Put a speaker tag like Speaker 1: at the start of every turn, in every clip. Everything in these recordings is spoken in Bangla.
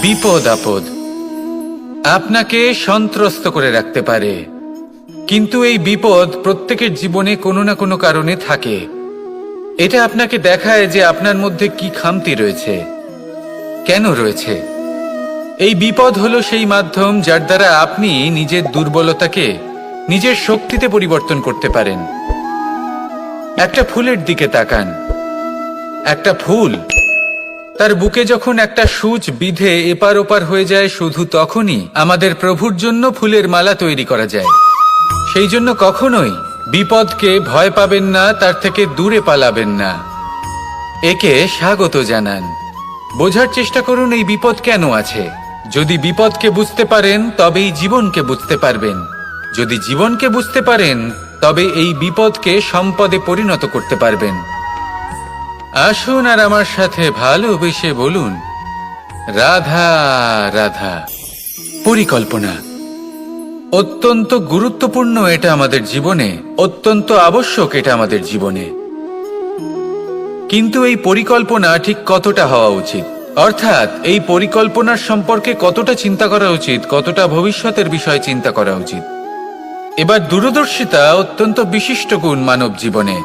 Speaker 1: বিপদ আপদ আপনাকে সন্ত্রস্ত করে রাখতে পারে, কিন্তু এই বিপদ প্রত্যেকের জীবনে কোনো না কোনো কারণে থাকে। এটা আপনাকে দেখায় যে আপনার মধ্যে কি খামতি রয়েছে, কেন রয়েছে। এই বিপদ হলো সেই মাধ্যম যার দ্বারা আপনি নিজের দুর্বলতাকে নিজের শক্তিতে পরিবর্তন করতে পারেন। একটা ফুলের দিকে তাকান। একটা ফুল তার বুকে যখন একটা সূচ বিঁধে এপার ওপার হয়ে যায়, শুধু তখনই আমাদের প্রভুর জন্য ফুলের মালা তৈরি করা যায়। সেই জন্য কখনোই বিপদকে ভয় পাবেন না, তার থেকে দূরে পালাবেন না, একে স্বাগত জানান। বোঝার চেষ্টা করুন এই বিপদ কেন আছে। যদি বিপদকে বুঝতে পারেন তবেই জীবনকে বুঝতে পারবেন। যদি জীবনকে বুঝতে পারেন তবে এই বিপদকে সম্পদে পরিণত করতে পারবেন। আসুন আর আমার সাথে ভালোবেসে বলুন, রাধা রাধা। পরিকল্পনা অত্যন্ত গুরুত্বপূর্ণ, এটা আমাদের জীবনে অত্যন্ত আবশ্যক, এটা আমাদের জীবনে। কিন্তু এই পরিকল্পনা ঠিক কতটা হওয়া উচিত, অর্থাৎ এই পরিকল্পনার সম্পর্কে কতটা চিন্তা করা উচিত, কতটা ভবিষ্যতের বিষয়ে চিন্তা করা উচিত। এবার দূরদর্শিতা অত্যন্ত বিশিষ্ট গুণ মানব জীবনে,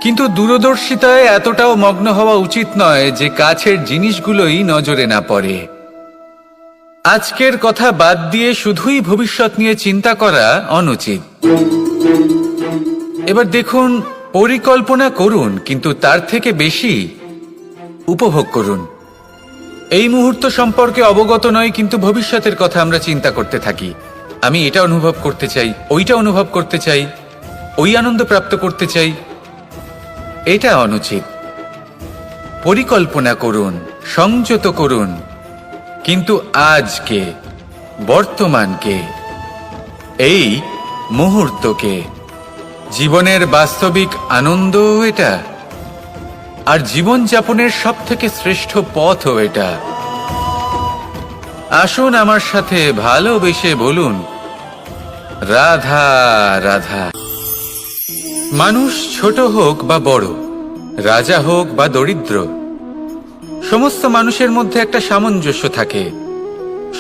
Speaker 1: কিন্তু দূরদর্শিতায় এতটাও মগ্ন হওয়া উচিত নয় যে কাছের জিনিসগুলোই নজরে না পড়ে। আজকের কথা বাদ দিয়ে শুধুই ভবিষ্যৎ নিয়ে চিন্তা করা অনুচিত। এবার দেখুন, পরিকল্পনা করুন কিন্তু তার থেকে বেশি উপভোগ করুন। এই মুহূর্ত সম্পর্কে অবগত নয়, কিন্তু ভবিষ্যতের কথা আমরা চিন্তা করতে থাকি। আমি এটা অনুভব করতে চাই, ওইটা অনুভব করতে চাই, ওই আনন্দ প্রাপ্ত করতে চাই। এটা অনুচিত। পরিকল্পনা করুন, সংযত করুন, কিন্তু আজকে, বর্তমানকে, এই মুহূর্তকে, জীবনের বাস্তবিক আনন্দ এটা, আর জীবনযাপনের সব থেকে শ্রেষ্ঠ পথও এটা। আসুন আমার সাথে ভালোবেসে বলুন, রাধা রাধা। মানুষ ছোট হোক বা বড়, রাজা হোক বা দরিদ্র, সমস্ত মানুষের মধ্যে একটা সামঞ্জস্য থাকে।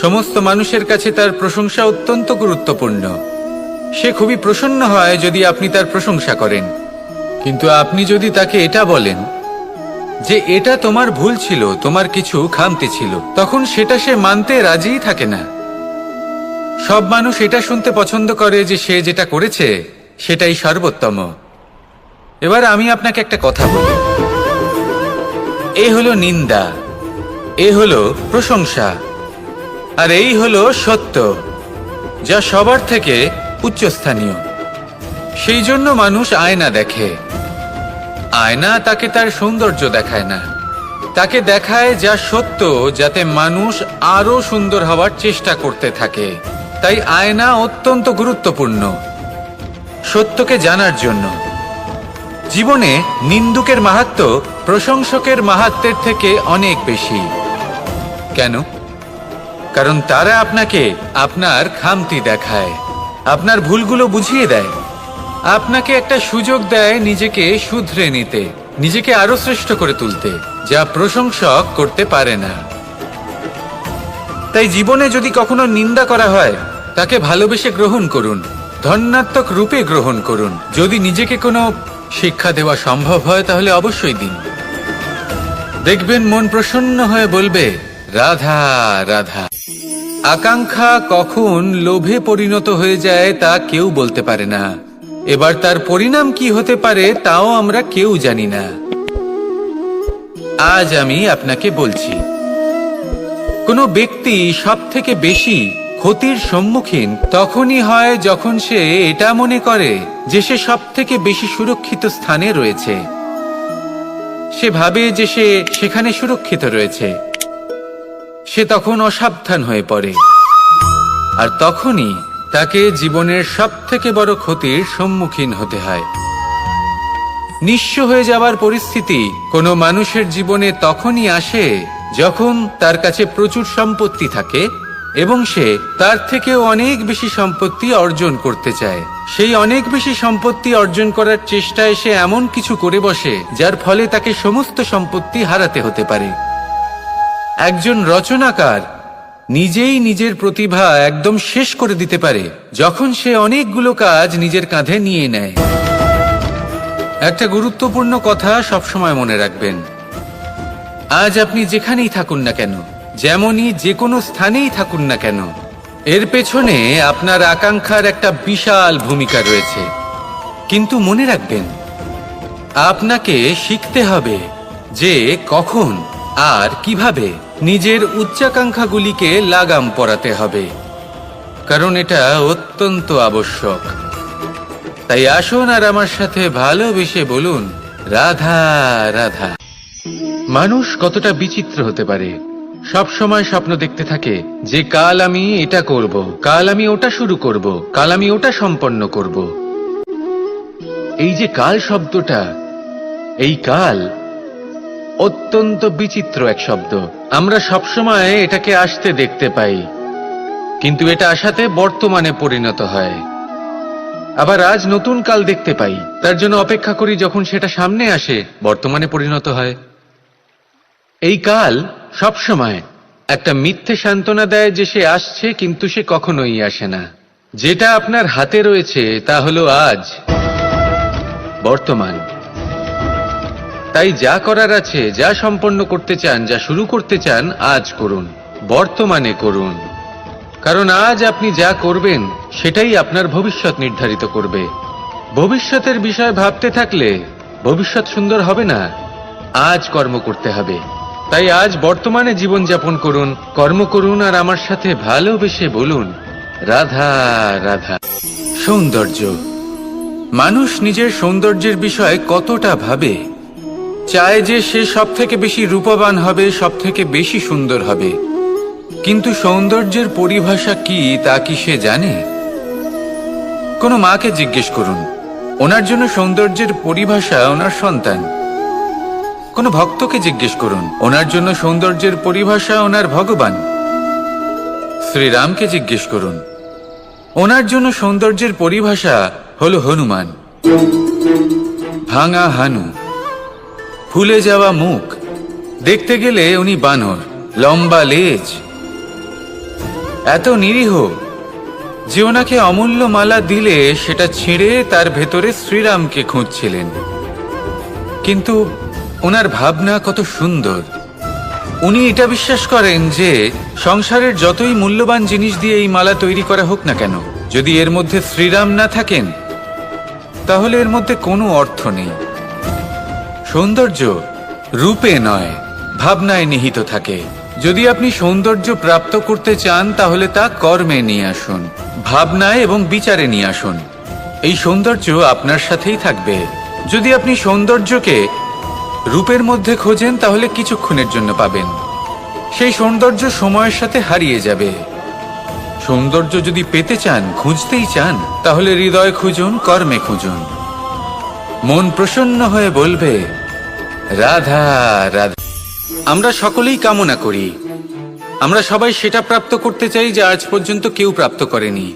Speaker 1: সমস্ত মানুষের কাছে তার প্রশংসা অত্যন্ত গুরুত্বপূর্ণ। সে খুবই প্রসন্ন হয় যদি আপনি তার প্রশংসা করেন, কিন্তু আপনি যদি তাকে এটা বলেন যে এটা তোমার ভুল ছিল, তোমার কিছু খামতি ছিল, তখন সেটা সে মানতে রাজিই থাকে না। সব মানুষ এটা শুনতে পছন্দ করে যে সে যেটা করেছে সেটাই সর্বোত্তম। এবার আমি আপনাকে একটা কথা বলি, এ হলো নিন্দা, এ হলো প্রশংসা, আর এই হলো সত্য, যা সবার থেকে উচ্চস্থানীয়। সেই জন্য মানুষ আয়না দেখে। আয়না তাকে তার সৌন্দর্য দেখায় না, তাকে দেখায় যা সত্য, যাতে মানুষ আরো সুন্দর হওয়ার চেষ্টা করতে থাকে। তাই আয়না অত্যন্ত গুরুত্বপূর্ণ সত্যকে জানার জন্য। জীবনে নিন্দুকের মাহাত্ম্য প্রশংসকের মাহাত্ম্যের থেকে অনেক বেশি। কেন? কারণ তারা আপনাকে আপনার খামতি দেখায়, আপনার ভুলগুলো বুঝিয়ে দেয়, আপনাকে একটা সুযোগ দেয় নিজেকে শুধরে নিতে, নিজেকে আরো শ্রেষ্ঠ করে তুলতে, যা প্রশংসক করতে পারে না। তাই জীবনে যদি কখনো নিন্দা করা হয়, তাকে ভালোবেসে গ্রহণ করুন, ধন্যাত্মক রূপে গ্রহণ করুন। যদি নিজেকে কোনো শিক্ষা দেওয়া সম্ভব হয় তাহলে অবশ্যই দিন। দেখবেন মন প্রসন্ন হয়ে বলবে, রাধা রাধা। আকাঙ্ক্ষা কখন লোভে পরিণত হয়ে যায় তা কেউ বলতে পারে না। এবার তার পরিণাম কি হতে পারে তাও আমরা কেউ জানি না। আজ আমি আপনাকে বলছি, কোনো ব্যক্তি সব থেকে বেশি ক্ষতির সম্মুখীন তখনই হয় যখন সে এটা মনে করে যে সে সব থেকে বেশি সুরক্ষিত স্থানে রয়েছে। সে ভাবে যে সে সেখানে সুরক্ষিত রয়েছে। সে তখন অসাবধান হয়ে পড়ে, আর তখনই তাকে জীবনের সব থেকে বড় ক্ষতির সম্মুখীন হতে হয়। নিঃস্ব হয়ে যাওয়ার পরিস্থিতি কোনো মানুষের জীবনে তখনই আসে যখন তার কাছে প্রচুর সম্পত্তি থাকে এবং সে তার থেকেও অনেক বেশি সম্পত্তি অর্জন করতে চায়। সেই অনেক বেশি সম্পত্তি অর্জন করার চেষ্টায় সে এমন কিছু করে বসে যার ফলে তাকে সমস্ত সম্পত্তি হারাতে হতে পারে। একজন রচনাকার নিজেই নিজের প্রতিভা একদম শেষ করে দিতে পারে যখন সে অনেকগুলো কাজ নিজের কাঁধে নিয়ে নেয়। একটা গুরুত্বপূর্ণ কথা সবসময় মনে রাখবেন, আজ আপনি যেখানেই থাকুন না কেন, যেমনই যে কোনো স্থানেই থাকুন না কেন, এর পেছনে আপনার আকাঙ্ক্ষার একটা বিশাল ভূমিকা রয়েছে। কিন্তু মনে রাখবেন, আপনাকে শিখতে হবে যে কখন আর কিভাবে নিজের উচ্চাকাঙ্ক্ষাগুলিকে লাগাম পরাতে হবে, কারণ এটা অত্যন্ত আবশ্যক। তাই আসুন আর আমার সাথে ভালোবেসে বলুন, রাধা রাধা। মানুষ কতটা বিচিত্র হতে পারে, সব সময় স্বপ্ন দেখতে থাকে যে কাল আমি এটা করব, কাল আমি ওটা শুরু করব, কাল আমি ওটা সম্পন্ন করব। এই যে কাল শব্দটা, এই কাল অত্যন্ত বিচিত্র এক শব্দ। আমরা সবসময় এটাকে আসতে দেখতে পাই, কিন্তু এটা আসাতে বর্তমানে পরিণত হয়। আবার আজ নতুন কাল দেখতে পাই, তার জন্য অপেক্ষা করি, যখন সেটা সামনে আসে বর্তমানে পরিণত হয়। এই কাল সবসময় একটা মিথ্যে সান্ত্বনা দেয় যে সে আসছে, কিন্তু সে কখনোই আসে না। যেটা আপনার হাতে রয়েছে তা হলো আজ, বর্তমান। তাই যা করার আছে, যা সম্পন্ন করতে চান, যা শুরু করতে চান, আজ করুন, বর্তমানে করুন। কারণ আজ আপনি যা করবেন সেটাই আপনার ভবিষ্যৎ নির্ধারিত করবে। ভবিষ্যতের বিষয় ভাবতে থাকলে ভবিষ্যৎ সুন্দর হবে না। আজ কর্ম করতে হবে। তাই আজ বর্তমানে জীবনযাপন করুন, কর্ম করুন, আর আমার সাথে ভালোবেসে বলুন, রাধা রাধা। সৌন্দর্য। মানুষ নিজের সৌন্দর্যের বিষয়ে কতটা ভাবে, চায় যে সে সব থেকে বেশি রূপবান হবে, সব থেকে বেশি সুন্দর হবে। কিন্তু সৌন্দর্যের পরিভাষা কি তা কি সে জানে? কোনো মাকে জিজ্ঞেস করুন, ওনার জন্য সৌন্দর্যের পরিভাষা ওনার সন্তান। কোনো ভক্তকে জিজ্ঞেস করুন, ওনার জন্য সৌন্দর্যের পরিভাষা ওনার ভগবান। শ্রীরামকে জিজ্ঞেস করুন, ওনার জন্য সৌন্দর্যের পরিভাষা হলো হনুমান। ভাঙা হানু, ফুলে যাওয়া মুখ, দেখতে গেলে উনি বানর, লম্বা লেজ, এত নিরীহ যে ওনাকে অমূল্য মালা দিলে সেটা ছিঁড়ে তার ভেতরে শ্রীরামকে খুঁজছিলেন। কিন্তু ওনার ভাবনা কত সুন্দর। উনি এটা বিশ্বাস করেন যে সংসারের যতই মূল্যবান জিনিস দিয়ে এই মালা তৈরি করা হোক না কেন, যদি এর মধ্যে শ্রীরাম না থাকেন তাহলে এর মধ্যে কোনো অর্থ নেই। সৌন্দর্য রূপে নয়, ভাবনায় নিহিত থাকে। যদি আপনি সৌন্দর্য প্রাপ্ত করতে চান তাহলে তা কর্মে নিয়ে আসুন, ভাবনায় এবং বিচারে নিয়ে আসুন। এই সৌন্দর্য আপনার সাথেই থাকবে। যদি আপনি সৌন্দর্যকে রূপের মধ্যে খোঁজেন তাহলে কিছুক্ষণের জন্য পাবেন, সেই সৌন্দর্য সময়ের সাথে হারিয়ে যাবে। সৌন্দর্য যদি পেতে চান, খুঁজতেই চান, তাহলে হৃদয় খুঁজুন, কর্মে খুঁজুন। মন প্রসন্ন হয়ে বলবে, রাধা রাধা। আমরা সকলেই কামনা করি, আমরা সবাই সেটা প্রাপ্ত করতে চাই যা আজ পর্যন্ত কেউ প্রাপ্ত করেনি,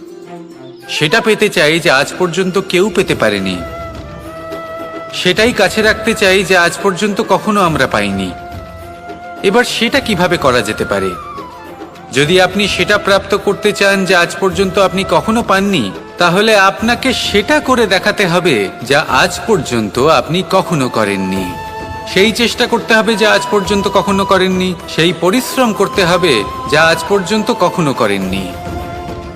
Speaker 1: সেটা পেতে চাই যা আজ পর্যন্ত কেউ পেতে পারেনি, সেটাই কাছে রাখতে চাই যা আজ পর্যন্ত কখনো আমরা পাইনি। এবার সেটা কিভাবে করা যেতে পারে? যদি আপনি সেটা প্রাপ্ত করতে চান যা আজ পর্যন্ত আপনি কখনো পাননি, তাহলে আপনাকে সেটা করে দেখাতে হবে যা আজ পর্যন্ত আপনি কখনো করেননি। সেই চেষ্টা করতে হবে যা আজ পর্যন্ত কখনো করেননি, সেই পরিশ্রম করতে হবে যা আজ পর্যন্ত কখনো করেননি।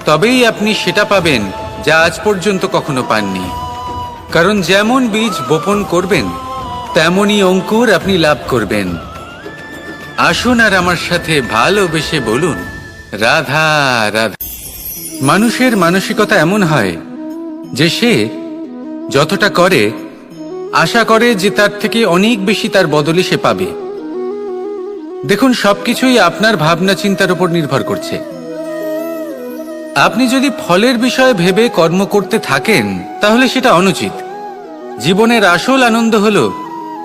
Speaker 1: তবেই আপনি সেটা পাবেন যা আজ পর্যন্ত কখনো পাননি। কারণ যেমন বীজ বপন করবেন তেমনই অঙ্কুর আপনি লাভ করবেন। আসুন আর আমার সাথে ভালোবেসে বলুন, রাধা রাধা। মানুষের মানসিকতা এমন হয় যে সে যতটা করে আশা করে যে তার থেকে অনেক বেশি তার বদলে সে পাবে। দেখুন, সবকিছুই আপনার ভাবনা চিন্তার উপর নির্ভর করছে। আপনি যদি ফলের বিষয়ে ভেবে কর্ম করতে থাকেন তাহলে সেটা অনুচিত। জীবনের আসল আনন্দ হলো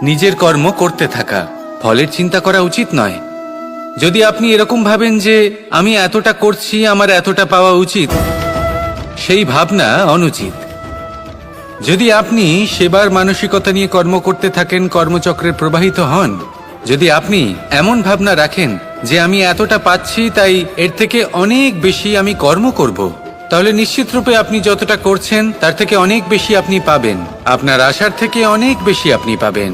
Speaker 1: নিজের কর্ম করতে থাকা, ফলের চিন্তা করা উচিত নয়। যদি আপনি এরকম ভাবেন যে আমি এতটা করছি, আমার এতটা পাওয়া উচিত, সেই ভাবনা অনুচিত। যদি আপনি সেবার মানসিকতা নিয়ে কর্ম করতে থাকেন, কর্মচক্রে প্রবাহিত হন, যদি আপনি এমন ভাবনা রাখেন যে আমি এতটা পাচ্ছি, তাই এর থেকে অনেক বেশি আমি কর্ম করব, তাহলে নিশ্চিত রূপে আপনি যতটা করছেন তার থেকে অনেক বেশি আপনি পাবেন। আপনার আশার থেকে অনেক বেশি আপনি পাবেন।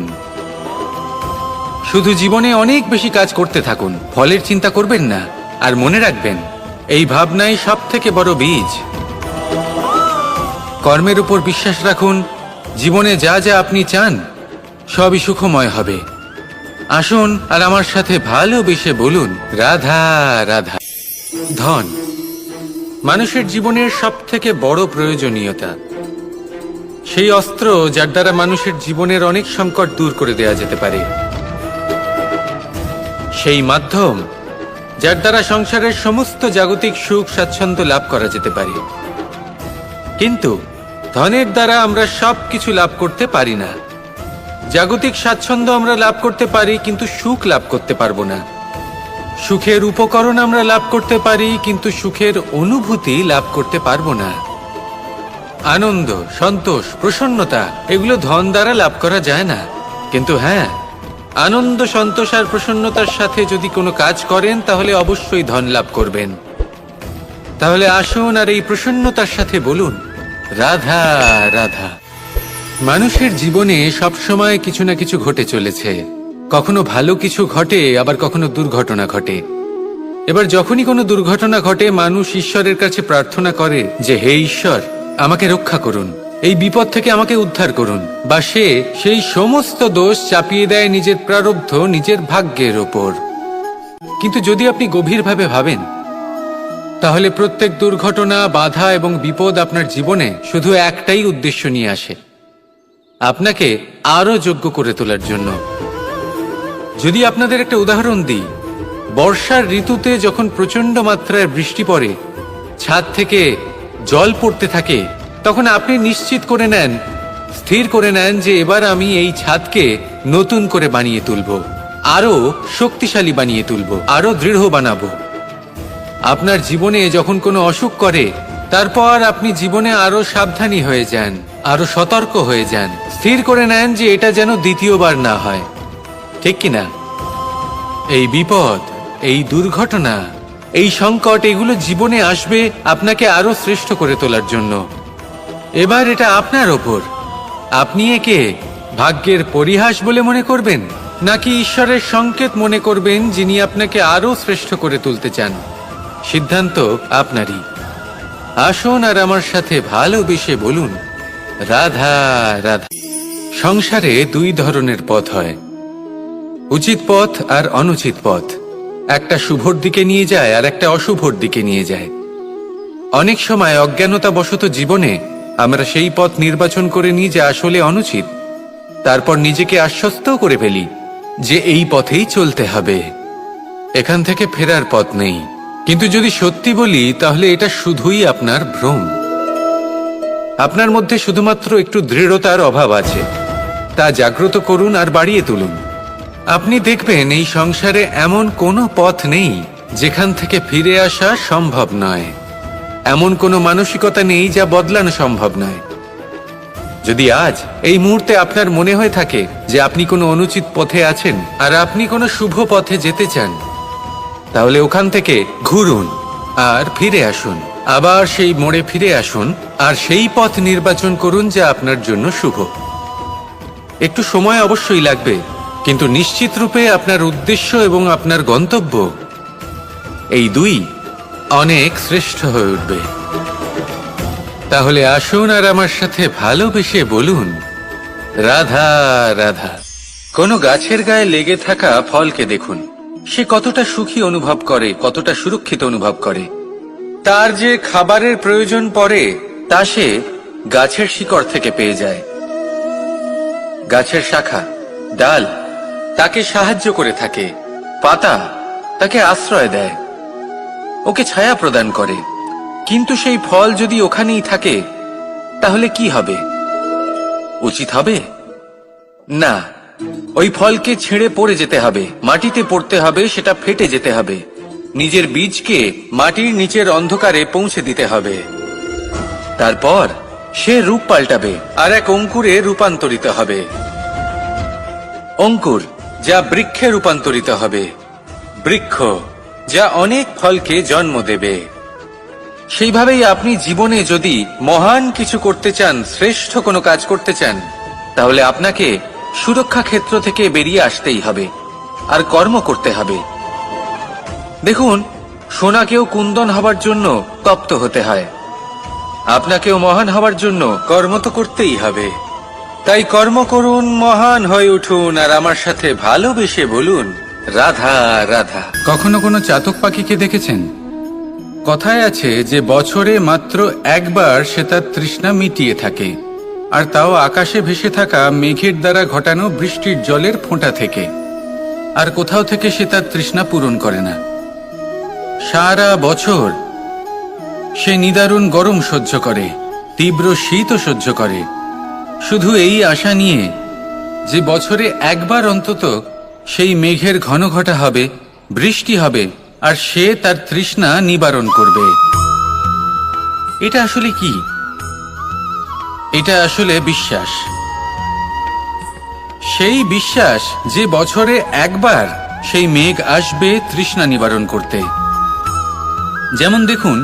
Speaker 1: শুধু জীবনে অনেক বেশি কাজ করতে থাকুন, ফলের চিন্তা করবেন না। আর মনে রাখবেন, এই ভাবনাই সব থেকে বড় বীজ। কর্মের উপর বিশ্বাস রাখুন। জীবনে যা যা আপনি চান সবই সুখময় হবে। আসুন আর আমার সাথে ভালোবেসে বলুন, রাধা রাধা। ধন মানুষের জীবনের সব থেকে বড় প্রয়োজনীয়তা, সেই অস্ত্র যার দ্বারা মানুষের জীবনের অনেক সংকট দূর করে দেওয়া যেতে পারে, সেই মাধ্যম যার দ্বারা সংসারের সমস্ত জাগতিক সুখ স্বাচ্ছন্দ্য লাভ করা যেতে পারে। কিন্তু ধনের দ্বারা আমরা সব কিছু লাভ করতে পারি না। জাগতিক স্বাচ্ছন্দ্য আমরা লাভ করতে পারি, কিন্তু সুখ লাভ করতে পারবো না। সুখের উপকরণ আমরা লাভ করতে পারি, কিন্তু সুখের অনুভূতি লাভ করতে পারবো না। আনন্দ, সন্তোষ, প্রসন্নতা এগুলো ধন দ্বারা লাভ করা যায় না। কিন্তু হ্যাঁ, আনন্দ, সন্তোষ আর প্রসন্নতার সাথে যদি কোনো কাজ করেন তাহলে অবশ্যই ধন লাভ করবেন। তাহলে আসুন আর এই প্রসন্নতার সাথে বলুন, রাধা রাধা। মানুষের জীবনে সবসময় কিছু না কিছু ঘটে চলেছে। কখনো ভালো কিছু ঘটে, আবার কখনো দুর্ঘটনা ঘটে। এবার যখনই কোনো দুর্ঘটনা ঘটে, মানুষ ঈশ্বরের কাছে প্রার্থনা করে যে, হে ঈশ্বর, আমাকে রক্ষা করুন, এই বিপদ থেকে আমাকে উদ্ধার করুন। বা সে সেই সমস্ত দোষ চাপিয়ে দেয় নিজের প্রারব্ধ, নিজের ভাগ্যের ওপর। কিন্তু যদি আপনি গভীরভাবে ভাবেন, তাহলে প্রত্যেক দুর্ঘটনা, বাধা এবং বিপদ আপনার জীবনে শুধু একটাই উদ্দেশ্য নিয়ে আসে, আপনাকে আরো যোগ্য করে তোলার জন্য। যদি আপনাদের একটা উদাহরণ দিই, বর্ষার ঋতুতে যখন প্রচন্ড মাত্রায় বৃষ্টি পড়ে, ছাদ থেকে জল পড়তে থাকে, তখন আপনি নিশ্চিত করে নেন, স্থির করে নেন যে এবার আমি এই ছাদকে নতুন করে বানিয়ে তুলব, আরো শক্তিশালী বানিয়ে তুলব, আরো দৃঢ় বানাবো। আপনার জীবনে যখন কোনো অসুখ করে, তারপর আপনি জীবনে আরো সাবধানী হয়ে যান, আরো সতর্ক হয়ে যান, স্থির করে নেন যে এটা যেন দ্বিতীয়বার না হয়, ঠিক কিনা? এই বিপদ, এই দুর্ঘটনা, এই সংকট, এগুলো জীবনে আসবে আপনাকে আরো শ্রেষ্ঠ করে তোলার জন্য। এবার এটা আপনার ওপর। আপনি একে ভাগ্যের পরিহাস বলে মনে করবেন, নাকি ঈশ্বরের সংকেত মনে করবেন, যিনি আপনাকে আরো শ্রেষ্ঠ করে তুলতে চান? সিদ্ধান্ত আপনারই। আসুন আর আমার সাথে ভালোবেসে বলুন, রাধা রাধা। সংসারে দুই ধরনের পথ হয়, উচিত পথ আর অনুচিত পথ। একটা শুভর দিকে নিয়ে যায় আর একটা অশুভর দিকে নিয়ে যায়। অনেক সময় অজ্ঞানতাবশত জীবনে আমরা সেই পথ নির্বাচন করে নিই যা আসলে অনুচিত। তারপর নিজেকে আশ্বস্তও করে ফেলি যে এই পথেই চলতে হবে, এখান থেকে ফেরার পথ নেই। কিন্তু যদি সত্যি বলি, তাহলে এটা শুধুই আপনার ভ্রম। আপনার মধ্যে শুধুমাত্র একটু দৃঢ়তার অভাব আছে, তা জাগ্রত করুন আর বাড়িয়ে তুলুন। আপনি দেখবেন এই সংসারে এমন কোনো পথ নেই যেখান থেকে ফিরে আসা সম্ভব নয়। এমন কোনো মানসিকতা নেই যা বদলানো সম্ভব নয়। যদি আজ এই মুহূর্তে আপনার মনে হয়ে থাকে যে আপনি কোনো অনুচিত পথে আছেন আর আপনি কোনো শুভ পথে যেতে চান, তাহলে ওখান থেকে ঘুরুন আর ফিরে আসুন, আবার সেই মোড়ে ফিরে আসুন আর সেই পথ নির্বাচন করুন যা আপনার জন্য শুভ। একটু সময় অবশ্যই লাগবে, কিন্তু নিশ্চিত রূপে আপনার উদ্দেশ্য এবং আপনার গন্তব্য এই দুই অনেক শ্রেষ্ঠ হয়ে উঠবে। তাহলে আসুন আর আমার সাথে ভালোবেসে বলুন, রাধা রাধা। কোনো গাছের গায়ে লেগে থাকা ফলকে দেখুন, সে কতটা সুখী অনুভব করে, কতটা সুরক্ষিত অনুভব করে। তার যে খাবারের প্রয়োজন পড়ে তা সে গাছের শিকড় থেকে পেয়ে যায়। গাছের শাখা, ডাল তাকে সাহায্য করে থাকে, পাতা তাকে আশ্রয় দেয়, ওকে ছায়া প্রদান করে। কিন্তু সেই ফল যদি ওখানেই থাকে, তাহলে কি হবে? উচিত হবে না। ওই ফলকে ছেড়ে পড়ে যেতে হবে, মাটিতে পড়তে হবে, সেটা ফেটে যেতে হবে, নিজের বীজকে মাটির নিচের অন্ধকারে পৌঁছে দিতে হবে। তারপর সে রূপ পাল্টাবে আর এক অঙ্কুরে রূপান্তরিত হবে। অঙ্কুর যা বৃক্ষে রূপান্তরিত হবে, বৃক্ষ, যা অনেক ফলকে জন্ম দেবে। সেইভাবেই আপনি জীবনে যদি মহান কিছু করতে চান, শ্রেষ্ঠ কোনো কাজ করতে চান, তাহলে আপনাকে সুরক্ষা ক্ষেত্র থেকে বেরিয়ে আসতেই হবে আর কর্ম করতে হবে। দেখুন, সোনাকেও কুন্দন হবার জন্য তপ্ত হতে হয়। আপনাকেও মহান হবার জন্য কর্ম তো করতেই হবে। তাই কর্ম করুন, মহান হয়ে উঠুন, আর আমার সাথে ভালোবেসে বলুন, রাধা রাধা। কখনো কোনো চাতক পাখিকে দেখেছেন? কথায় আছে যে বছরে মাত্র একবার সে তার তৃষ্ণা মিটিয়ে থাকে, আর তাও আকাশে ভেসে থাকা মেঘের দ্বারা ঘটানো বৃষ্টির জলের ফোঁটা থেকে। আর কোথাও থেকে সে তার তৃষ্ণা পূরণ করে না। সারা বছর সে নিদারুণ গরম সহ্য করে, তীব্র শীতও সহ্য করে, শুধু এই আশা নিয়ে যে বছরে একবার অন্তত সেই মেঘের ঘন ঘটা হবে, বৃষ্টি হবে, আর সে তার তৃষ্ণা নিবারণ করবে। এটা আসলে কি? এটা আসলে বিশ্বাস। সেই বিশ্বাস যে বছরে একবার সেই মেঘ আসবে তৃষ্ণা নিবারণ করতে। যেমন দেখুন,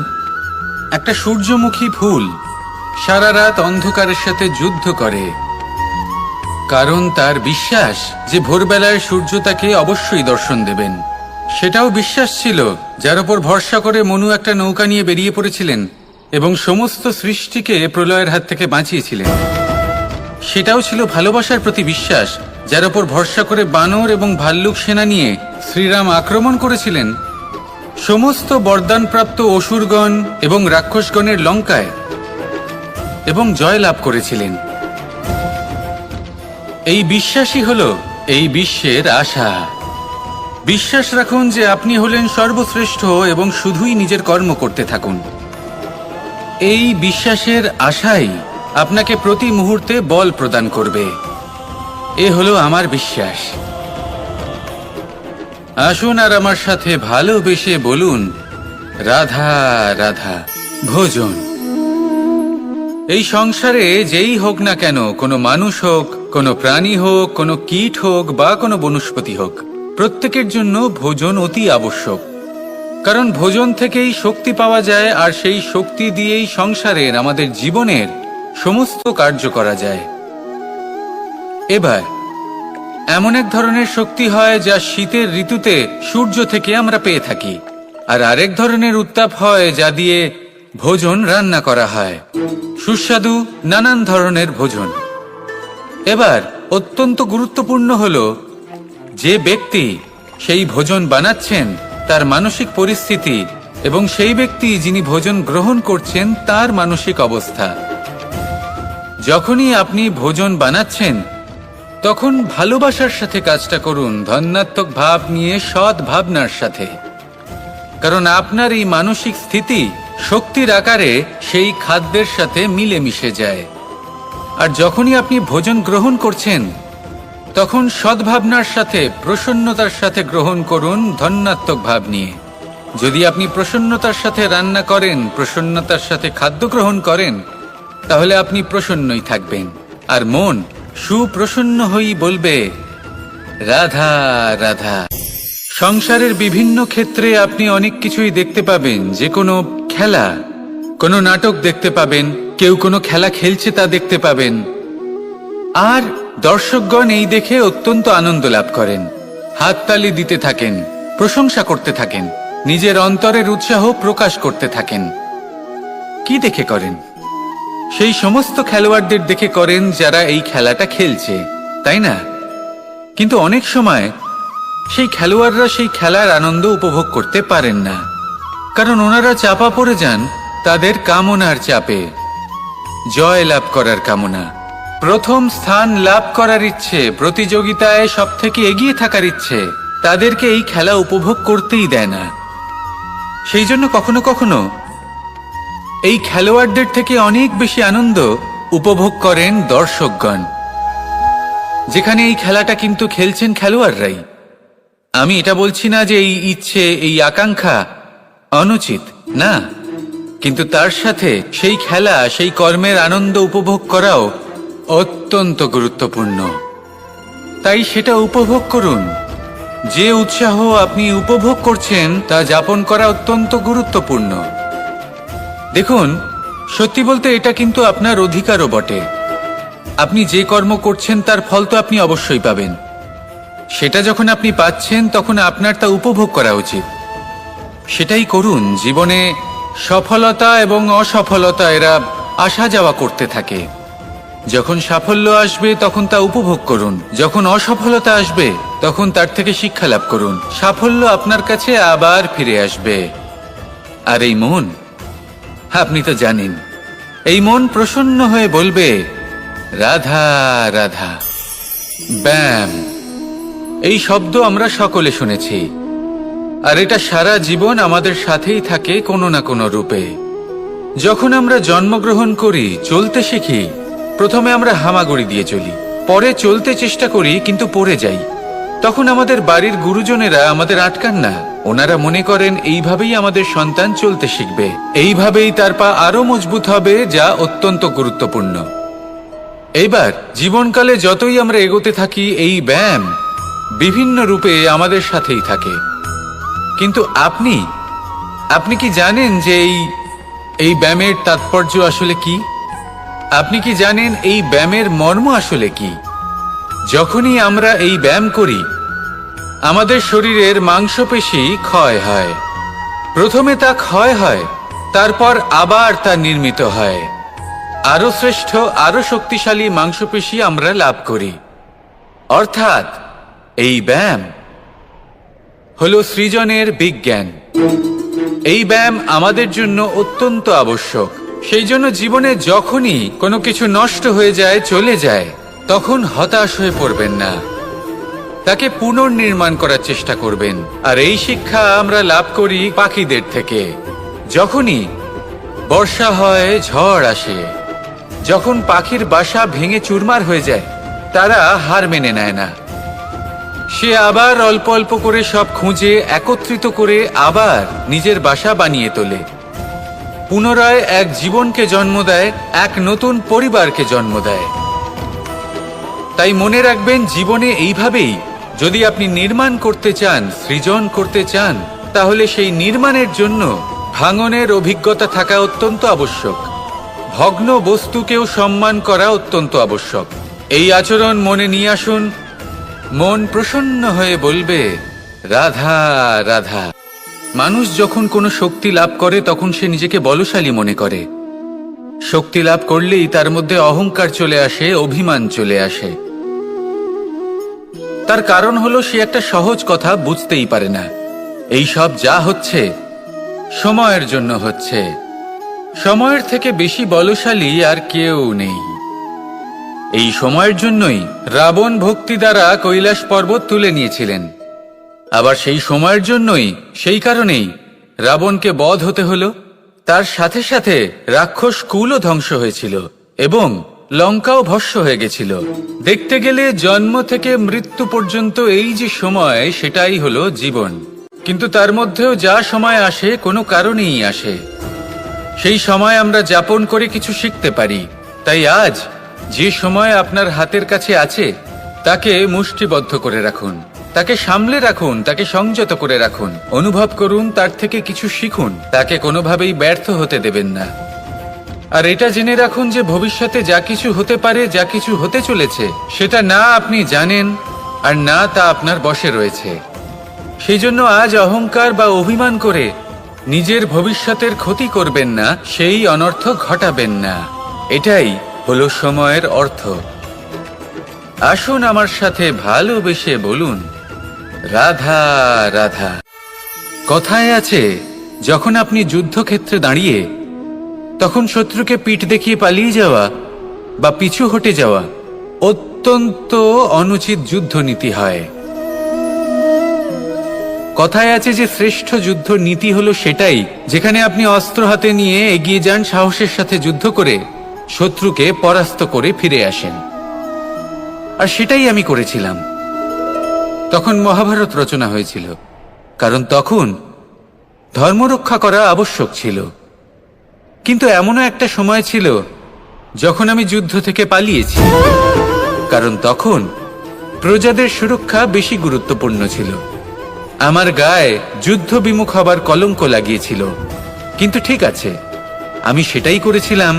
Speaker 1: একটা সূর্যমুখী ফুল সারা রাত অন্ধকারের সাথে যুদ্ধ করে, কারণ তার বিশ্বাস যে ভোরবেলায় সূর্য তাকে অবশ্যই দর্শন দেবেন। সেটাও বিশ্বাস ছিল যার উপর ভরসা করে মনু একটা নৌকা নিয়ে বেরিয়ে পড়েছিলেন এবং সমস্ত সৃষ্টিকে প্রলয়ের হাত থেকে বাঁচিয়েছিলেন। সেটাও ছিল ভালোবাসার প্রতি বিশ্বাস, যার উপর ভরসা করে বানর এবং ভাল্লুক সেনা নিয়ে শ্রীরাম আক্রমণ করেছিলেন সমস্ত বরদানপ্রাপ্ত অসুরগণ এবং রাক্ষসগণের লঙ্কায় এবং জয় লাভ করেছিলেন। এই বিশ্বাসই হল এই বিশ্বের আশা। বিশ্বাস রাখুন যে আপনি হলেন সর্বশ্রেষ্ঠ এবং শুধুই নিজের কর্ম করতে থাকুন। এই বিশ্বাসের আশাই আপনাকে প্রতি মুহূর্তে বল প্রদান করবে। এ হলো আমার বিশ্বাস। আসুন আর আমার সাথে ভালোবেসে বলুন, রাধা রাধা। ভোজন। এই সংসারে যেই হোক না কেন, কোনো মানুষ হোক, কোনো প্রাণী হোক, কোনো কীট হোক বা কোনো বনস্পতি হোক, প্রত্যেকের জন্য ভোজন অতি আবশ্যক। কারণ ভোজন থেকেই শক্তি পাওয়া যায়, আর সেই শক্তি দিয়েই সংসারের, আমাদের জীবনের সমস্ত কার্য করা যায়। এবার এমন এক ধরনের শক্তি হয় যা শীতের ঋতুতে সূর্য থেকে আমরা পেয়ে থাকি, আর আরেক ধরনের উত্তাপ হয় যা দিয়ে ভোজন রান্না করা হয়, সুস্বাদু নানান ধরনের ভোজন। এবার অত্যন্ত গুরুত্বপূর্ণ হলো যে ব্যক্তি সেই ভোজন বানাচ্ছেন তার মানসিক পরিস্থিতি এবং সেই ব্যক্তি যিনি ভোজন গ্রহণ করছেন তার মানসিক অবস্থা। যখনই আপনি ভোজন বানাচ্ছেন তখন ভালোবাসার সাথে কাজটা করুন, ধন্যাত্মক ভাব নিয়ে, সৎ ভাবনার সাথে। কারণ আপনার এই মানসিক স্থিতি শক্তির আকারে সেই খাদ্যের সাথে মিলে মিশে যায়। আর যখনই আপনি ভোজন গ্রহণ করছেন তখন সদ্ভাবনার সাথে, প্রসন্নতার সাথে গ্রহণ করুন, ধন্যাত্মক ভাব নিয়ে। যদি আপনি প্রসন্নতার সাথে রান্না করেন, প্রসন্নতার সাথে খাদ্য গ্রহণ করেন, তাহলে আপনি প্রসন্নই থাকবেন, আর মন সুপ্রসন্ন হয়েই বলবে, রাধা রাধা। সংসারের বিভিন্ন ক্ষেত্রে আপনি অনেক কিছুই দেখতে পাবেন। যে কোনো খেলা, কোনো নাটক দেখতে পাবেন, কেউ কোনো খেলা খেলছে তা দেখতে পাবেন, আর দর্শকগণ এই দেখে অত্যন্ত আনন্দ লাভ করেন, হাততালি দিতে থাকেন, প্রশংসা করতে থাকেন, নিজের অন্তরের উৎসাহ প্রকাশ করতে থাকেন। কি দেখে করেন? সেই সমস্ত খেলোয়াড়দের দেখে করেন যারা এই খেলাটা খেলছে, তাই না? কিন্তু অনেক সময় সেই খেলোয়াড়রা সেই খেলার আনন্দ উপভোগ করতে পারেন না, কারণ ওনারা চাপা পড়ে যান তাদের কামনার চাপে। জয় লাভ করার কামনা, প্রথম স্থান লাভ করার ইচ্ছে, প্রতিযোগিতায় সব থেকে এগিয়ে থাকার ইচ্ছে তাদেরকে এই খেলা উপভোগ করতেই দেয় না। সেই জন্য কখনো কখনো এই খেলোয়াড়দের থেকে অনেক বেশি আনন্দ উপভোগ করেন দর্শকগণ, যেখানে এই খেলাটা কিন্তু খেলছেন খেলোয়াড়রাই। আমি এটা বলছি না যে এই ইচ্ছে, এই আকাঙ্ক্ষা অনুচিত না, কিন্তু তার সাথে সেই খেলা, সেই কর্মের আনন্দ উপভোগ করাও অত্যন্ত গুরুত্বপূর্ণ। তাই সেটা উপভোগ করুন, যে উৎসাহ আপনি উপভোগ করছেন তা যাপন করা অত্যন্ত গুরুত্বপূর্ণ। দেখুন, সত্যি বলতে এটা কিন্তু আপনার অধিকারও বটে। আপনি যে কর্ম করছেন তার ফল তো আপনি অবশ্যই পাবেন। সেটা যখন আপনি পাচ্ছেন তখন আপনার তা উপভোগ করা উচিত। সেটাই করুন। জীবনে সফলতা এবং অসফলতা এরা আসা যাওয়া করতে থাকে। যখন সাফল্য আসবে তখন তা উপভোগ করুন, যখন অসফলতা আসবে তখন তার থেকে শিক্ষা লাভ করুন। সাফল্য আপনার কাছে আবার ফিরে আসবে। আর এই মন, আপনি তো জানেন, এই মন প্রসন্ন হয়ে বলবে, রাধা রাধা। ব্যায়াম, এই শব্দ আমরা সকলে শুনেছি, আর এটা সারা জীবন আমাদের সাথেই থাকে কোনো না কোনো রূপে। যখন আমরা জন্মগ্রহণ করি, চলতে শিখি, প্রথমে আমরা হামাগুড়ি দিয়ে চলি, পরে চলতে চেষ্টা করি কিন্তু পড়ে যাই। তখন আমাদের বাড়ির গুরুজনেরা আমাদের আটকান না। ওনারা মনে করেন এইভাবেই আমাদের সন্তান চলতে শিখবে, এইভাবেই তার পা আরো মজবুত হবে, যা অত্যন্ত গুরুত্বপূর্ণ। এইবার জীবনকালে যতই আমরা এগোতে থাকি, এই ব্যায়াম বিভিন্ন রূপে আমাদের সাথেই থাকে। কিন্তু আপনি কি জানেন যে এই ব্যায়ামের তাৎপর্য আসলে কি? আপনি কি জানেন এই ব্যায়ামের মর্ম আসলে কি? যখনই আমরা এই ব্যায়াম করি, আমাদের শরীরের মাংসপেশি ক্ষয় হয়। প্রথমে তা ক্ষয় হয়, তারপর আবার তা নির্মিত হয়। আরো শ্রেষ্ঠ, আরো শক্তিশালী মাংসপেশি আমরা লাভ করি। অর্থাৎ এই ব্যায়াম হলো সৃজনের বিজ্ঞান। এই ব্যায়াম আমাদের জন্য অত্যন্ত আবশ্যক। সেই জন্য জীবনে যখনই কোনো কিছু নষ্ট হয়ে যায়, চলে যায়, তখন হতাশ হয়ে পড়বেন না, তাকে পুনর্নির্মাণ করার চেষ্টা করবেন। আর এই শিক্ষা আমরা লাভ করি পাখিদের থেকে। যখনই বর্ষা হয়, ঝড় আসে, যখন পাখির বাসা ভেঙে চুরমার হয়ে যায়, তারা হার মেনে নেয় না। সে আবার অল্প অল্প করে সব খুঁজে একত্রিত করে আবার নিজের বাসা বানিয়ে তোলে, পুনরায় এক জীবনকে জন্ম দেয়, এক নতুন পরিবারকে জন্ম দেয়। তাই মনে রাখবেন, জীবনে এইভাবেই যদি আপনি নির্মাণ করতে চান, সৃজন করতে চান, তাহলে সেই নির্মাণের জন্য ভাঙনের অভিজ্ঞতা থাকা অত্যন্ত আবশ্যক। ভগ্ন বস্তুকেও সম্মান করা অত্যন্ত আবশ্যক। এই আচরণ মনে নিয়ে আসুন। মন প্রসন্ন হয়ে বলবে, রাধা রাধা। মানুষ যখন কোনো শক্তি লাভ করে তখন সে নিজেকে বলশালী মনে করে। শক্তি লাভ করলেই তার মধ্যে অহংকার চলে আসে, অভিমান চলে আসে। তার কারণ হলো সে একটা সহজ কথা বুঝতেই পারে না। এই সব যা হচ্ছে সময়ের জন্য হচ্ছে। সময়ের থেকে বেশি বলশালী আর কেউ নেই। এই সময়ের জন্যই রাবণ ভক্তি দ্বারা কৈলাস পর্বত তুলে নিয়েছিলেন। আবার সেই সময়ের জন্যই, সেই কারণেই রাবণকে বধ হতে হলো। তার সাথে সাথে রাক্ষস কুলও ধ্বংস হয়েছিল এবং লঙ্কাও ভস্ম হয়ে গেছিল। দেখতে গেলে জন্ম থেকে মৃত্যু পর্যন্ত এই যে সময়, সেটাই হলো জীবন। কিন্তু তার মধ্যেও যা সময় আসে, কোনো কারণেই আসে। সেই সময় আমরা যাপন করে কিছু শিখতে পারি। তাই আজ যে সময় আপনার হাতের কাছে আছে, তাকে মুষ্টিবদ্ধ করে রাখুন, তাকে সামলে রাখুন, তাকে সংযত করে রাখুন। অনুভব করুন, তার থেকে কিছু শিখুন, তাকে কোনোভাবেই ব্যর্থ হতে দেবেন না। আর এটা জেনে রাখুন যে ভবিষ্যতে যা কিছু হতে পারে, যা কিছু হতে চলেছে, সেটা না আপনি জানেন আর না তা আপনার বশে রয়েছে। সেই জন্য আজ অহংকার বা অভিমান করে নিজের ভবিষ্যতের ক্ষতি করবেন না, সেই অনর্থ ঘটাবেন না। এটাই হলো সময়ের অর্থ। আসুন আমার সাথে ভালোবেসে বলুন, রাধা রাধা। কথায় আছে, যখন আপনি যুদ্ধক্ষেত্রে দাঁড়িয়ে, তখন শত্রুকে পিঠ দেখিয়ে পালিয়ে যাওয়া বা পিছু হটে যাওয়া অত্যন্ত অনুচিত যুদ্ধনীতি হয়। কথায় আছে যে শ্রেষ্ঠ যুদ্ধ নীতি হলো সেটাই যেখানে আপনি অস্ত্র হাতে নিয়ে এগিয়ে যান, সাহসের সাথে যুদ্ধ করে শত্রুকে পরাস্ত করে ফিরে আসেন। আর সেটাই আমি করেছিলাম। তখন মহাভারত রচনা হয়েছিল, কারণ তখন ধর্মরক্ষা করা আবশ্যক ছিল। কিন্তু এমনও একটা সময় ছিল যখন আমি যুদ্ধ থেকে পালিয়েছি, কারণ তখন প্রজাদের সুরক্ষা বেশি গুরুত্বপূর্ণ ছিল। আমার গায়ে যুদ্ধ বিমুখ হবার কলঙ্ক লাগিয়েছিল, কিন্তু ঠিক আছে, আমি সেটাই করেছিলাম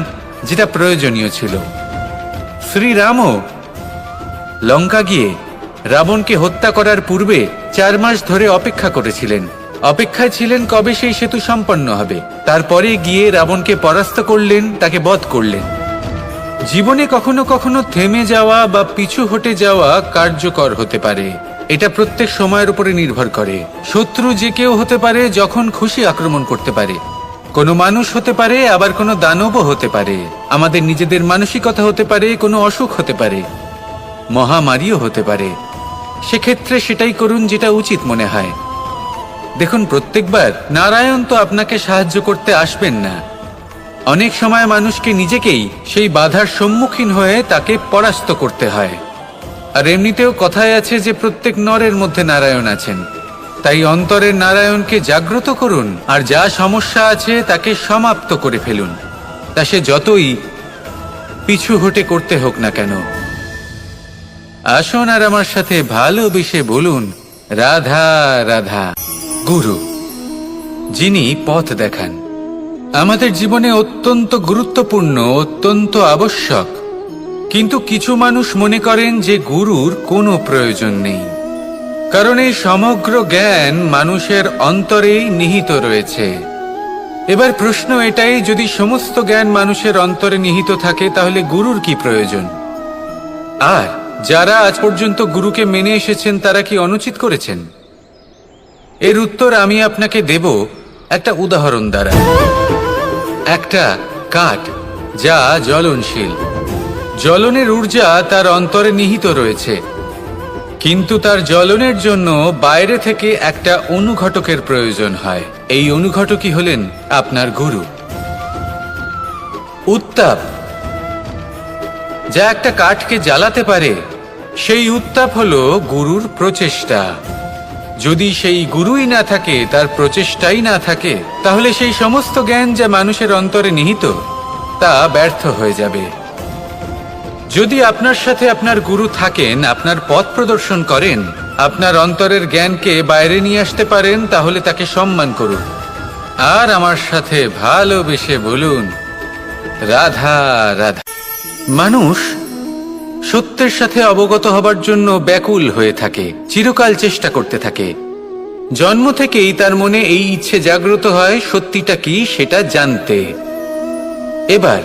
Speaker 1: যেটা প্রয়োজনীয় ছিল। শ্রীরামও লঙ্কা গিয়ে রাবণকে হত্যা করার পূর্বে 4 মাস ধরে অপেক্ষা করেছিলেন। অপেক্ষায় ছিলেন কবে সেই সেতু সম্পন্ন হবে। তারপরে গিয়ে রাবণকে পরাস্ত করলেন, তাকে বধ করলেন। জীবনে কখনো কখনো থেমে যাওয়া বা পিছু হটে যাওয়া কার্যকর হতে পারে। এটা প্রত্যেক সময়ের উপরে নির্ভর করে। শত্রু যে কেউ হতে পারে, যখন খুশি আক্রমণ করতে পারে। কোনো মানুষ হতে পারে, আবার কোনো দানবও হতে পারে। আমাদের নিজেদের মানসিকতা হতে পারে, কোনো অসুখ হতে পারে, মহামারীও হতে পারে। সেক্ষেত্রে সেটাই করুন যেটা উচিত মনে হয়। দেখুন, প্রত্যেকবার নারায়ণ তো আপনাকে সাহায্য করতে আসবেন না। অনেক সময় মানুষকে নিজেকেই সেই বাধার সম্মুখীন হয়ে তাকে পরাস্ত করতে হয়। আর এমনিতেও কথায় আছে যে প্রত্যেক নরের মধ্যে নারায়ণ আছেন। তাই অন্তরের নারায়ণকে জাগ্রত করুন, আর যা সমস্যা আছে তাকে সমাপ্ত করে ফেলুন, তা সে যতই পিছু হটে করতে হোক না কেন। আসুন আর আমার সাথে ভালোবেসে বলুন, রাধা রাধা। গুরু, যিনি পথ দেখান, আমাদের জীবনে অত্যন্ত গুরুত্বপূর্ণ, অত্যন্ত আবশ্যক। কিন্তু কিছু মানুষ মনে করেন যে গুরুর কোনো প্রয়োজন নেই, কারণ এই সমগ্র জ্ঞান মানুষের অন্তরেই নিহিত রয়েছে। এবার প্রশ্ন এটাই, যদি সমস্ত জ্ঞান মানুষের অন্তরে নিহিত থাকে, তাহলে গুরুর কি প্রয়োজন? আর যারা আজ পর্যন্ত গুরুকে মেনে এসেছেন, তারা কি অনুচিত করেছেন? এর উত্তর আমি আপনাকে দেব একটা উদাহরণ দ্বারা। একটা কাঠ যা জ্বলনশীল, জ্বলনের ঊর্জা তার অন্তরে নিহিত রয়েছে, কিন্তু তার জ্বলনের জন্য বাইরে থেকে একটা অনুঘটকের প্রয়োজন হয়। এই অনুঘটকই হলেন আপনার গুরু। উত্তাপ যা একটা কাঠকে জ্বালাতে পারে, সেই উত্তাপ হলো গুরুর প্রচেষ্টা। যদি সেই গুরুই না থাকে, তার প্রচেষ্টাই না থাকে, তাহলে সেই সমস্ত জ্ঞান যা মানুষের অন্তরে নিহিত, তা ব্যর্থ হয়ে যাবে। যদি আপনার সাথে আপনার গুরু থাকেন, আপনার পথ প্রদর্শন করেন, আপনার অন্তরের জ্ঞানকে বাইরে নিয়ে আসতে পারেন, তাহলে তাকে সম্মান করুন। আর আমার সাথে ভালোবেসে বলুন, রাধা রাধা। মানুষ সত্যের সাথে অবগত হবার জন্য ব্যাকুল হয়ে থাকে, চিরকাল চেষ্টা করতে থাকে। জন্ম থেকেই তার মনে এই ইচ্ছে জাগ্রত হয় সত্যিটা কি সেটা জানতে। এবার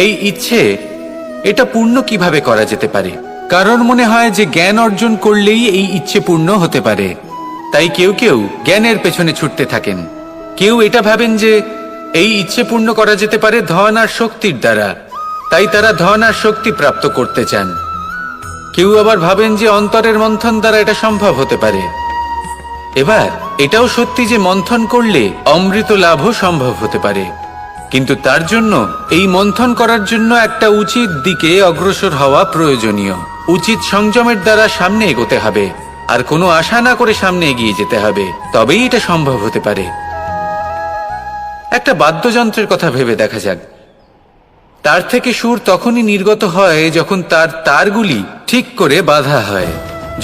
Speaker 1: এই ইচ্ছে, এটা পূর্ণ কিভাবে করা যেতে পারে? কারণ মনে হয় যে জ্ঞান অর্জন করলেই এই ইচ্ছে পূর্ণ হতে পারে। তাই কেউ কেউ জ্ঞানের পেছনে ছুটতে থাকেন। কেউ এটা ভাবেন যে এই ইচ্ছে পূর্ণ করা যেতে পারে ধন আর শক্তির দ্বারা, তাই তারা ধন আর শক্তি প্রাপ্ত করতে চান। কেউ আবার ভাবেন যে অন্তরের মন্থন দ্বারা এটা সম্ভব হতে পারে। এবার এটাও সত্যি যে মন্থন করলে অমৃত লাভও সম্ভব হতে পারে, কিন্তু তার জন্য এই মন্থন করার জন্য একটা উচিত দিকে অগ্রসর হওয়া প্রয়োজনীয়। উচিত সংযমের দ্বারা সামনে এগোতে হবে, আর কোনো আশা না করে সামনে এগিয়ে যেতে হবে, তবেই এটা সম্ভব হতে পারে। একটা বাদ্যযন্ত্রের কথা ভেবে দেখা যাক। তার থেকে সুর তখনই নির্গত হয় যখন তার তারগুলি ঠিক করে বাঁধা হয়।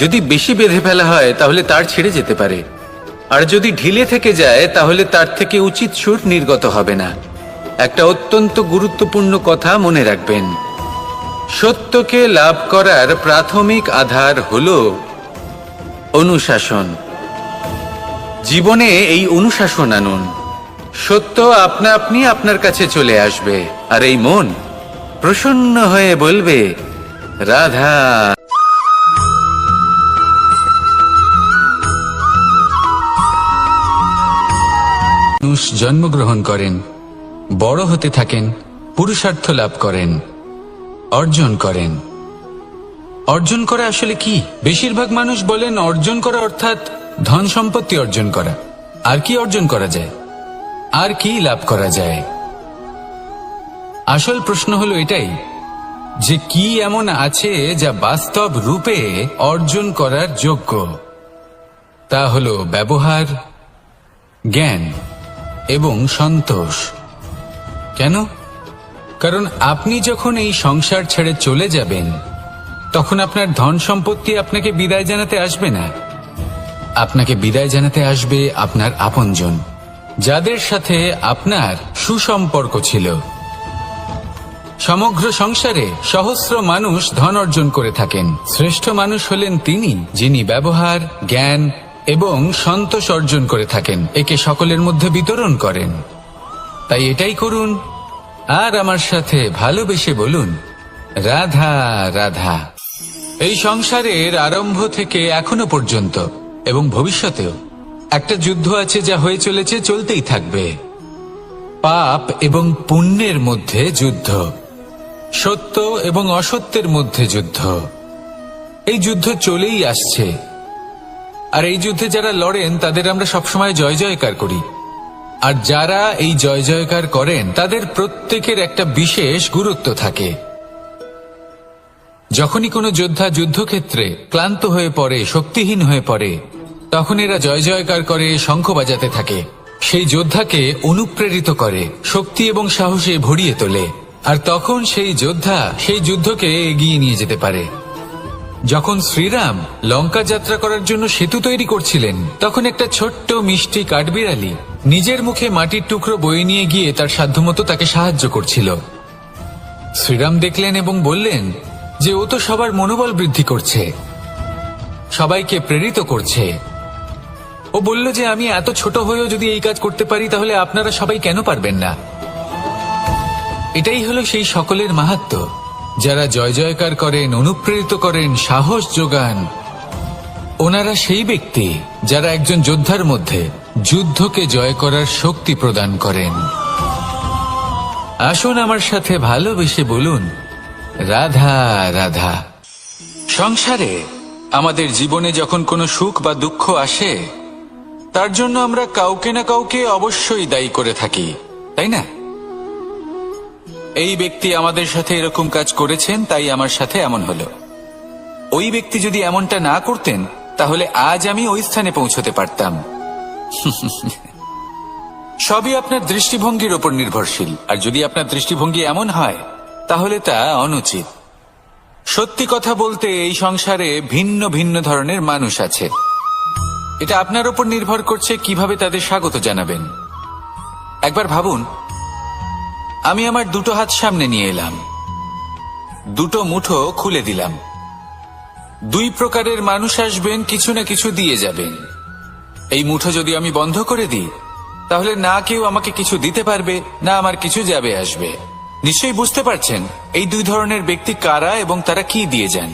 Speaker 1: যদি বেশি বেঁধে ফেলা হয়, তাহলে তার ছেড়ে যেতে পারে, আর যদি ঢিলে থেকে যায়, তাহলে তার থেকে উচিত সুর নির্গত হবে না। একটা অত্যন্ত গুরুত্বপূর্ণ কথা মনে রাখবেন, সত্যকে লাভ করার প্রাথমিক আধার হলো অনুশাসন। জীবনে এই অনুশাসন আনুন, সত্য আপনা আপনি আপনার কাছে চলে আসবে, আর এই মন প্রসন্ন হয়ে বলবে, রাধা। মানুষ জন্মগ্রহণ করেন, বড় হতে থাকেন, পুরুষার্থ লাভ করেন, অর্জন করেন। অর্জন করা আসলে কি? বেশিরভাগ মানুষ বলেন অর্জন করা অর্থাৎ ধন সম্পত্তি অর্জন করা। আর কি অর্জন করা যায়? আর কি লাভ করা যায়? আসল প্রশ্ন হলো এটাই যে কি এমন আছে যা বাস্তব রূপে অর্জন করার যোগ্য। তা হলো ব্যবহার, জ্ঞান এবং সন্তোষ। কেন? কারণ আপনি যখন এই সংসার ছেড়ে চলে যাবেন, তখন আপনার ধন সম্পত্তি আপনাকে বিদায় জানাতে আসবে না। আপনাকে বিদায় জানাতে আসবে আপনার আপনজন, যাদের সাথে আপনার সুসম্পর্ক ছিল। সমগ্র সংসারে সহস্র মানুষ ধন অর্জন করে থাকেন। শ্রেষ্ঠ মানুষ হলেন তিনি, যিনি ব্যবহার, জ্ঞান এবং সন্তোষ অর্জন করে থাকেন, একে সকলের মধ্যে বিতরণ করেন। তাই এটাই করুন, আর আমার সাথে ভালোবেসে বলুন, রাধা রাধা। এই সংসারের আরম্ভ থেকে এখনো পর্যন্ত এবং ভবিষ্যতেও একটা যুদ্ধ আছে, যা হয়ে চলেছে, চলতেই থাকবে। পাপ এবং পুণ্যের মধ্যে যুদ্ধ, সত্য এবং অসত্যের মধ্যে যুদ্ধ। এই যুদ্ধ চলেই আসছে, আর এই যুদ্ধে যারা লড়েন তাদের আমরা সবসময় জয় জয়কার করি। আর যারা এই জয় জয়কার করেন তাদের প্রত্যেকের একটা বিশেষ গুরুত্ব থাকে। যখনই কোনো যোদ্ধা যুদ্ধক্ষেত্রে ক্লান্ত হয়ে পড়ে, শক্তিহীন হয়ে পড়ে, তখন এরা জয় জয়কার করে, শঙ্খ বাজাতে থাকে, সেই যোদ্ধাকে অনুপ্রেরিত করে, শক্তি এবং সাহসে ভরিয়ে তোলে। আর তখন সেই যোদ্ধা সেই যুদ্ধকে এগিয়ে নিয়ে যেতে পারে। যখন শ্রীরাম লঙ্কা যাত্রা করার জন্য সেতু তৈরি করছিলেন, তখন একটা ছোট্ট মিষ্টি কাঠবিড়ালি নিজের মুখে মাটির টুকরো বয়ে নিয়ে গিয়ে তার সাধ্যমতো তাকে সাহায্য করছিল। শ্রীরাম দেখলেন এবং বললেন যে ও তো সবার মনোবল বৃদ্ধি করছে, সবাইকে প্রেরিত করছে। ও বলল যে আমি এত ছোট হয়েও যদি এই কাজ করতে পারি, তাহলে আপনারা সবাই কেন পারবেন না? এটাই হলো সেই সকলের মাহাত্ম্য, যারা জয় জয়কার করেন, অনুপ্রেরিত করেন, সাহস যোগান। ওনারা সেই ব্যক্তি যারা একজন যোদ্ধার মধ্যে যুদ্ধকে জয় করার শক্তি প্রদান করেন। আসুন আমার সাথে ভালোবেসে বলুন, রাধা রাধা। সংসারে আমাদের জীবনে যখন কোনো সুখ বা দুঃখ আসে, তার জন্য আমরা কাউকে না কাউকে অবশ্যই দায়ী করে থাকি, তাই না? এই ব্যক্তি আমাদের সাথে এরকম কাজ করেছেন, তাই আমার সাথে এমন হলো। ওই ব্যক্তি যদি এমনটা না করতেন, তাহলে আজ আমি ওই স্থানে পৌঁছতে পারতাম। সবই আপনার দৃষ্টিভঙ্গির ওপর নির্ভরশীল, আর যদি আপনার দৃষ্টিভঙ্গি এমন হয়, তাহলে তা অনুচিত। সত্যি কথা বলতে, এই সংসারে ভিন্ন ভিন্ন ধরনের মানুষ আছে। এটা আপনার ওপর নির্ভর করছে কিভাবে তাদের স্বাগত জানাবেন। একবার ভাবুন, আমি আমার দুটো হাত সামনে নিয়ে এলাম, দুটো মুঠো খুলে দিলাম। দুই প্রকারের মানুষ আসবেন, কিছু না কিছু দিয়ে যাবেন। এই মুঠো যদি আমি বন্ধ করে দিই, তাহলে না কেউ আমাকে কিছু দিতে পারবে, না আমার কিছু যাবে আসবে। নিশ্চয়ই বুঝতে পারছেন এই দুই ধরনের ব্যক্তি কারা এবং তারা কি দিয়ে যান।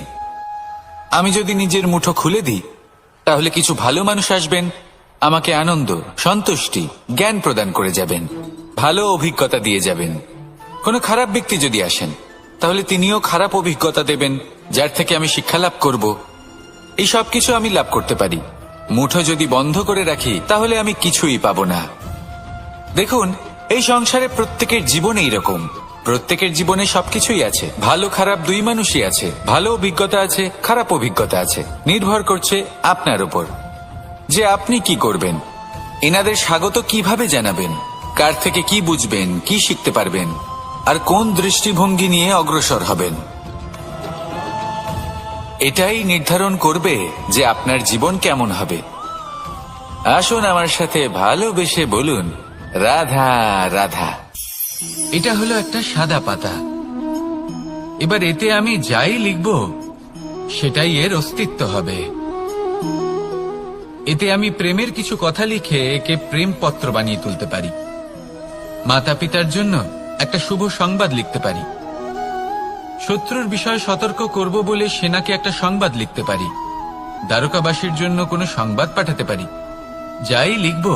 Speaker 1: আমি যদি নিজের মুঠো খুলে দিই, তাহলে কিছু ভালো মানুষ আসবেন, আমাকে আনন্দ, সন্তুষ্টি, জ্ঞান প্রদান করে যাবেন, ভালো অভিজ্ঞতা দিয়ে যাবেন। কোনো খারাপ ব্যক্তি যদি আসেন, তাহলে তিনিও খারাপ অভিজ্ঞতা দেবেন, যার থেকে আমি শিক্ষা লাভ করব। এই সব কিছু আমি লাভ করতে পারি। মুঠো যদি বন্ধ করে রাখি, তাহলে আমি কিছুই পাবো না। দেখুন, এই সংসারে প্রত্যেকের জীবনে এইরকম। প্রত্যেকের জীবনে সবকিছুই আছে, ভালো খারাপ দুই মানুষই আছে, ভালো অভিজ্ঞতা আছে, খারাপ অভিজ্ঞতা আছে। নির্ভর করছে আপনার উপর যে আপনি কি করবেন, এনাদের স্বাগত কিভাবে জানাবেন, কার থেকে কি বুঝবেন, কি শিখতে পারবেন, আর কোন দৃষ্টিভঙ্গি নিয়ে অগ্রসর হবেন। এটাই নির্ধারণ করবে যে আপনার জীবন কেমন হবে। আসুন আমার সাথে ভালোবেসে বলুন, রাধা রাধা। এটা হলো একটা সাদা পাতা। এবার এতে আমি যাই লিখব, সেটাই এর অস্তিত্ব হবে। এতে আমি প্রেমের কিছু কথা লিখে একে প্রেম পত্র বানিয়ে তুলতে পারি। মাতা পিতার জন্য একটা শুভ সংবাদ লিখতে পারি। শত্রুর বিষয়ে সতর্ক করব বলে সেনাকে একটা সংবাদ লিখতে পারি। দ্বারকাবাসীর জন্য কোনো সংবাদ পাঠাতে পারি। যাই লিখব,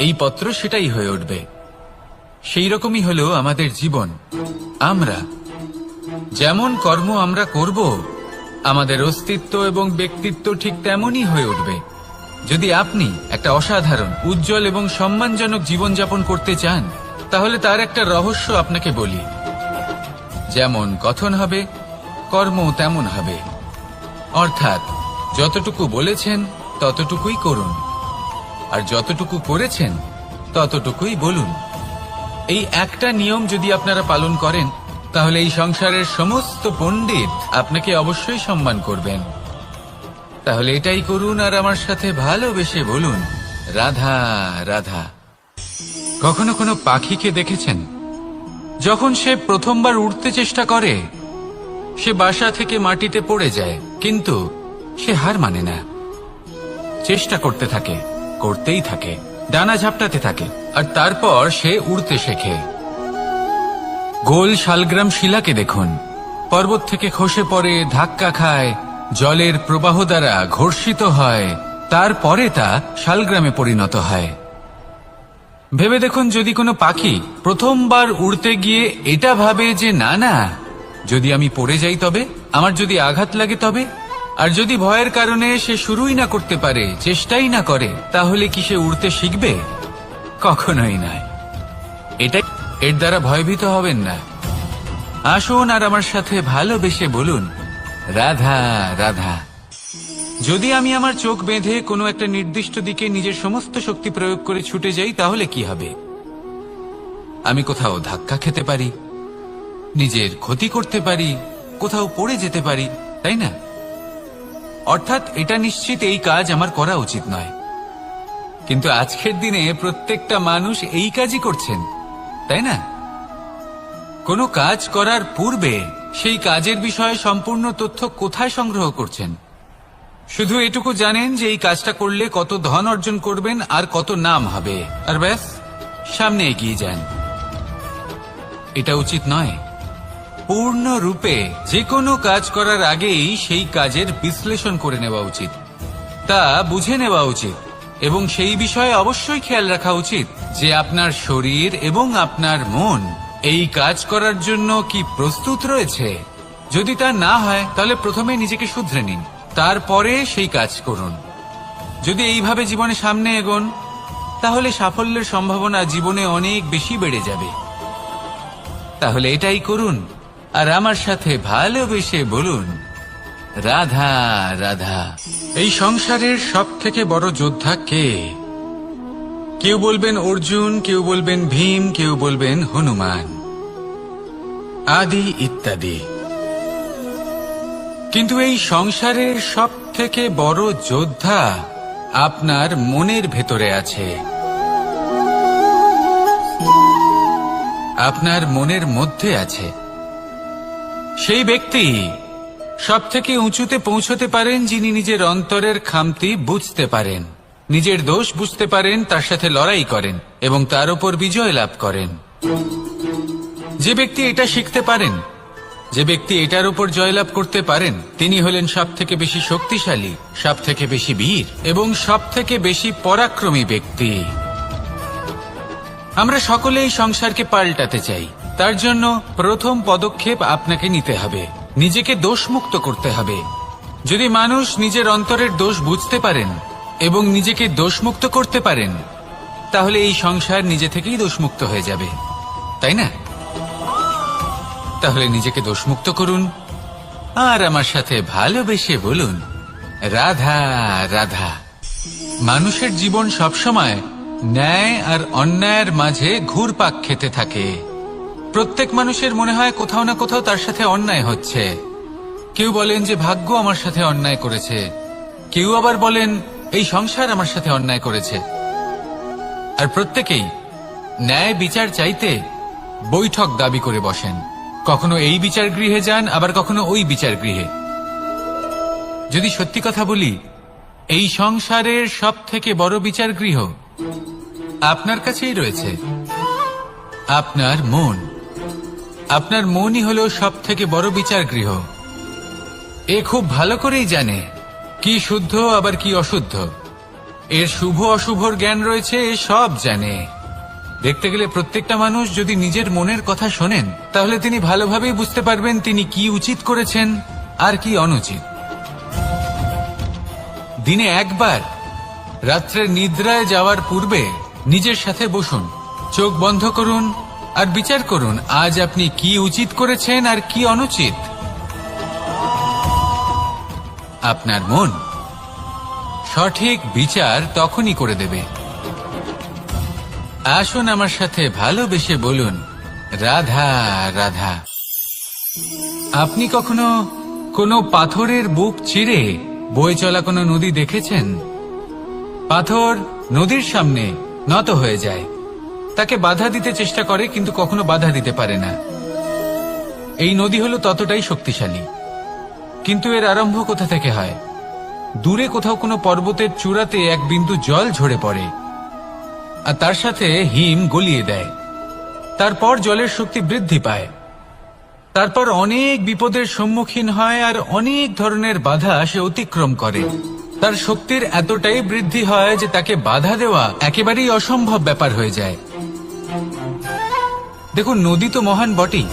Speaker 1: এই পত্র সেটাই হয়ে উঠবে। সেই রকমই হলো আমাদের জীবন। আমরা যেমন কর্ম আমরা করব, আমাদের অস্তিত্ব এবং ব্যক্তিত্ব ঠিক তেমনই হয়ে উঠবে। যদি আপনি একটা অসাধারণ, উজ্জ্বল এবং সম্মানজনক জীবনযাপন করতে চান, তাহলে তার একটা রহস্য আপনাকে বলি। যেমন কথন হবে, কর্ম তেমন হবে। অর্থাৎ যতটুকু বলেছেন ততটুকুই করুন, আর যতটুকু করেছেন ততটুকুই বলুন। এই একটা নিয়ম যদি আপনারা পালন করেন, তাহলে এই সংসারের সমস্ত পণ্ডিত আপনাকে অবশ্যই সম্মান করবেন। তাহলে এটাই করুন আর আমার সাথে ভালোবেসে বলুন, রাধা রাধা। কখনো কোনো পাখিকে দেখেছেন? যখন সে প্রথমবার উড়তে চেষ্টা করে, সে বাসা থেকে মাটিতে পড়ে যায়, কিন্তু সে হার মানে না, চেষ্টা করতে থাকে, করতেই থাকে, ডানা ঝাপটাতে থাকে, আর তারপর সে উড়তে শেখে। গোল শালগ্রাম শিলাকে দেখুন, পর্বত থেকে খসে পড়ে, ধাক্কা খায়, জলের প্রবাহ দ্বারা ঘর্ষিত হয়, তারপরে তা শালগ্রামে পরিণত হয়। ভেবে দেখুন, যদি কোনো পাখি প্রথমবার উড়তে গিয়ে এটা ভাবে যে না না, যদি আমি পড়ে যাই তবে, আমার যদি আঘাত লাগে তবে, আর যদি ভয়ের কারণে সে শুরুই না করতে পারে, চেষ্টাই না করে, তাহলে কি সে উড়তে শিখবে? কখনোই নয়। এর দ্বারা ভয়ভীত হবেন না। আসুন আর আমার সাথে ভালোবেসে বলুন, রাধা রাধা। যদি আমি আমার চোখ বেঁধে কোনো একটা নির্দিষ্ট দিকে নিজের সমস্ত শক্তি প্রয়োগ করে ছুটে যাই, তাহলে কি হবে? আমি কোথাও ধাক্কা খেতে পারি, নিজের ক্ষতি করতে পারি, কোথাও পড়ে যেতে পারি, তাই না? অর্থাৎ এটা নিশ্চিত এই কাজ আমার করা উচিত নয়। কিন্তু আজকের দিনে প্রত্যেকটা মানুষ এই কাজই করছেন, তাই না? কোনো কাজ করার পূর্বে সেই কাজের বিষয়ে সম্পূর্ণ তথ্য কোথায় সংগ্রহ করছেন? শুধু এটুকু জানেন যে এই কাজটা করলে কত ধন অর্জন করবেন আর কত নাম হবে, আর ব্যাস সামনে এগিয়ে যান। এটা উচিত নয়। পূর্ণরূপে যে কোনো কাজ করার আগেই সেই কাজের বিশ্লেষণ করে নেওয়া উচিত, তা বুঝে নেওয়া উচিত, এবং সেই বিষয়ে অবশ্যই খেয়াল রাখা উচিত যে আপনার শরীর এবং আপনার মন এই কাজ করার জন্য কি প্রস্তুত রয়েছে। যদি তা না হয়, তাহলে প্রথমে নিজেকে শুধরে নিন, তারপরে সেই কাজ করুন। যদি এইভাবে জীবনে সামনে এগোন, তাহলে সাফল্যের সম্ভাবনা জীবনে অনেক বেশি বেড়ে যাবে। তাহলে এটাই করুন আর আমার সাথে ভালোবেসে বলুন, রাধা রাধা। এই সংসারের সব থেকে বড় যোদ্ধা কে? কেউ বলবেন অর্জুন, কেউ বলবেন ভীম, কেউ বলবেন হনুমান, আদি ইত্যাদি। কিন্তু এই সংসারের সব থেকে বড় যোদ্ধা আপনার মনের ভেতরে আছে, আপনার মনের মধ্যে আছে। সেই ব্যক্তি সব থেকে উঁচুতে পৌঁছতে পারেন যিনি নিজের অন্তরের খামতি বুঝতে পারেন, নিজের দোষ বুঝতে পারেন, তার সাথে লড়াই করেন এবং তার উপর বিজয় লাভ করেন। যে ব্যক্তি এটা শিখতে পারেন, যে ব্যক্তি এটার উপর জয়লাভ করতে পারেন, তিনি হলেন সব থেকে বেশি শক্তিশালী, সব থেকে বেশি বীর এবং সব থেকে বেশি পরাক্রমী ব্যক্তি। আমরা সকলে এই সংসারকে পাল্টাতে চাই। তার জন্য প্রথম পদক্ষেপ আপনাকে নিতে হবে, নিজেকে দোষমুক্ত করতে হবে। যদি মানুষ নিজের অন্তরের দোষ বুঝতে পারেন এবং নিজেকে দোষমুক্ত করতে পারেন, তাহলে এই সংসার নিজে থেকেই দোষমুক্ত হয়ে যাবে, তাই না? তাহলে নিজেকে দোষমুক্ত করুন আর আমার সাথে ভালোবেসে বলুন, রাধা রাধা। মানুষের জীবন সবসময় ন্যায় আর অন্যায়ের মাঝে ঘুরপাক খেতে থাকে। প্রত্যেক মানুষের মনে হয় কোথাও না কোথাও তার সাথে অন্যায় হচ্ছে। কেউ বলেন যে ভাগ্য আমার সাথে অন্যায় করেছে, কেউ আবার বলেন এই সংসার আমার সাথে অন্যায় করেছে। আর প্রত্যেকেই ন্যায় বিচার চাইতে বৈঠক দাবি করে বসেন। কখনো এই বিচার গৃহে যান, আবার কখনো ওই বিচার গৃহে। যদি সত্যি কথা বলি, এই সংসারের সব থেকে বড় বিচার গৃহ আপনার কাছেই রয়েছে, আপনার মন। আপনার মনই হলো সব থেকে বড় বিচার গৃহ। এ খুব ভালো করেই জানে কি শুদ্ধ আবার কি অশুদ্ধ, এর শুভ অশুভর জ্ঞান রয়েছে, এ সব জানে। দেখতে গেলে প্রত্যেকটা মানুষ যদি নিজের মনের কথা শোনেন, তাহলে তিনি ভালোভাবেই বুঝতে পারবেন তিনি কি উচিত করেছেন আর কি অনুচিত। দিনে একবার রাত্রের নিদ্রায় যাওয়ার পূর্বে নিজের সাথে বসুন, চোখ বন্ধ করুন আর বিচার করুন আজ আপনি কি উচিত করেছেন আর কি অনুচিত। আপনার মন সঠিক বিচার তখনই করে দেবে। আসুন আমার সাথে ভালোবেসে বলুন, রাধা রাধা। আপনি কখনো কোনো পাথরের বুক চিরে বয়ে চলা কোনো নদী দেখেছেন? পাথর নদীর সামনে নত হয়ে যায়, তাকে বাধা দিতে চেষ্টা করে কিন্তু কখনো বাধা দিতে পারে না। এই নদী হলো ততটাই শক্তিশালী, কিন্তু এর আরম্ভ কোথা থেকে হয়? দূরে কোথাও কোনো পর্বতের চূড়াতে এক বিন্দু জল ঝরে পড়ে আর তার সাথে হিম গলিয়ে দেয়। তারপর জলের শক্তি বৃদ্ধি পায়, তারপর অনেক বিপদের সম্মুখীন হয় আর অনেক ধরনের বাধা সে অতিক্রম করে। তার শক্তির এতটাই বৃদ্ধি হয় যে তাকে বাধা দেওয়া একেবারেই অসম্ভব ব্যাপার হয়ে যায়। দেখুন, নদী তো মহান বটেই,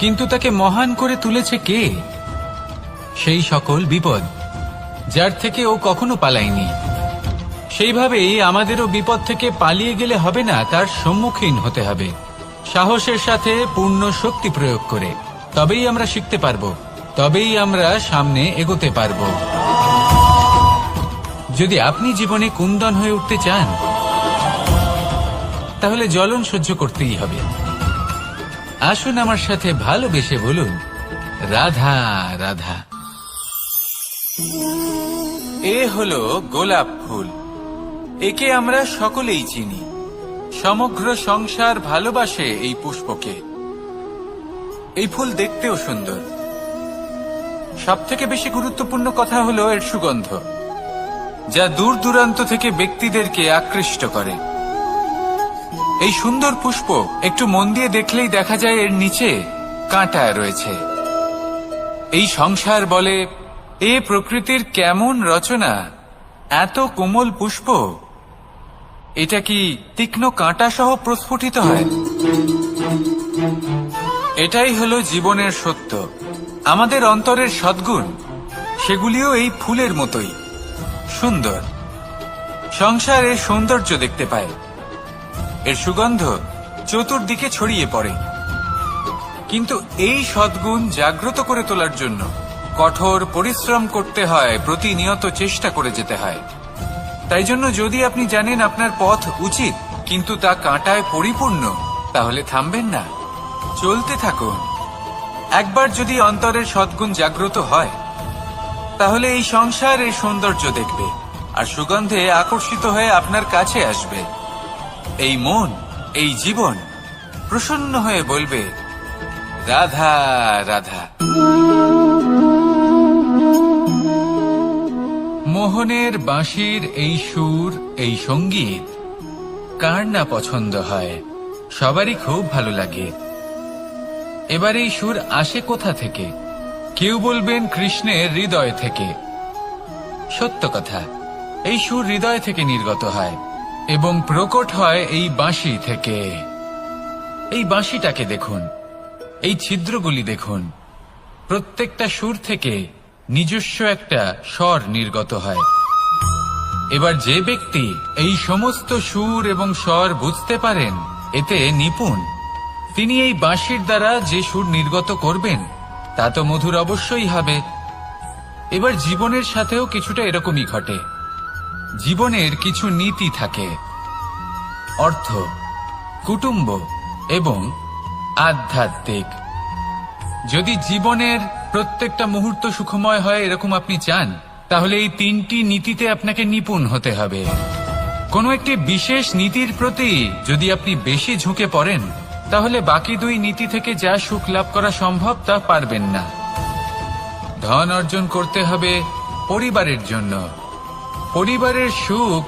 Speaker 1: কিন্তু তাকে মহান করে তুলেছে কে? সেই সকল বিপদ যার থেকে ও কখনো পালায়নি। সেইভাবেই আমাদেরও বিপদ থেকে পালিয়ে গেলে হবে না, তার সম্মুখীন হতে হবে সাহসের সাথে, পূর্ণ শক্তি প্রয়োগ করে। তবেই আমরা শিখতে পারবো, তবেই আমরা সামনে এগোতে পারবো। যদি আপনি জীবনে কুন্দন হয়ে উঠতে চান, তাহলে জ্বলন সহ্য করতেই হবে। আসুন আমার সাথে ভালোবেসে বলুন, রাধা রাধা। এ হলো গোলাপ ফুল। একে আমরা সকলেই চিনি। সমগ্র সংসার ভালোবাসে এই পুষ্পকে। এই ফুল দেখতেও সুন্দর। সবথেকে বেশি গুরুত্বপূর্ণ কথা হলো এর সুগন্ধ, যা দূর দূরান্ত থেকে ব্যক্তিদেরকে আকৃষ্ট করে। এই সুন্দর পুষ্প একটু মন দিয়ে দেখলেই দেখা যায় এর নিচে কাঁটা রয়েছে। এই সংসার বলে, এ প্রকৃতির কেমন রচনা, এত কোমল পুষ্প, এটা কি তীক্ষ্ণ কাঁটা সহ প্রস্ফুটিত হয়? এটাই হলো জীবনের সত্য। আমাদের অন্তরের সদ্গুণ, সেগুলিও এই ফুলের মতোই সুন্দর। সংসার এর সৌন্দর্য দেখতে পায়, এর সুগন্ধ চতুর্দিকে ছড়িয়ে পড়ে। কিন্তু এই সদ্গুণ জাগ্রত করে তোলার জন্য কঠোর পরিশ্রম করতে হয়, প্রতিনিয়ত চেষ্টা করে যেতে হয়। তাই জন্য যদি আপনি জানেন আপনার পথ উচিত কিন্তু তা কাঁটায় পরিপূর্ণ, তাহলে থামবেন না, চলতে থাকুন। একবার যদি অন্তরের সদ্গুণ জাগ্রত হয়, তাহলে এই সংসার এর সৌন্দর্য দেখবে আর সুগন্ধে আকর্ষিত হয়ে আপনার কাছে আসবে। এই মন, এই জীবন প্রসন্ন হয়ে বলবে, রাধা রাধা। মোহনের বাঁশির এই সুর, এই সঙ্গীত কার না পছন্দ হয়? সবারই খুব ভালো লাগে। এবার এই সুর আসে কোথা থেকে? কেউ বলবেন কৃষ্ণের হৃদয় থেকে। সত্য কথা, এই সুর হৃদয় থেকে নির্গত হয় এবং প্রকট হয় এই বাঁশি থেকে। এই বাঁশিটাকে দেখুন, এই ছিদ্রগুলি দেখুন, প্রত্যেকটা সুর থেকে নিজস্ব একটা স্বর নির্গত হয়। এবার যে ব্যক্তি এই সমস্ত সুর এবং স্বর বুঝতে পারেন, এতে নিপুণ, তিনি এই বাঁশির দ্বারা যে সুর নির্গত করবেন তা তো মধুর অবশ্যই হবে। এবার জীবনের সাথেও কিছুটা এরকমই ঘটে। জীবনের কিছু নীতি থাকে, অর্থ, কুটুম্ব এবং আধ্যাত্মিক। যদি জীবনের প্রত্যেকটা মুহূর্ত সুখময় হয় এরকম আপনি চান, তাহলে এই তিনটি নীতিতে আপনাকে নিপুণ হতে হবে। কোনো একটি বিশেষ নীতির প্রতি যদি আপনি বেশি ঝুঁকে পড়েন, তাহলে বাকি দুই নীতি থেকে যা সুখ লাভ করা সম্ভব তা পারবেন না। ধন অর্জন করতে হবে পরিবারের জন্য, পরিবারের সুখ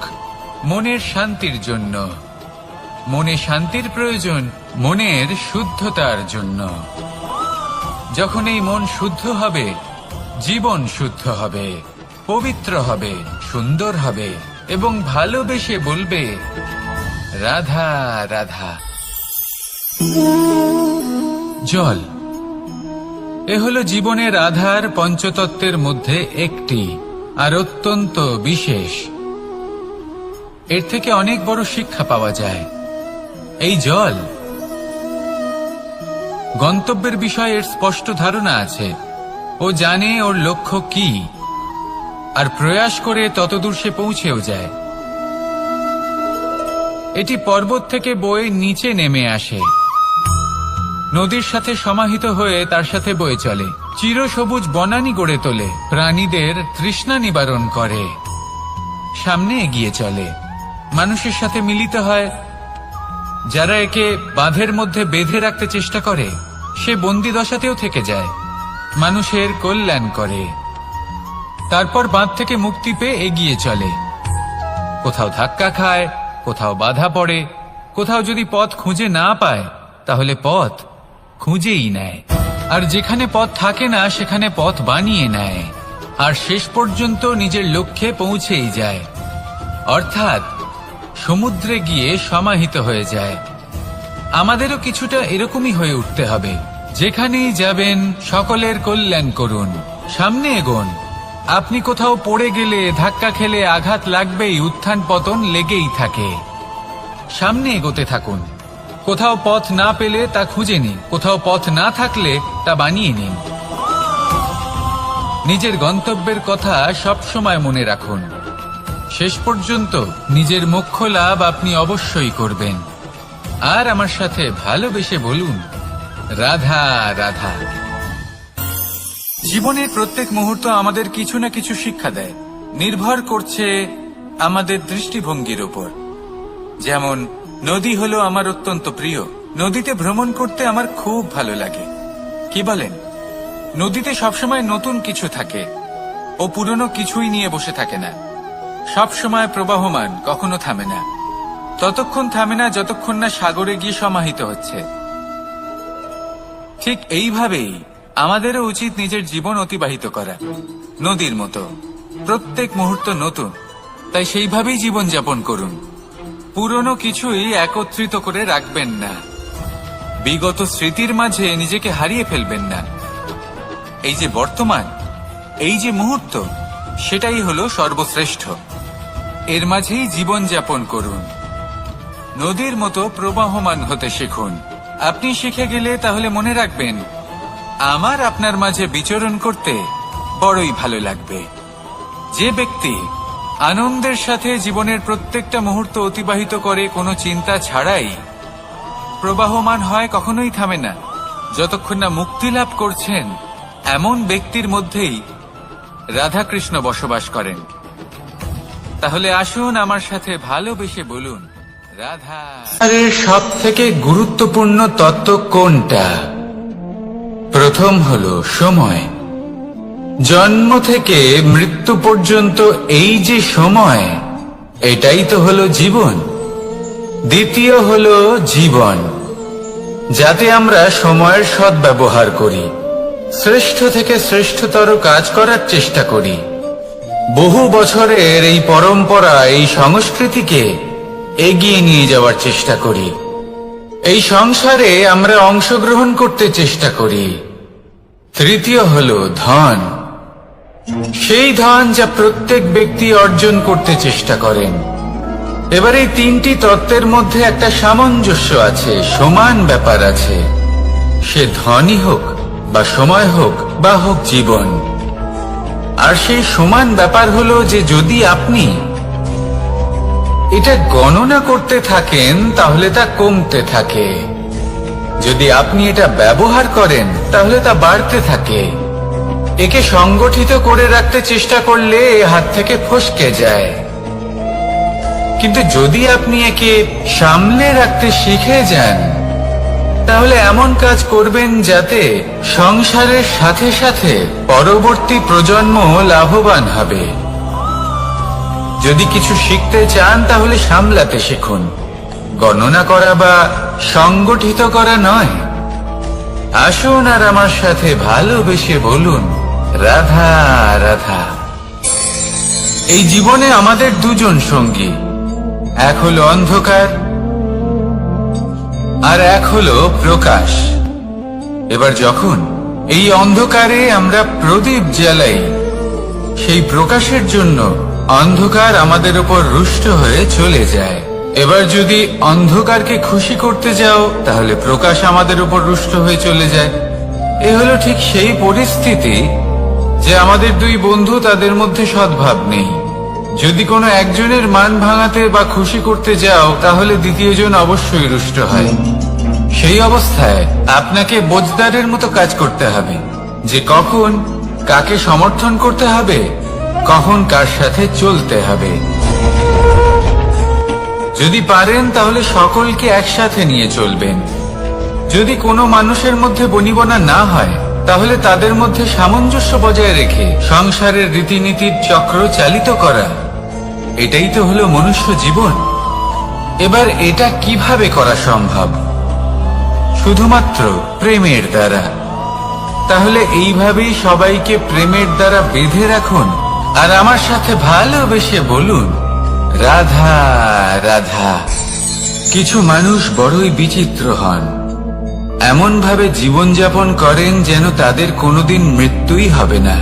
Speaker 1: মনের শান্তির জন্য, মনে শান্তির প্রয়োজন মনের শুদ্ধতার জন্য। যখন এই মন শুদ্ধ হবে, জীবন শুদ্ধ হবে, পবিত্র হবে, সুন্দর হবে এবং ভালোবেসে বলবে, রাধা রাধা। জল, এ হলো জীবনের আধার, পঞ্চতত্ত্বের মধ্যে একটি, আর অত্যন্ত বিশেষ। এর থেকে অনেক বড় শিক্ষা পাওয়া যায়। এই জল, গন্তব্যের বিষয়ে এর স্পষ্ট ধারণা আছে। ও জানে ওর লক্ষ্য কি, আর প্রয়াস করে ততদূর সে পৌঁছেও যায়। এটি পর্বত থেকে বয়ে নিচে নেমে আসে। নদীর সাথে সমাহিত হয়ে তার সাথে বয়ে চলে, চিরসবুজ বনানী গড়ে তোলে, প্রাণীদের তৃষ্ণা নিবারণ করে, সামনে এগিয়ে চলে, মানুষের সাথে মিলিত হয়। যারা একে বাঁধের মধ্যে বেঁধে রাখতে চেষ্টা করে সে বন্দি দশাতেও থেকে যায়, মানুষের কল্যাণ করে। তারপর বাঁধ থেকে মুক্তি পেয়ে এগিয়ে চলে, কোথাও ধাক্কা খায়, কোথাও বাধা পড়ে, কোথাও যদি পথ খুঁজে না পায় তাহলে পথ খুঁজেই নেয়, আর যেখানে পথ থাকে না সেখানে পথ বানিয়ে নেয়, আর শেষ পর্যন্ত নিজের লক্ষ্যে পৌঁছেই যায়, অর্থাৎ সমুদ্রে গিয়ে সমাহিত হয়ে যায়। আমাদেরও কিছুটা এরকমই হয়ে উঠতে হবে। যেখানেই যাবেন সকলের কল্যাণ করুন, সামনে এগোন। আপনি কোথাও পড়ে গেলে, ধাক্কা খেলে আঘাত লাগবেই, উত্থান পতন লেগেই থাকে। সামনে এগোতে থাকুন। কোথাও পথ না পেলে তা খুঁজে নিন, কোথাও পথ না থাকলে তা বানিয়ে নিন। নিজের গন্তব্যের কথা সব সময় মনে রাখুন। শেষ পর্যন্ত নিজের মোক্ষ লাভ আপনি অবশ্যই করবেন। আর আমার সাথে ভালোবেসে বলুন, রাধা রাধা। জীবনের প্রত্যেক মুহূর্ত আমাদের কিছু না কিছু শিক্ষা দেয়, নির্ভর করছে আমাদের দৃষ্টিভঙ্গির উপর। যেমন নদী হলো আমার অত্যন্ত প্রিয়, নদীতে ভ্রমণ করতে আমার খুব ভালো লাগে। কি বলেন? নদীতে সবসময় নতুন কিছু থাকে, ও পুরনো কিছুই নিয়ে বসে থাকে না, সব সময় প্রবাহমান, কখনো থামে না। ততক্ষণ থামে না যতক্ষণ না সাগরে গিয়ে সমাহিত হচ্ছে। ঠিক এইভাবেই আমাদেরও উচিত নিজের জীবন অতিবাহিত করা, নদীর মতো। প্রত্যেক মুহূর্ত নতুন, তাই সেইভাবেই জীবন যাপন করুন। পুরনো কিছুই একত্রিত করে রাখবেন না, বিগত স্মৃতির মাঝে নিজেকে হারিয়ে ফেলবেন না। এই যে বর্তমান, এই যে মুহূর্ত, সেটাই হলো সর্বশ্রেষ্ঠ। এর মাঝেই জীবন যাপন করুন, নদীর মতো প্রবাহমান হতে শিখুন। আপনি শিখে গেলে তাহলে মনে রাখবেন, আমার আপনার মাঝে বিচরণ করতে বড়ই ভালো লাগবে। যে ব্যক্তি আনন্দের সাথে জীবনের প্রত্যেকটা মুহূর্ত অতিবাহিত করে কোনো চিন্তা ছাড়াই, প্রবাহমান হয়, কখনোই থামে না, যতক্ষণ না মুক্তি লাভ করছেন, এমন ব্যক্তির মধ্যেই রাধাকৃষ্ণ বসবাস করেন। তাহলে আসুন আমার সাথে ভালোবেসে বলুন, রাধা। সব থেকে গুরুত্বপূর্ণ তত্ত্ব কোনটা? প্রথম হলো সময়। জন্ম থেকে মৃত্যু পর্যন্ত এই যে সময়, এটাই তো হলো জীবন। দ্বিতীয় হলো জীবন, যাতে আমরা সময়ের সদ্ব্যবহার করি, শ্রেষ্ঠ থেকে শ্রেষ্ঠতর কাজ করার চেষ্টা করি। বহু বছরের এই পরম্পরা, এই সংস্কৃতিকে এগিয়ে নিয়ে যাওয়ার চেষ্টা করি। এই সংসারে আমরা অংশগ্রহণ করতে চেষ্টা করি। তৃতীয় হলো ধন, সেই ধন যা প্রত্যেক ব্যক্তি অর্জন করতে চেষ্টা করেন। এবার এই তিনটি তত্ত্বের মধ্যে একটা সামঞ্জস্য আছে, সমান ব্যাপার আছে। সে ধনই হোক বা সময় হোক বা হোক জীবন। আর সেই সমান ব্যাপার হলো যে যদি আপনি এটা গণনা করতে থাকেন তাহলে তা কমতে থাকে, যদি আপনি এটা ব্যবহার করেন তাহলে তা বাড়তে থাকে। একে সংগঠিত করে রাখতে চেষ্টা করলে এ হাত থেকে ফসকে যায়, কিন্তু যদি আপনি একে সামলে রাখতে শিখে যান তাহলে এমন কাজ করবেন যাতে সংসারের সাথে সাথে পরবর্তী প্রজন্ম লাভবান হবে। যদি কিছু শিখতে চান তাহলে সামলাতে শিখুন, গণনা করা বা সংগঠিত করা নয়। আসুন আর আমার সাথে ভালোবেসে বলুন, রাধা রাধা। এই জীবনে আমাদের দুজন সঙ্গী, এক হলো অন্ধকার আর এক হলো প্রকাশ। এবার যখন এই অন্ধকারে আমরা প্রদীপ জ্বালাই, সেই প্রকাশের জন্য অন্ধকার আমাদের উপর রুষ্ট হয়ে চলে যায়। এবার যদি অন্ধকারকে খুশি করতে যাও তাহলে প্রকাশ আমাদের উপর রুষ্ট হয়ে চলে যায়। এ হলো ঠিক সেই পরিস্থিতি যে আমাদের দুই বন্ধু, তাদের মধ্যে সদ্ভাব নেই। যদি কোনো একজনের মান ভাঙাতে বা খুশি করতে যাও তাহলে দ্বিতীয়জন অবশ্যই রুষ্ট হয়। সেই অবস্থায় আপনাকে বোঝদারের মতো কাজ করতে হবে, যে কখন কাকে সমর্থন করতে হবে, কখন কার সাথে চলতে হবে। যদি পারেন তাহলে সকলকে একসাথে নিয়ে চলবেন। যদি কোনো মানুষের মধ্যে বনিবনা না হয়, তাহলে তাদের মধ্যে সামঞ্জস্য বজায় রেখে সংসারের রীতিনীতির চক্র চালিত করা, এটাই তো হলো মনুষ্য জীবন। এবার এটা কিভাবে করা সম্ভব? শুধুমাত্র প্রেমের দ্বারা। তাহলে এইভাবেই সবাইকে প্রেমের দ্বারা বেঁধে রাখুন, আর আমার সাথে ভালোবেসে বলুন, রাধা রাধা। কিছু মানুষ বড়ই বিচিত্র হন, এমন ভাবে জীবনযাপন করেন যেন তাদের কোনোদিন মৃত্যুই হবে না।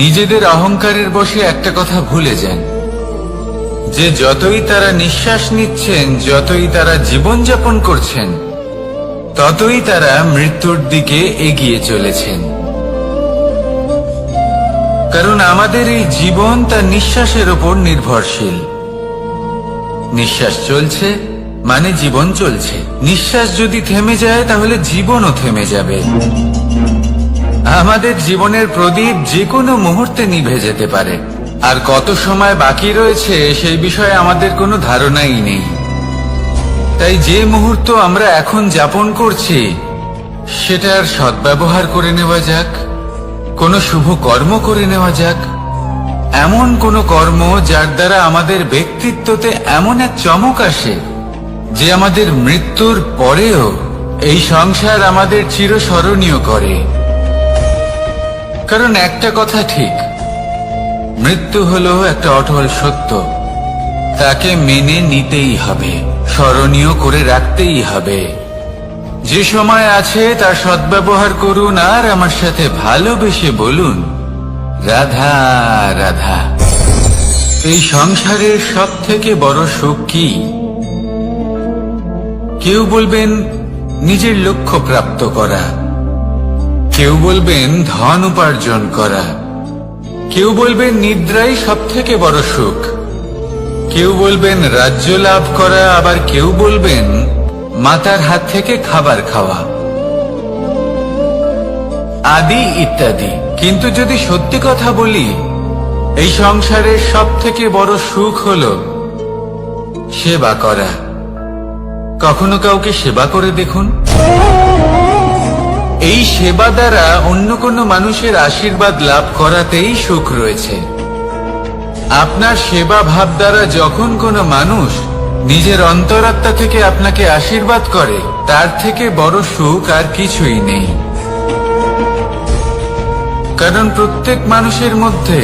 Speaker 1: নিজেদের অহংকারের বশে একটা কথা ভুলে যান, যে যতই তারা নিঃশ্বাস নিচ্ছেন, যতই তারা জীবনযাপন করছেন, ততই তারা মৃত্যুর দিকে এগিয়ে চলেছেন। কারণ আমাদের এই জীবন তার নিঃশ্বাসের উপর নির্ভরশীল। নিঃশ্বাস চলছে মানে জীবন চলছে। নিঃশ্বাস যদি থেমে যায় তাহলে জীবনও থেমে যাবে। আমাদের জীবনের প্রদীপ যে কোনো মুহূর্তে নিভে যেতে পারে, আর কত সময় বাকি রয়েছে সেই বিষয়ে আমাদের কোনো ধারণাই নেই। তাই যে মুহূর্ত আমরা এখন যাপন করছি সেটার সদ্ব্যবহার করে নেওয়া যাক, কোনো শুভ কর্ম করে নেওয়া যাক, এমন কোনো কর্ম যার দ্বারা আমাদের ব্যক্তিত্বতে এমন এক চমক আসে যে আমাদের মৃত্যুর পরেও এই সংসার আমাদের চিরস্মরণীয় করে। কারণ একটা কথা ঠিক, মৃত্যু হলো একটা অটল সত্য, তাকে মেনে নিতেই হবে, স্মরণীয় করে রাখতেই হবে। যে সময় আছে তার সদ্ব্যবহার করুন, আর আমার সাথে ভালোবেসে বলুন, রাধা রাধা। এই সংসারের সব থেকে বড় সুখ কি? কেউ বলবেন নিজের লক্ষ্য প্রাপ্ত করা, কেউ বলবেন ধন উপার্জন করা, কেউ বলবেন নিদ্রাই সব থেকে বড় সুখ, কেউ বলবেন রাজ্য লাভ করা, আবার কেউ বলবেন মাতার হাত থেকে খাবার খাওয়া, আদি ইত্যাদি। কিন্তু যদি সত্যি কথা বলি, এই সংসারের সব থেকে বড় সুখ হলো সেবা করা। কখনো কাউকে সেবা করে দেখুন। এই সেবা দ্বারা অন্য কোনো মানুষের আশীর্বাদ লাভ করাতেই সুখ রয়েছে। আপনার সেবা ভাব দ্বারা যখন কোনো মানুষ নিজের অন্তরাত্মা থেকে আপনাকে আশীর্বাদ করে, তার থেকে বড় সুখ আর কিছুই নেই। কারণ প্রত্যেক মানুষের মধ্যে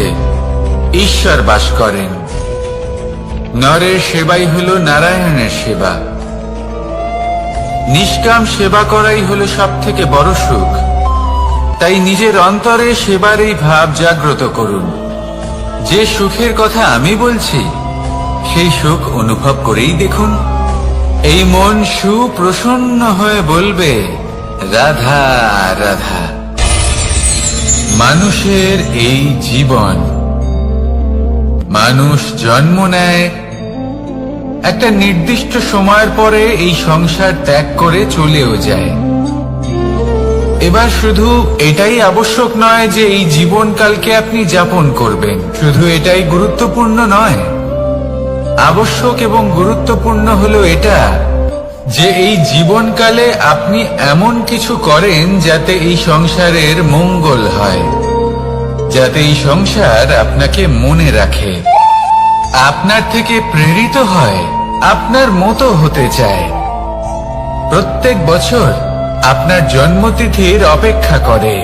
Speaker 1: ঈশ্বর বাস করেন। নরের সেবাই হলো নারায়ণের সেবা। নিষ্কাম সেবা করাই হলো সব থেকে বড় সুখ। তাই নিজের অন্তরে সেবার এই ভাব জাগ্রত করুন। যে সুখের কথা আমি বলছি সেই সুখ অনুভব করেই দেখুন। এই মন সুপ্রসন্ন হয়ে বলবে, রাধা রাধা। মানুষের এই জীবন, মানুষ জন্ম নেয়, একটা নির্দিষ্ট সময়ের পরে এই সংসার ত্যাগ করে চলেও যায়। এবার শুধু এটাই আবশ্যক নয় যে এই জীবনকালকে আপনি যাপন করবেন, শুধু এটাই গুরুত্বপূর্ণ নয়। আবশ্যক এবং গুরুত্বপূর্ণ হলো এটা যে এই জীবনকালে আপনি এমন কিছু করেন যাতে এই সংসারের মঙ্গল হয়, যাতে এই সংসার আপনাকে মনে রাখে, আপনার থেকে প্রেরিত হয়, আপনার মতো হতে চায়। প্রত্যেক বছর আপনার জন্মতিথির অপেক্ষা করে,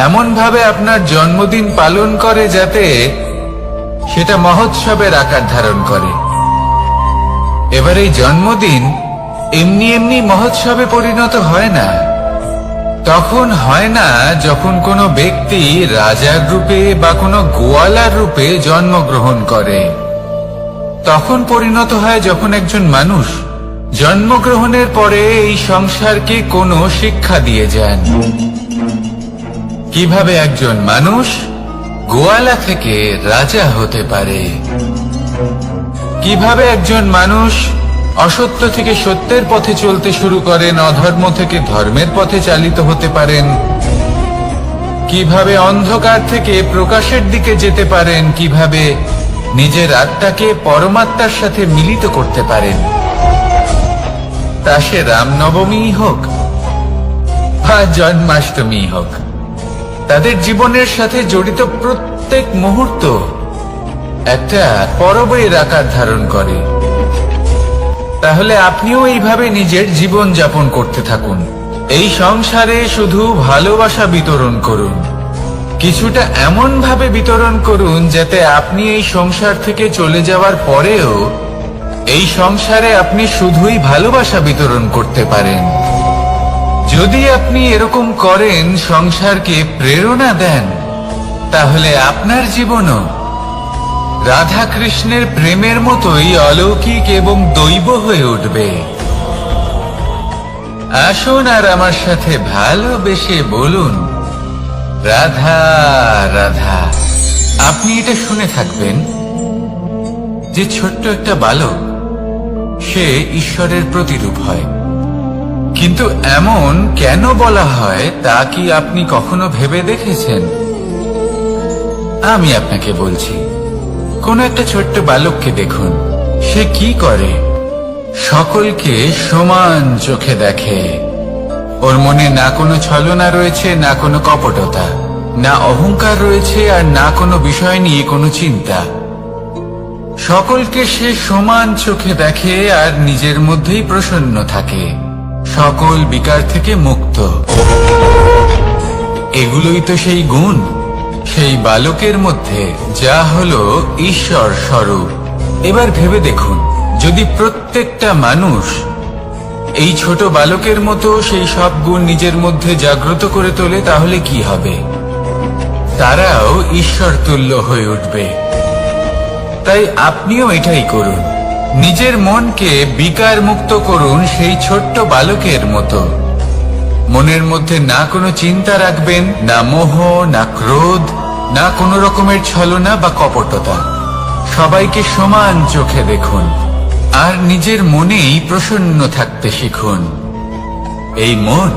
Speaker 1: এমন ভাবে আপনার জন্মদিন পালন করে যাতে সেটা মহোৎসবের আকার ধারণ করে। এবার এই জন্মদিন এমনি এমনি মহোৎসবে পরিণত হয় না। তখন হয় না যখন কোনো ব্যক্তি রাজার রূপে বা কোনো গোয়ালার রূপে জন্মগ্রহণ করে। তখন পরিণত হয় যখন একজন মানুষ জন্মগ্রহণের পরে এই সংসারকে কোনো শিক্ষা দিয়ে যান। কিভাবে একজন মানুষ গোয়ালা থেকে রাজা হতে পারে, কিভাবে একজন মানুষ অসত্য থেকে সত্যের পথে চলতে শুরু করেন, অধর্ম থেকে ধর্মের পথে চালিত হতে পারেন, কিভাবে অন্ধকার থেকে প্রকাশের দিকে যেতে পারেন, কিভাবে নিজের আত্মাকে পরমাত্মার সাথে মিলিত করতে পারেন। তা সে রামনবমী হোক বা জন্মাষ্টমী হোক, তাদের জীবনের সাথে জড়িত প্রত্যেক মুহূর্ত একটা পরবের আকার ধারণ করে। তাহলে আপনিও এইভাবে নিজের জীবন যাপন করতে থাকুন। এই সংসারে শুধু ভালোবাসা বিতরণ করুন, কিছুটা এমন ভাবে বিতরণ করুন যাতে আপনি এই সংসার থেকে চলে যাওয়ার পরেও এই সংসারে আপনি শুধুই ভালোবাসা বিতরণ করতে পারেন। যদি আপনি এরকম করেন, সংসারকে প্রেরণা দেন, তাহলে আপনার জীবনও রাধা কৃষ্ণের প্রেমের মতোই অলৌকিক এবং দৈব হয়ে উঠবে। আসুন আর আমার সাথে ভালোবেসে বলুন, রাধা রাধা। আপনি এটা শুনে থাকবেন যে ছোট্ট একটা বালক সে ঈশ্বরের প্রতিরূপ হয়, কিন্তু এমন কেন বলা হয় তা কি আপনি কখনো ভেবে দেখেছেন? আমি আপনাকে বলছি, কোন একটা ছোট্ট বালককে দেখুন, সে কি করে? সকলকে সমান চোখে দেখে। ওর মনে না কোনো ছলনা রয়েছে, না কোনো কপটতা, না অহংকার রয়েছে, আর না কোনো বিষয় নিয়ে কোনো চিন্তা। সকলকে সে সমান চোখে দেখে আর নিজের মধ্যেই প্রসন্ন থাকে, সকল বিকার থেকে মুক্ত। এগুলোই তো সেই গুণ সেই বালকের মধ্যে, যা হলো ঈশ্বর স্বরূপ। এবার ভেবে দেখুন, যদি প্রত্যেকটা মানুষ এই ছোট বালকের মতো সেই সব গুণ নিজের মধ্যে জাগ্রত করে তোলে, তাহলে কি হবে? তারাও ঈশ্বর তুল্য হয়ে উঠবে। তাই আপনিও এটাই করুন, নিজের মনকে বিকার মুক্ত করুন সেই ছোট্ট বালকের মতো। মনের মধ্যে না কোনো চিন্তা রাখবেন, না মোহ, না ক্রোধ, না কোনো রকমের ছলনা বা কপটতা। সবাইকে সমান চোখে দেখুন আর নিজের মনেই প্রসন্ন থাকতে শিখুন। এই মন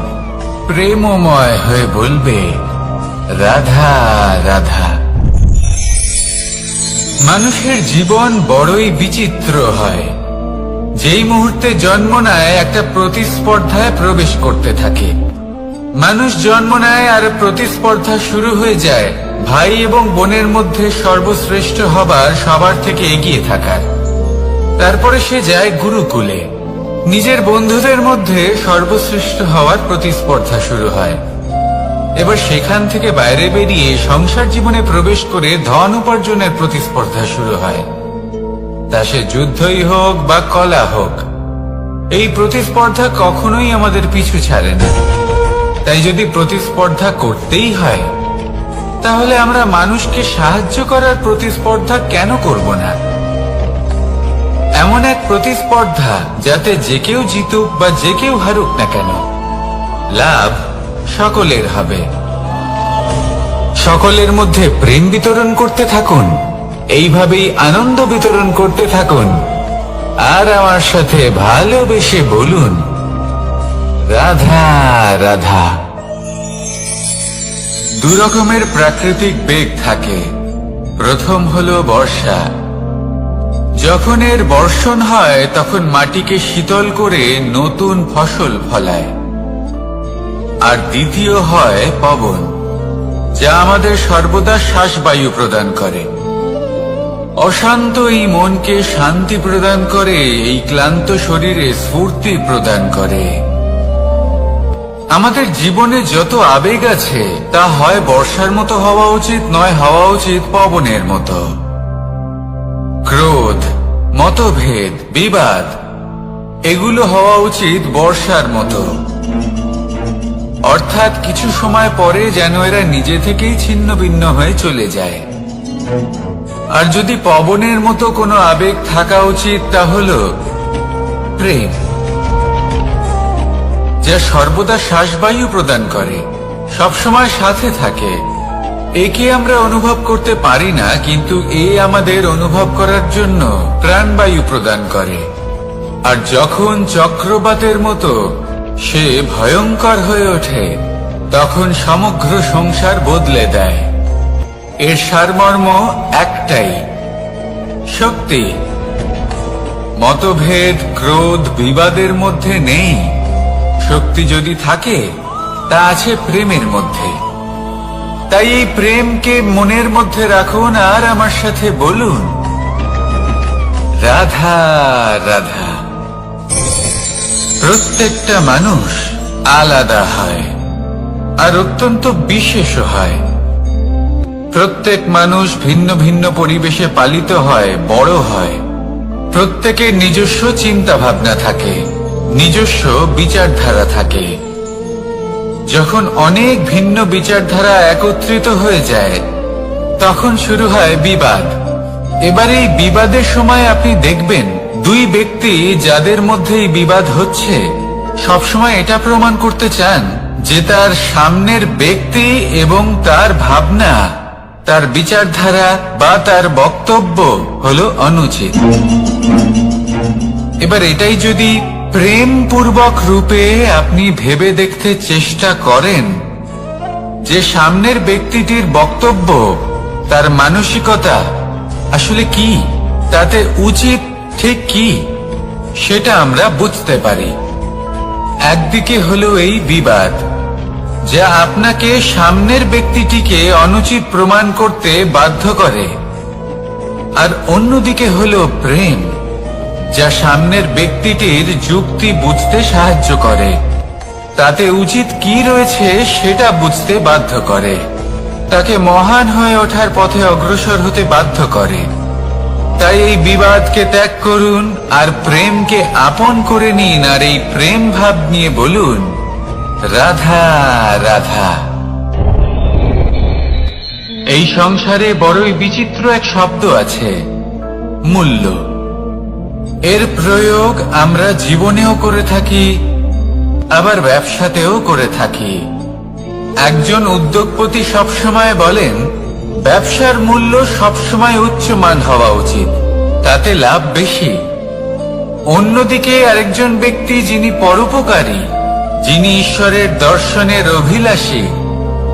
Speaker 1: প্রেমময় হয়ে বলবে, রাধা রাধা। মানুষের জীবন বড়ই বিচিত্র হয়। যেই মুহূর্তে জন্ম নেয়, একটা প্রতিস্পর্ধায় প্রবেশ করতে থাকে। মানুষ জন্ম নেয় আর প্রতিস্পর্ধা শুরু হয়ে যায় ভাই এবং বোনের মধ্যে সর্বশ্রেষ্ঠ হবার, সবার থেকে এগিয়ে থাকার। তারপরে সে যায় গুরুকুলে, নিজের বন্ধুদের মধ্যে সর্বশ্রেষ্ঠ হওয়ার প্রতিস্পর্ধা শুরু হয়। এবার সেখান থেকে বাইরে বেরিয়ে সংসার জীবনে প্রবেশ করে ধন উপার্জনের প্রতিস্পর্ধা শুরু হয়। তা সে যুদ্ধই হোক বা কলা হোক, এই প্রতিস্পর্ধা কখনোই আমাদের পিছু ছাড়ে না। তাই যদি প্রতিস্পর্ধা করতেই হয়, তাহলে আমরা মানুষকে সাহায্য করার প্রতিস্পর্ধা কেন করব না? এমন এক প্রতিস্পর্ধা যাতে যে কেউ জিতুক বা যে কেউ হারুক না কেন, লাভ সকলের হবে। সকলের মধ্যে প্রেম বিতরণ করতে থাকুন, এইভাবেই আনন্দ বিতরণ করতে থাকুন। আর আমার সাথে ভালোবেসে বলুন, রাধা রাধা। দু রকমের প্রাকৃতিক বেগ থাকে। প্রথম হলো বর্ষা। যখন এর বর্ষণ হয়, তখন মাটিকে শীতল করে নতুন ফসল ফলায়। আর দ্বিতীয় হয় পবন, যা আমাদের সর্বদা শ্বাসবায়ু প্রদান করে। অশান্ত এই মনকে শান্তি প্রদান করে, এই ক্লান্ত শরীরে স্ফূর্তি প্রদান করে। আমাদের জীবনে যত আবেগ আছে, তা হয় বর্ষার মতো হওয়া উচিত, নয় হওয়া উচিত পবনের মতো। ক্রোধ, মতভেদ, বিবাদ, এগুলো হওয়া উচিত বর্ষার মতো। অর্থাৎ কিছু সময় পরে যেন এরা নিজে থেকেই ছিন্ন ভিন্ন হয়ে চলে যায়। আর যদি পবনের মতো কোনো আবেগ থাকা উচিত, তা হল প্রেম, যা সর্বদা শ্বাসবায়ু প্রদান করে, সবসময় সাথে থাকে। একে আমরা অনুভব করতে পারি না, কিন্তু এ আমাদের অনুভব করার জন্য প্রাণবায়ু প্রদান করে। আর যখন চক্রবাতের মতো সে ভয়ঙ্কর হয়ে ওঠে, তখন সমগ্র সংসার বদলে দেয়। এর সারমর্ম একটাই, শক্তি। মতভেদ, ক্রোধ, বিবাদের মধ্যে নেই। শক্তি যদি থাকে, তা আছে প্রেমের মধ্যে। তাই এই প্রেমকে মনের মধ্যে রাখুন আর আমার সাথে বলুন, রাধা রাধা। প্রত্যেকটা মানুষ আলাদা হয় আর অত্যন্ত বিশেষ হয়। প্রত্যেক মানুষ ভিন্ন ভিন্ন পরিবেশে পালিত হয়, বড় হয়। প্রত্যেকের নিজস্ব চিন্তা ভাবনা থাকে, নিজস্ব বিচারধারা থাকে। যখন অনেক ভিন্ন বিচারধারা একত্রিত হয়ে যায়, তখন শুরু হয় বিবাদ। এবার এই বিবাদের সময় আপনি দেখবেন, দুই ব্যক্তি যাদের মধ্যে এই বিবাদ হচ্ছে, সবসময় এটা প্রমাণ করতে চান যে তার সামনের ব্যক্তি এবং তার ভাবনা, তার বিচারধারা বা তার বক্তব্য হলো অনুচিত। এবার এটাই যদি প্রেম পূর্বক রূপে আপনি ভেবে দেখতে চেষ্টা করেন যে সামনের ব্যক্তিটির বক্তব্য, তার মানসিকতা আসলে কি, তাতে উচিত ঠিক কি, সেটা আমরা বুঝতে পারি। একদিকে হলো এই বিবাদ, যা আপনাকে সামনের ব্যক্তিটিকে অনুচিত প্রমাণ করতে বাধ্য করে, আর অন্যদিকে হলো প্রেম, যা সামনের ব্যক্তিটির যুক্তি বুঝতে সাহায্য করে, তাতে উচিত কি রয়েছে সেটা বুঝতে বাধ্য করে, তাকে মহান হয়ে ওঠার পথে অগ্রসর হতে বাধ্য করে। তাই এই বিবাদকে ত্যাগ করুন আর প্রেমকে আপন করে নিন, আর এই প্রেম ভাব নিয়ে বলুন, রাধা রাধা। এই সংসারে বড়ই বিচিত্র এক শব্দ আছে, মূল্য। এর প্রয়োগ আমরা জীবনেও করে থাকি, আবার ব্যবসাতেও করে থাকি। একজন উদ্যোগপতি সবসময় বলেন, ব্যবসার মূল্য সবসময় উচ্চমান হওয়া উচিত, তাতে লাভ বেশি। অন্যদিকে আরেকজন ব্যক্তি যিনি পরোপকারী, যিনি ঈশ্বরের দর্শনের অভিলাষী,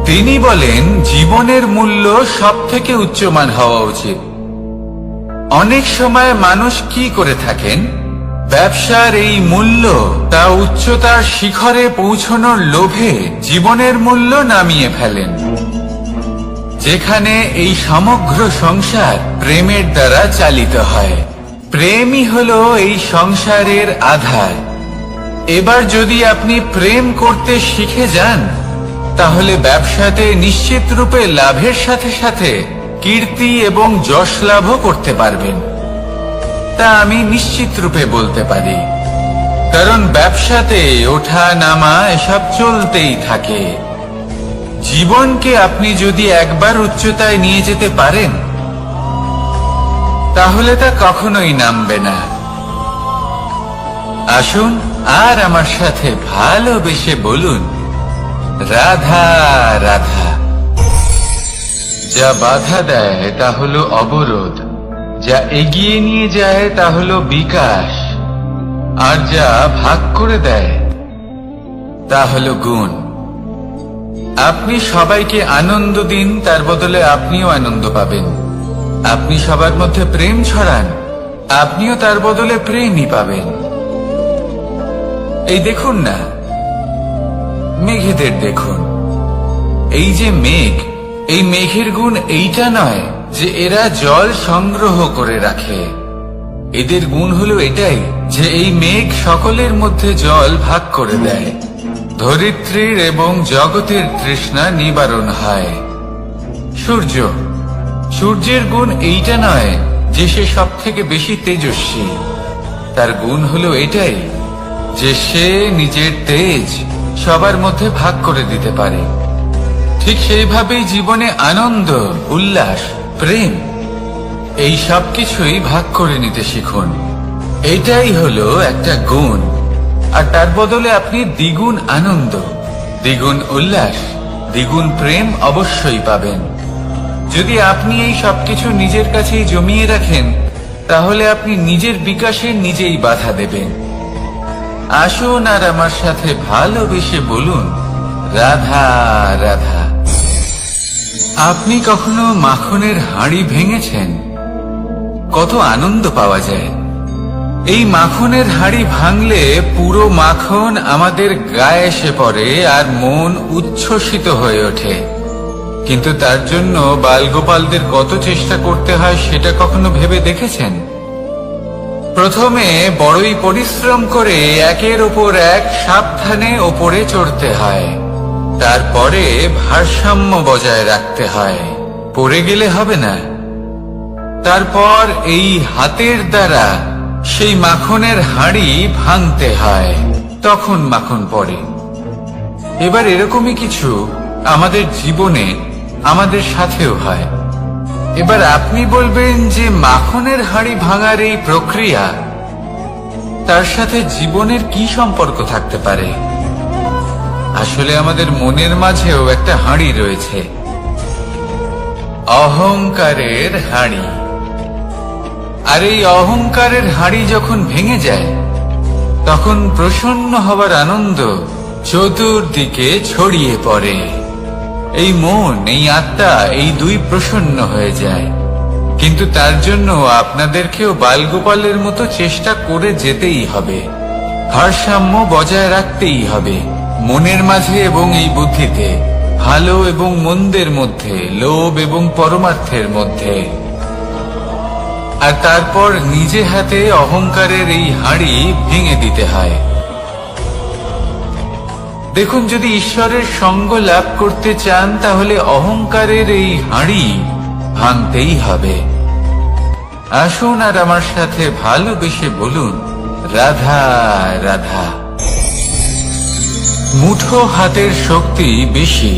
Speaker 1: তিনি বলেন জীবনের মূল্য সব থেকে উচ্চমান হওয়া উচিত। অনেক সময় মানুষ কি করে থাকেন, ব্যবসার এই মূল্য তা উচ্চতার শিখরে পৌঁছানোর লোভে জীবনের মূল্য নামিয়ে ফেলেন। যেখানে এই সমগ্র সংসার প্রেমের দ্বারা চালিত হয়, প্রেমই হলো এই সংসারের আধার। এবার যদি আপনি প্রেম করতে শিখে যান, তাহলে ব্যবসাতে নিশ্চিত রূপে লাভের সাথে সাথে কীর্তি এবং যশ লাভও করতে পারবেন। তা আমি নিশ্চিত রূপে বলতে পারি, কারণ ব্যবসাতে ওঠা নামা এসব চলতেই থাকে। জীবনকে আপনি যদি একবার উচ্চতায় নিয়ে যেতে পারেন, তাহলে তা কখনোই নামবে না। আসুন আর আমার সাথে ভালোবেসে বলুন, রাধা রাধা। যা বাধা দেয় তা হলো অবরোধ, যা এগিয়ে নিয়ে যায় তা হলো বিকাশ, আর যা ভাগ করে দেয় তা হলো গুণ। আপনি সবাইকে আনন্দ দিন, তার বদলে আপনিও আনন্দ পাবেন। আপনি সবার মধ্যে প্রেম ছড়ান, আপনিও তার বদলে প্রেমই পাবেন। এই দেখুন না, মেঘেদের দেখুন। এই যে মেঘ, এই মেঘের গুণ এইটা নয় যে এরা জল সংগ্রহ করে রাখে। এদের গুণ হলো এটাই যে এই মেঘ সকলের মধ্যে জল ভাগ করে দেয়। ধরিত্রীর এবং জগতের তৃষ্ণা নিবারণ হয়। সূর্য, সূর্যের গুণ এইটা নয় যে সে সব থেকে বেশি তেজস্বী। তার গুণ হলো এটাই যে সে নিজের তেজ সবার মধ্যে ভাগ করে দিতে পারে। ঠিক সেইভাবেই জীবনে আনন্দ, উল্লাস, প্রেম এই সব কিছুই ভাগ করে নিতে শিখুন। এটাই হলো একটা গুণ, আর তার বদলে আপনি দ্বিগুণ আনন্দ, দ্বিগুণ উল্লাস, দ্বিগুণ প্রেম অবশ্যই পাবেন। যদি আপনি এই সবকিছু নিজের কাছেই জমিয়ে রাখেন, তাহলে আপনি নিজের বিকাশে নিজেই বাধা দেবেন। আসুন আর আমার সাথে ভালোবেসে বলুন, রাধা রাধা। আপনি কখনো মাখনের হাঁড়ি ভেঙেছেন? কত আনন্দ পাওয়া যায়। এই মাখনের হাঁড়ি ভাঙলে পুরো মাখন আমাদের গায়ে এসে পড়ে আর মন উচ্ছ্বসিত হয়ে ওঠে। কিন্তু তার জন্য বালগোপালদের কত চেষ্টা করতে হয় সেটা কখনো ভেবে দেখেছেন? প্রথমে বড়ই পরিশ্রম করে একের ওপর এক সাবধানে ওপরে চড়তে হয়, তারপরে ভারসাম্য বজায় রাখতে হয়, পড়ে গেলে হবে না। তারপর এই হাতের দ্বারা সেই মাখনের হাঁড়ি ভাঙতে হয়, তখন মাখন পড়ে। এবার এরকমই কিছু আমাদের জীবনে আমাদের সাথেও হয়। এবার আপনি বলবেন যে মাখনের হাঁড়ি ভাঙার এই প্রক্রিয়া, তার সাথে জীবনের কি সম্পর্ক থাকতে পারে? আসলে আমাদের মনের মাঝেও একটা হাঁড়ি রয়েছে, অহংকারের হাঁড়ি। আর এই অহংকারের হাঁড়ি যখন ভেঙে যায়, তখন প্রসন্ন হবার আনন্দ চতুর্দিকে ছড়িয়ে পড়ে। এই মন, এই আত্মা, এই দুই প্রসন্ন হয়ে যায়। কিন্তু তার জন্য আপনাদেরকেও বালগোপালের মতো চেষ্টা করে যেতেই হবে, ভারসাম্য বজায় রাখতেই হবে মনের মাঝে এবং এই বুদ্ধিতে, ভালো এবং মন্দের মধ্যে, লোভ এবং পরমার্থের মধ্যে। আর তারপর নিজে হাতে অহংকারের এই হাঁড়ি ভেঙে দিতে হয়। দেখুন, যদি ঈশ্বরের সঙ্গ লাভ করতে চান তাহলে অহংকারের এই হাঁড়ি ভাঙতেই হবে। আসুন আর আমার সাথে ভালোবেসে বলুন, রাধা রাধা। মুঠো হাতের শক্তি বেশি,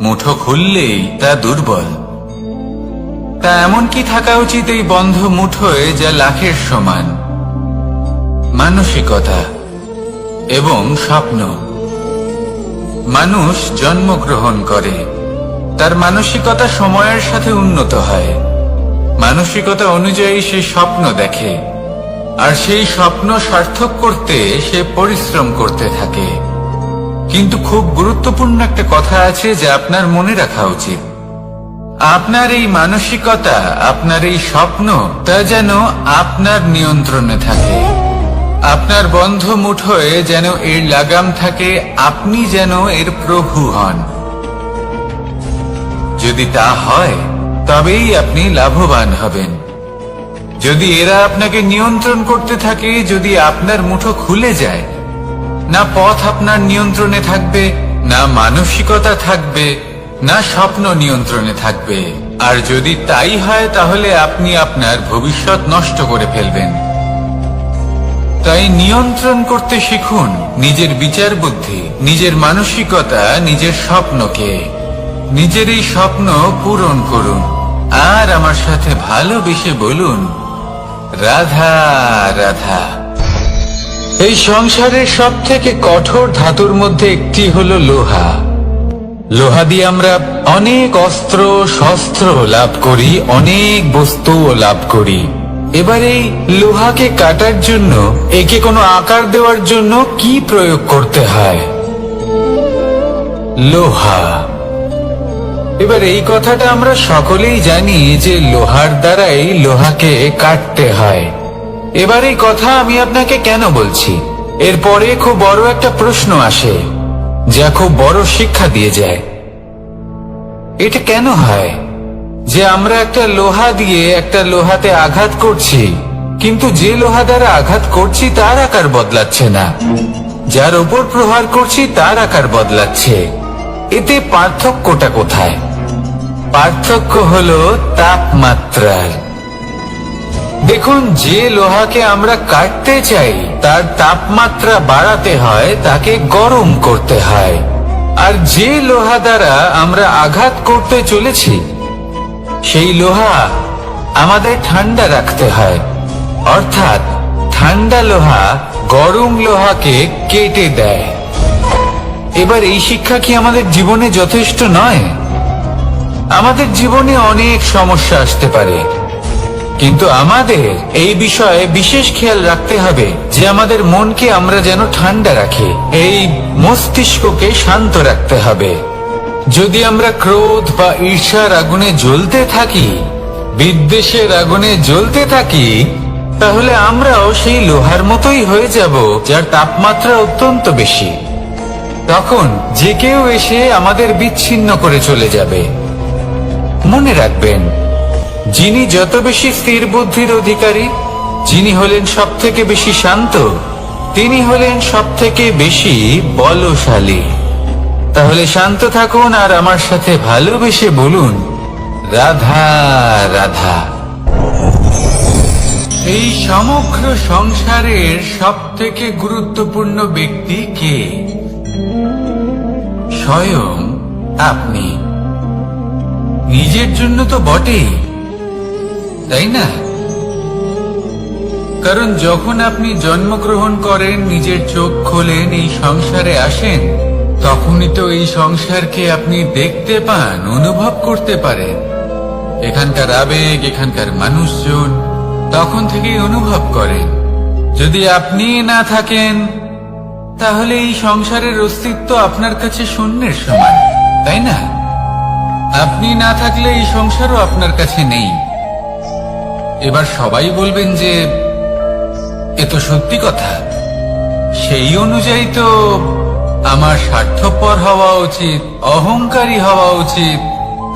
Speaker 1: মুঠো খুললেই তা দুর্বল। তা এমন কি থাকা উচিত এই বন্ধ মুঠোয় যা লাখের সমান? মানসিকতা এবং স্বপ্ন। মানুষ জন্মগ্রহণ করে, তার মানসিকতা সময়ের সাথে উন্নত হয়। মানসিকতা অনুযায়ী সে স্বপ্ন দেখে, আর সেই স্বপ্ন সার্থক করতে সে পরিশ্রম করতে থাকে। কিন্তু খুব গুরুত্বপূর্ণ একটা কথা আছে যা আপনার মনে রাখা উচিত। আপনার এই মানসিকতা, আপনার এই স্বপ্ন, তা যেন আপনার নিয়ন্ত্রণে থাকে। আপনার বন্ধ মুঠোয় যেন এর লাগাম থাকে, আপনি যেন এর প্রভু হন। যদি তা হয় তবেই আপনি লাভবান হবেন। যদি এরা আপনাকে নিয়ন্ত্রণ করতে থাকে, যদি আপনার মুঠো খুলে যায়, না পথ আপনার নিয়ন্ত্রণে থাকবে, না মানসিকতা থাকবে, না স্বপ্ন নিয়ন্ত্রণে থাকবে। আর যদি তাই হয় তাহলে আপনি আপনার ভবিষ্যৎ নষ্ট করে ফেলবেন। তাই নিয়ন্ত্রণ করতে শিখুন নিজের বিচার বুদ্ধি, নিজের মানসিকতা, নিজের স্বপ্নকে। নিজের এই স্বপ্ন পূরণ করুন আর আমার সাথে ভালোবেসে বলুন, রাধা রাধা। এই সংসারের সব থেকে কঠোর ধাতুর মধ্যে একটি হলো লোহা। লোহা দিয়ে আমরা অনেক অস্ত্র শস্ত্র লাভ করি, অনেক বস্তুও লাভ করি। এবার এই লোহাকে কাটার জন্য, একে কোনো আকার দেওয়ার জন্য কি প্রয়োগ করতে হয়? লোহা। এবার এই কথাটা আমরা সকলেই জানি যে লোহার দ্বারাই লোহাকে কাটতে হয়। এবার এই কথা আমি আপনাকে কেন বলছি? এরপরে খুব বড় একটা প্রশ্ন আসে যা খুব বড় শিক্ষা দিয়ে যায়। এটা কেন হয় যে আমরা একটা লোহা দিয়ে একটা লোহাতে আঘাত করছি, কিন্তু যে লোহা দ্বারা আঘাত করছি তার আকার বদলাচ্ছে না, যার উপর প্রহার করছি তার আকার বদলাচ্ছে? এতে পার্থক্যটা কোথায়? পার্থক্য হলো তাপমাত্রার। দেখুন, যে লোহাকে আমরা কাটতে চাই তার তাপমাত্রা বাড়াতে হয়, তাকে গরম করতে হয়। আর যে লোহা দ্বারা আমরা আঘাত করতে চলেছি সেই লোহা আমাদের ঠান্ডা রাখতে হয়। অর্থাৎ ঠান্ডা লোহা গরম লোহাকে কেটে দেয়। এবার এই শিক্ষা কি আমাদের জীবনে যথেষ্ট নয়? আমাদের জীবনে অনেক সমস্যা আসতে পারে, কিন্তু আমাদের এই বিষয়ে বিশেষ খেয়াল রাখতে হবে যে আমাদের মনকে আমরা যেন ঠান্ডা রাখি, এই মস্তিষ্ককে শান্ত রাখতে হবে। যদি আমরা ক্রোধ বা ঈর্ষার আগুনে জ্বলতে থাকি, বিদ্বেষের আগুনে জ্বলতে থাকি, তাহলে আমরাও সেই লোহার মতোই হয়ে যাব যার তাপমাত্রা অত্যন্ত বেশি। তখন যে কেউ এসে আমাদের বিচ্ছিন্ন করে চলে যাবে। মনে রাখবেন, যিনি যত বেশি স্থির বুদ্ধির অধিকারী, যিনি হলেন সব থেকে বেশি শান্ত, তিনি হলেন সব থেকে বেশি বলশালী। তাহলে শান্ত থাকুন আর আমার সাথে ভালোবেসে বলুন, রাধা রাধা। এই সমগ্র সংসারের সব থেকে গুরুত্বপূর্ণ ব্যক্তি কে? স্বয়ং আপনি। নিজের জন্য তো বটেই, তাই না? কারণ যখন আপনি জন্মগ্রহণ করেন, নিজের চোখ খোলেন, এই সংসারে আসেন, তখনই তো এই সংসারকে আপনি দেখতে পান, অনুভব করতে পারেন। এখানকার আবেগ, এখানকার মানুষজন তখন থেকেই অনুভব করেন। যদি আপনি না থাকেন, তাহলে এই সংসারের অস্তিত্ব আপনার কাছে শূন্যের সমান, তাই না? আপনি না থাকলে এই সংসারও আপনার কাছে নেই। এবার সবাই বলবেন যে এ তো সত্যি কথা, সেই অনুযায়ী তো আমার স্বার্থপর হওয়া উচিত, অহংকারী হওয়া উচিত,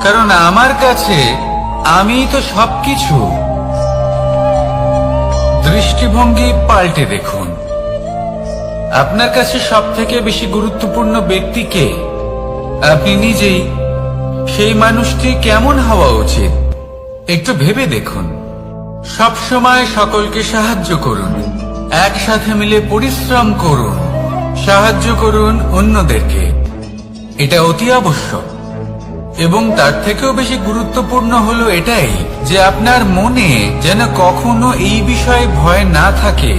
Speaker 1: কারণ আমার কাছে আমি তো সবকিছু। দৃষ্টিভঙ্গি পাল্টে দেখুন, আপনার কাছে সব থেকে বেশি গুরুত্বপূর্ণ ব্যক্তি কে? আপনি নিজেই। সেই মানুষটি কেমন হওয়া উচিত একটু ভেবে দেখুন। সব সময় সকলকে সাহায্য করুন, একসাথে মিলে পরিশ্রম করুন, সাহায্য করুন অন্যদেরকে, এটা অতি আবশ্যক। এবং তার থেকেও বেশি গুরুত্বপূর্ণ হলো এটাই যে আপনার মনে যেন কখনো এই বিষয়ে ভয় না থাকে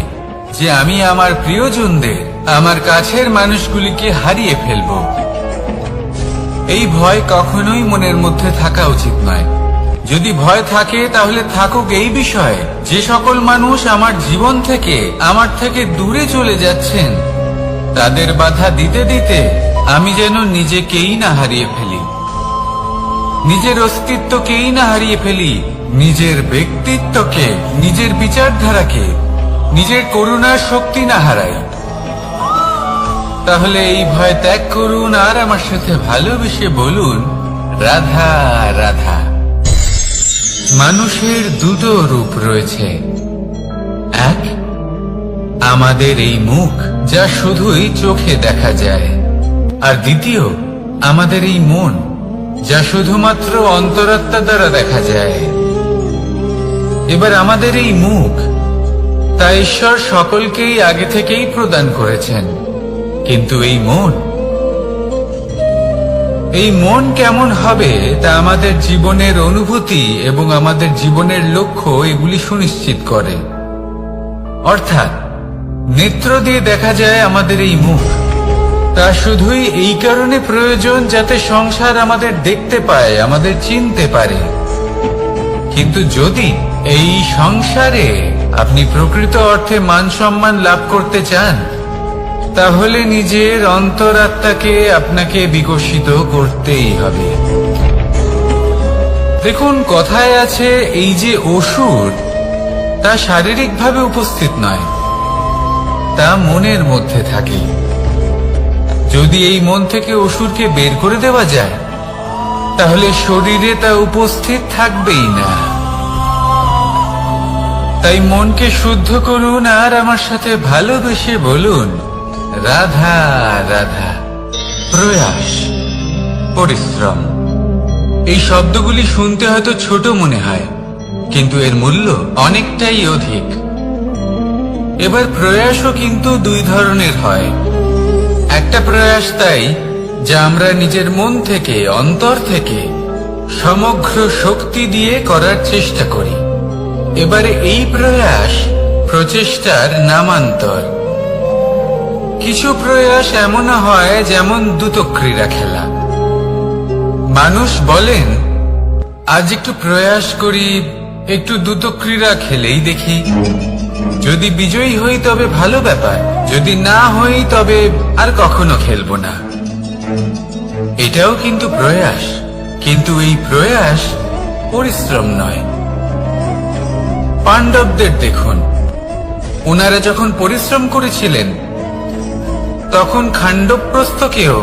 Speaker 1: যে আমি আমার প্রিয়জনদের, আমার কাছের মানুষগুলিকে হারিয়ে ফেলব। এই ভয় কখনোই মনের মধ্যে থাকা উচিত নয়। যদি ভয় থাকে তাহলে থাকুক এই বিষয়ে যে সকল মানুষ আমার জীবন থেকে, আমার থেকে দূরে চলে যাচ্ছেন, তাদের বাধা দিতে দিতে আমি যেন নিজেকেই না হারিয়ে ফেলি, নিজের অস্তিত্বকেই না হারিয়ে ফেলি, নিজের ব্যক্তিত্বকে, নিজের বিচারধারাকে, নিজের করুণার শক্তি না হারাই। তাহলে এই ভয় ত্যাগ করুন আর আমার সাথে ভালোবেসে বলুন, রাধা রাধা। মানুষের দুটো রূপ রয়েছে। এক, আমাদের এই মুখ যা শুধুই চোখে দেখা যায়, আর দ্বিতীয় আমাদের এই মন যা শুধুমাত্র অন্তরাত্মা দ্বারা দেখা যায়। এবার আমাদের এই মুখ তা ঈশ্বর সকলকেই আগে থেকেই প্রদান করেছেন, কিন্তু এই মন কেমন হবে তা আমাদের জীবনের অনুভূতি এবং আমাদের জীবনের লক্ষ্য এগুলি সুনিশ্চিত করে। অর্থাৎ নেত্র দিয়ে দেখা যায় আমাদের এই মুখ, তা শুধুই এই কারণে প্রয়োজন যাতে সংসার আমাদের দেখতে পায়, আমাদের চিনতে পারে। কিন্তু যদি এই সংসারে আপনি প্রকৃত অর্থে মান সম্মান লাভ করতে চান, তাহলে নিজের অন্তরাত্মাকে আপনাকে বিকশিত করতেই হবে। দেখুন, কথায় আছে এই যে অসুর, তা শারীরিকভাবে উপস্থিত নয়, তা মনের মধ্যে থাকে। যদি এই মন থেকে অসুরকে বের করে দেওয়া যায়, তাহলে শরীরে তা উপস্থিত থাকবেই না। তাই মনকে শুদ্ধ করুন আর আমার সাথে ভালোবেসে বলুন, রাধা রাধা। প্রয়াস, পরিশ্রম, এই শব্দগুলি শুনতে হয়তো ছোট মনে হয়, কিন্তু এর মূল্য অনেকটাই অধিক। এবার প্রয়াসও কিন্তু দুই ধরনের হয়। একটা প্রয়াস তাই যা আমরা নিজের মন থেকে, অন্তর থেকে সমগ্র শক্তি দিয়ে করার চেষ্টা করি। এবারে এই প্রয়াস প্রচেষ্টার নামান্তর। কিছু প্রয়াস এমন হয় যেমন দ্রুতক্রীড়া খেলা। মানুষ বলেন, আজ একটু প্রয়াস করি, একটু দুতক্রীড়া খেলেই দেখি। যদি বিজয়ী হই তবে ভালো ব্যাপার, যদি না হই তবে আর কখনো খেলবো না। এটাও কিন্তু প্রয়াস, কিন্তু এই প্রয়াস পরিশ্রম নয়। পাণ্ডবদের দেখুন, ওনারা যখন পরিশ্রম করেছিলেন তখন খাণ্ডবপ্রস্থকেও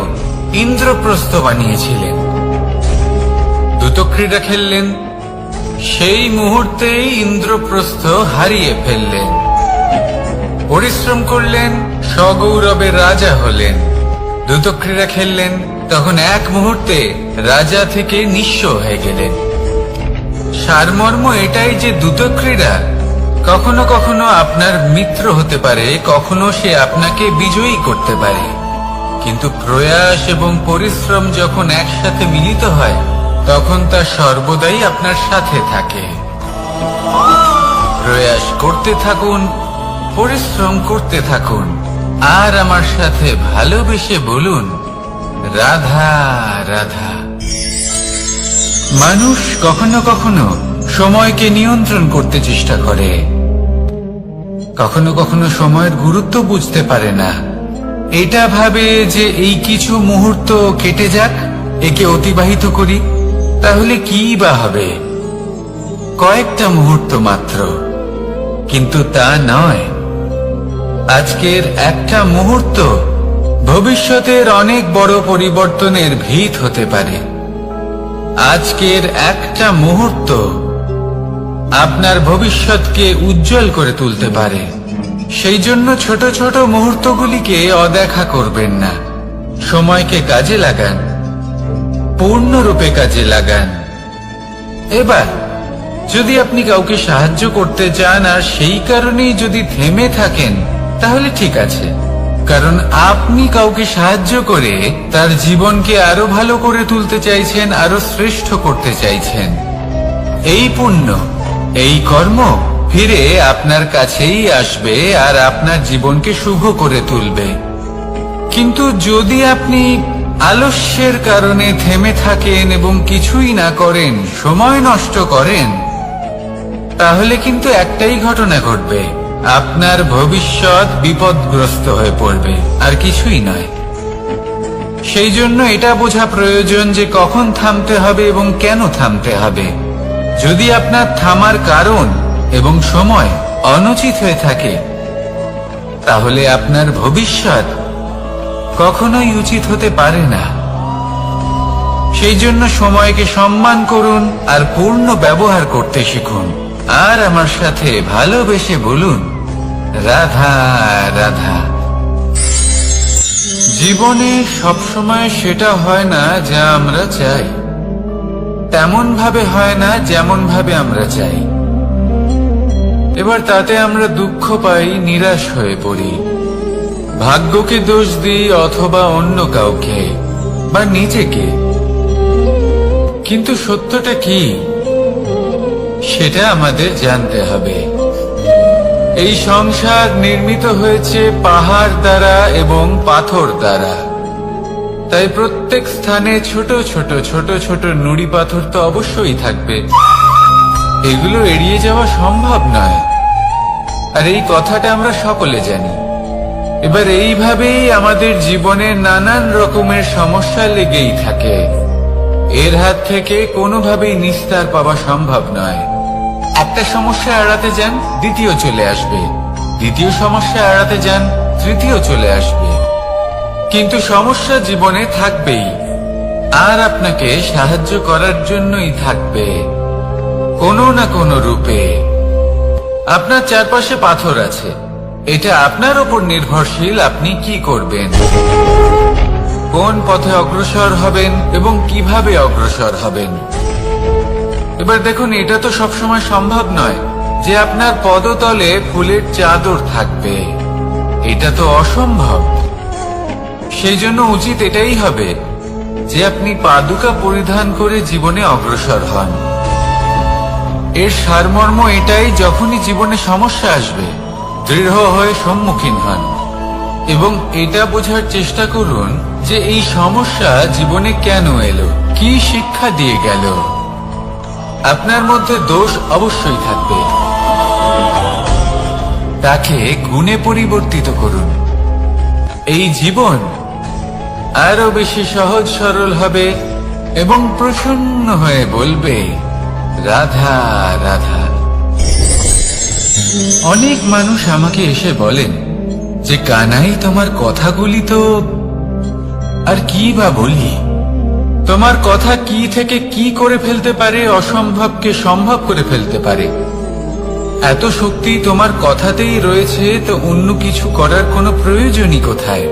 Speaker 1: ইন্দ্রপ্রস্থ বানিয়েছিলেন। দ্রুতক্রীড়া খেললেন, সেই মুহূর্তেই ইন্দ্রপ্রস্থ হারিয়ে ফেললেন। পরিশ্রম করলেন, সগৌরবে রাজা হলেন। দ্রুতক্রীড়া খেললেন, তখন এক মুহূর্তে রাজা থেকে নিঃস্ব হয়ে গেলেন। সারমর্ম এটাই যে দ্রুতক্রীড়া কখনো কখনো আপনার মিত্র হতে পারে, কখনো সে আপনাকে বিজয়ী করতে পারে, কিন্তু প্রয়াস এবং পরিশ্রম যখন একসাথে মিলিত হয় তখন তা সর্বদাই আপনার সাথে থাকে। প্রয়াস করতে থাকুন, পরিশ্রম করতে থাকুন, আর আমার সাথে ভালোবেসে বলুন, রাধা রাধা। মানুষ কখনো কখনো সময়কে নিয়ন্ত্রণ করতে চেষ্টা করে, কখনো কখনো সময়ের গুরুত্ব বুঝতে পারে না। এটা ভাবে যে এই কিছু মুহূর্ত কেটে যাক, একে অতিবাহিত করি, তাহলে কি বা হবে, কয়েকটা মুহূর্ত মাত্র। কিন্তু তা নয়। আজকের একটা মুহূর্ত ভবিষ্যতের অনেক বড় পরিবর্তনের ভিত হতে পারে। আজকের একটা মুহূর্ত আপনার ভবিষ্যৎকে উজ্জ্বল করে তুলতে পারে। সেই জন্য ছোট ছোট মুহূর্তগুলিকে অদেখা করবেন না। সময়কে কাজে লাগান, পূর্ণরূপে কাজে লাগান। এবার যদি আপনি কাউকে সাহায্য করতে চান আর সেই কারণেই যদি থেমে থাকেন, তাহলে ঠিক আছে, কারণ আপনি কাউকে সাহায্য করে তার জীবনকে আরো ভালো করে তুলতে চাইছেন, আরো শ্রেষ্ঠ করতে চাইছেন। এই পুণ্য, এই কর্ম ফিরে আপনার কাছেই আসবে আর আপনার জীবনকে শুভ করে তুলবে। কিন্তু যদি আপনি আলস্যের কারণে থেমে থাকেন এবং কিছুই না করেন, সময় নষ্ট করেন, তাহলে কিন্তু একটাই ঘটনা ঘটবে, আপনার ভবিষ্যৎ বিপদগ্রস্ত হয়ে পড়বে, আর কিছুই নয়। সেই জন্য এটা বোঝা প্রয়োজন যে কখন থামতে হবে এবং কেন থামতে হবে। যদি আপনার থামার কারণ এবং সময় অনুচিত হয়ে থাকে, তাহলে আপনার ভবিষ্যৎ কখনোই উচিত হতে পারে না। সেই জন্য সময়কে সম্মান করুন আর পূর্ণ ব্যবহার করতে শিখুন। আর আমার সাথে ভালোবেসে বলুন, রাধা রাধা। জীবনে সবসময় সেটা হয় না যা আমরা চাই, তেমন ভাবে হয় না যেমন ভাবে আমরা চাই। এবার তাতে আমরা দুঃখ পাই, নিরাশ হয়ে পড়ি, ভাগ্যকে দোষ দিই অথবা অন্য কাউকে বা নিজেকে। কিন্তু সত্যটা কি সেটা আমাদের জানতে হবে। এই সংসার নির্মিত হয়েছে পাহাড় দ্বারা এবং পাথর দ্বারা, তাই প্রত্যেক স্থানে ছোট ছোট ছোট ছোট নুড়ি পাথর তো অবশ্যই থাকবে। এগুলো এড়িয়ে যাওয়া সম্ভব নয়, আর এই কথাটা আমরা সকলে জানি। এবার এইভাবেই আমাদের জীবনে নানান রকমের সমস্যা লেগেই থাকে। এর হাত থেকে কোনোভাবেই নিস্তার পাওয়া সম্ভব নয়। একটা সমস্যা এড়াতে যান, দ্বিতীয় চলে আসবে, দ্বিতীয় সমস্যা এড়াতে যান, তৃতীয় চলে আসবে। কিন্তু সমস্যা জীবনে থাকবেই, আর আপনাকে সাহায্য করার জন্যই থাকবে কোনো না কোনো রূপে। আপনার চারপাশে পাথর আছে, এটা আপনার উপর নির্ভরশীল আপনি কি করবেন, কোন পথে অগ্রসর হবেন এবং কিভাবে অগ্রসর হবেন। এবার দেখুন, এটা তো সবসময় সম্ভব নয় যে আপনার পদতলে ফুলের চাদর থাকবে, এটা তো অসম্ভব। সেই জন্য উচিত এটাই হবে যে আপনি পাদুকা পরিধান করে জীবনে অগ্রসর হন। এর সারমর্ম এটাই, যখনই জীবনে সমস্যা আসবে দৃঢ় হয়ে সম্মুখীন হন এবং এটা বোঝার চেষ্টা করুন যে এই সমস্যা জীবনে কেন এলো, কি শিক্ষা দিয়ে গেল। আপনার মধ্যে দোষ অবশ্যই থাকবে, তাকে গুণে পরিবর্তিত করুন। এই জীবন আরো বেশি সহজ সরল হবে এবং প্রসন্ন হয়ে বলবে, রাধা রাধা। অনেক মানুষ আমাকে এসে বলেন যে, কানাই, তোমার কথাগুলি তো আর কি বা বলি, তোমার কথা কি থেকে কি করে ফেলতে পারে, অসম্ভবকে সম্ভব করে ফেলতে পারে। এত শক্তি তোমার কথাতেই রয়েছে, তো অন্য কিছু করার কোনো প্রয়োজনই কোথায়?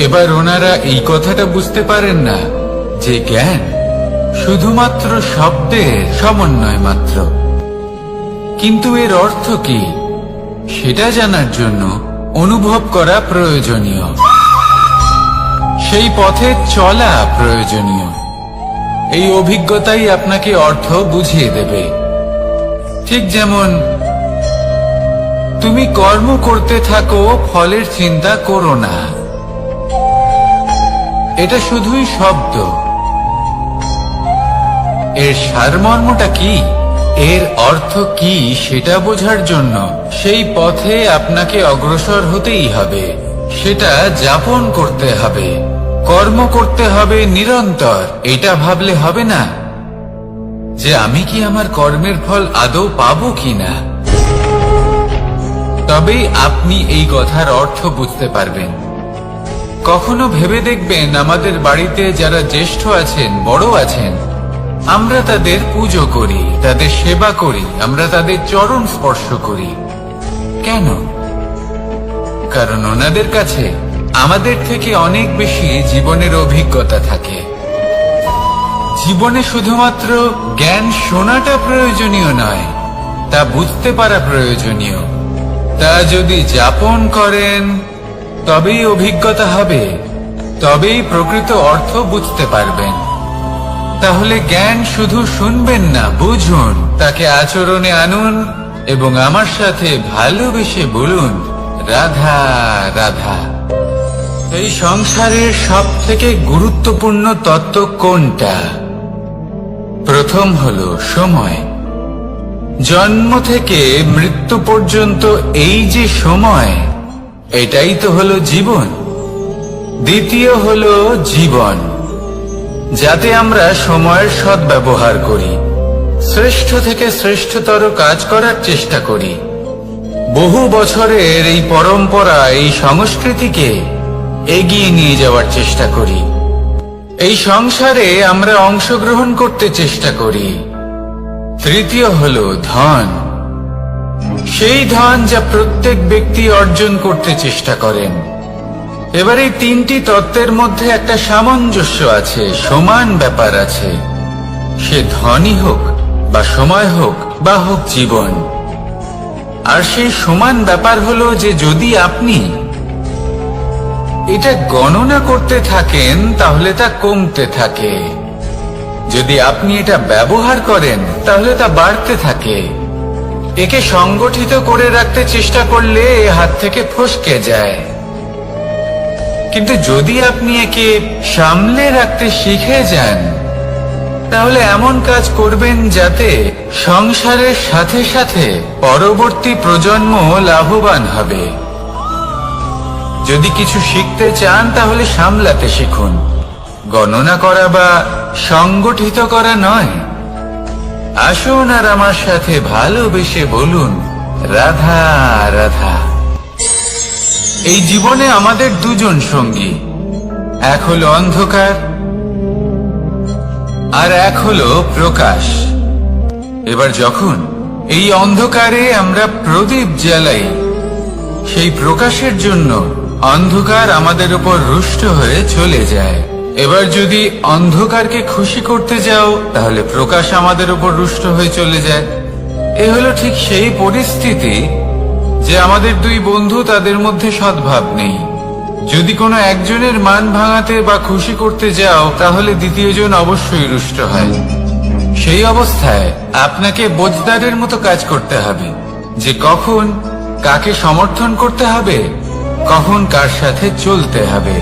Speaker 1: এবার ওনারা এই কথাটা বুঝতে পারেন না যে জ্ঞান শুধুমাত্র শব্দের সমন্বয় মাত্র, কিন্তু এর অর্থ কি সেটা জানার জন্য অনুভব করা প্রয়োজনীয়, সেই পথে চলা প্রয়োজনীয়। এই অভিজ্ঞতাই আপনাকে অর্থ বুঝিয়ে দেবে। ঠিক যেমন তুমি কর্ম করতে থাকো, ফলের চিন্তা করো না, এটা শুধুই শব্দ। এর সারমর্মটা কি, এর অর্থ কি সেটা বোঝার জন্য সেই পথে আপনাকে অগ্রসর হতেই হবে, সেটা যাপন করতে হবে, কর্ম করতে হবে নিরন্তর। এটা ভাবলে হবে না যে আমি কি আমার কর্মের ফল আদৌ পাবো কিনা, তবেই আপনি এই কথার অর্থ বুঝতে পারবেন। কখনো ভেবে দেখবেন, আমাদের বাড়িতে যারা জ্যেষ্ঠ আছেন, বড় আছেন, আমরা তাদের পুজো করি, তাদের সেবা করি, আমরা তাদের চরণ স্পর্শ করি। কেন? কারণ ওনাদের কাছে আমাদের থেকে অনেক বেশি জীবনের অভিজ্ঞতা থাকে। জীবনে শুধুমাত্র জ্ঞান শোনাটা প্রয়োজনীয় নয়, তা বুঝতে পারা প্রয়োজনীয়। তা যদি যাপন করেন তবেই অভিজ্ঞতা হবে, তবেই প্রকৃত অর্থ বুঝতে পারবেন। তাহলে জ্ঞান শুধু শুনবেন না, বুঝুন, তাকে আচরণে আনুন এবং আমার সাথে ভালোবেসে বলুন, রাধা রাধা। এই সংসারের সব থেকে গুরুত্বপূর্ণ তত্ত্ব কোনটা? প্রথম হলো সময়। জন্ম থেকে মৃত্যু পর্যন্ত এই যে সময়, এটাই তো হলো জীবন। দ্বিতীয় হলো জীবন, যাতে আমরা সময়ের সদ্ব্যবহার করি, শ্রেষ্ঠ থেকে শ্রেষ্ঠতর কাজ করার চেষ্টা করি। বহু বছরের এই পরম্পরা, এই সংস্কৃতিকে এগিয়ে নিয়ে যাওয়ার চেষ্টা করি। এই সংসারে আমরা অংশগ্রহণ করতে চেষ্টা করি। তৃতীয় হলো ধন, সেই ধন যা প্রত্যেক ব্যক্তি অর্জন করতে চেষ্টা করেন। এবার এই তিনটি তত্ত্বের মধ্যে একটা সামঞ্জস্য আছে, সমান ব্যাপার আছে। সে ধনই হোক বা সময় হোক বা হোক জীবন। আর সেই সমান ব্যাপার হলো যে যদি আপনি এটা গণনা করতে থাকেন তাহলে তা কমতে থাকে, যদি আপনি এটা ব্যবহার করেন তাহলে তা বাড়তে থাকে। একে সংগঠিত করে রাখতে চেষ্টা করলে এ হাত থেকে ফসকে যায়, কিন্তু যদি আপনি একে সামলে রাখতে শিখে যান তাহলে এমন কাজ করবেন যাতে সংসারের সাথে সাথে পরবর্তী প্রজন্ম লাভবান হবে। যদি কিছু শিখতে চান তাহলে সামলাতে শিখুন, গণনা করা বা সংগঠিত করা নয়। আসুন আর আমার সাথে ভালোবেসে বলুন, রাধা রাধা। এই জীবনে আমাদের দুজন সঙ্গী, এক হলো অন্ধকার আর এক হলো প্রকাশ। এবার যখন এই অন্ধকারে আমরা প্রদীপ জ্বালাই, সেই প্রকাশের জন্য অন্ধকার আমাদের উপর রুষ্ট হয়ে চলে যায়। এবার যদি অন্ধকারকে খুশি করতে যাও তাহলে প্রকাশ আমাদের উপর রুষ্ট হয়ে চলে যায়। এ হলো ঠিক সেই পরিস্থিতি যে আমাদের দুই বন্ধু, তাদের মধ্যে সদ্ভাব নেই। যদি কোনো একজনের মান ভাঙাতে বা খুশি করতে যাও তাহলে দ্বিতীয়জন অবশ্যই রুষ্ট হয়। সেই অবস্থায় আপনাকে বোঝদারের মতো কাজ করতে হবে যে কখন কাকে সমর্থন করতে হবে, কখন কার সাথে চলতে হবে।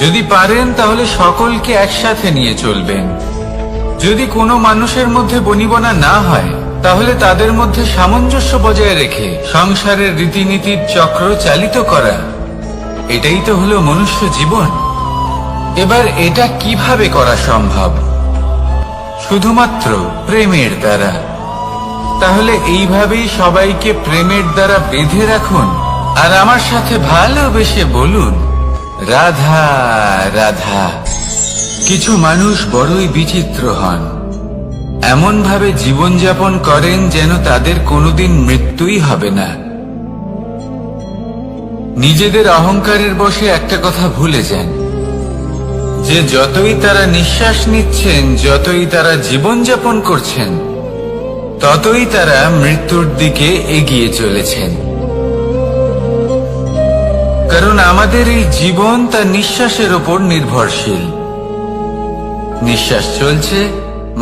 Speaker 1: যদি পারেন তাহলে সকলকে একসাথে নিয়ে চলবেন। যদি কোনো মানুষের মধ্যে বনিবনা না হয় তাহলে তাদের মধ্যে সামঞ্জস্য বজায় রেখে সংসারের রীতিনীতির চক্র চালিত করা, এটাই তো হলো মনুষ্য জীবন। এবার এটা কিভাবে করা সম্ভব? শুধুমাত্র প্রেমের দ্বারা। তাহলে এইভাবেই সবাইকে প্রেমের দ্বারা বেঁধে রাখুন আর আমার সাথে ভালোবেসে বলুন, রাধা রাধা। কিছু মানুষ বড়ই বিচিত্র হন, এমন ভাবে জীবনযাপন করেন যেন তাদের কোনোদিন মৃত্যুই হবে না। নিজেদের অহংকারের বশে একটা কথা ভুলে যান, যে যতই তারা নিঃশ্বাস নিচ্ছেন, যতই তারা জীবনযাপন করছেন, ততই তারা মৃত্যুর দিকে এগিয়ে চলেছেন। কারণ আমাদের এই জীবন তার নিঃশ্বাসের ওপর নির্ভরশীল। নিঃশ্বাস চলছে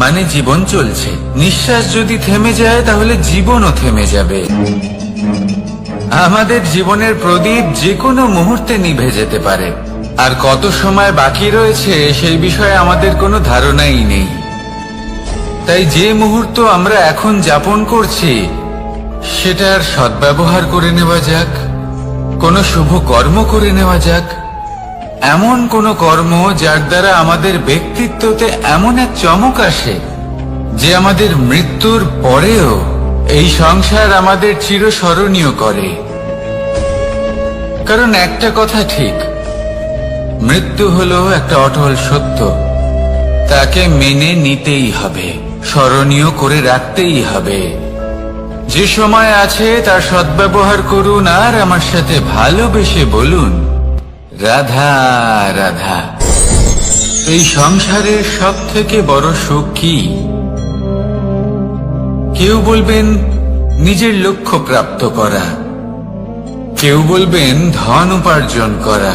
Speaker 1: মানে জীবন চলছে। নিঃশ্বাস যদি থেমে যায় তাহলে জীবনও থেমে যাবে। আমাদের জীবনের প্রদীপ যে কোনো মুহূর্তে নিভে যেতে পারে, আর কত সময় বাকি রয়েছে সেই বিষয়ে আমাদের কোনো ধারণাই নেই। তাই যে মুহূর্ত আমরা এখন যাপন করছি সেটার সদ্ব্যবহার করে নেওয়া যাক, কোনো শুভ কর্ম করে নেওয়া যাক, এমন কোন কর্ম যার দ্বারা আমাদের ব্যক্তিত্বতে এমন এক চমক আসে যে আমাদের মৃত্যুর পরেও এই সংসার আমাদের চিরস্মরণীয় করে। কারণ একটা কথা ঠিক, মৃত্যু হলো একটা অটল সত্য, তাকে মেনে নিতেই হবে, স্মরণীয় করে রাখতেই হবে। যে সময় আছে তার সদ্ব্যবহার করুন আর আমার সাথে ভালোবেসে বলুন, রাধা রাধা। এই সংসারের সব থেকে বড় সুখ কি? কেউ বলবেন নিজের লক্ষ্য প্রাপ্ত করা, কেউ বলবেন ধন উপার্জন করা,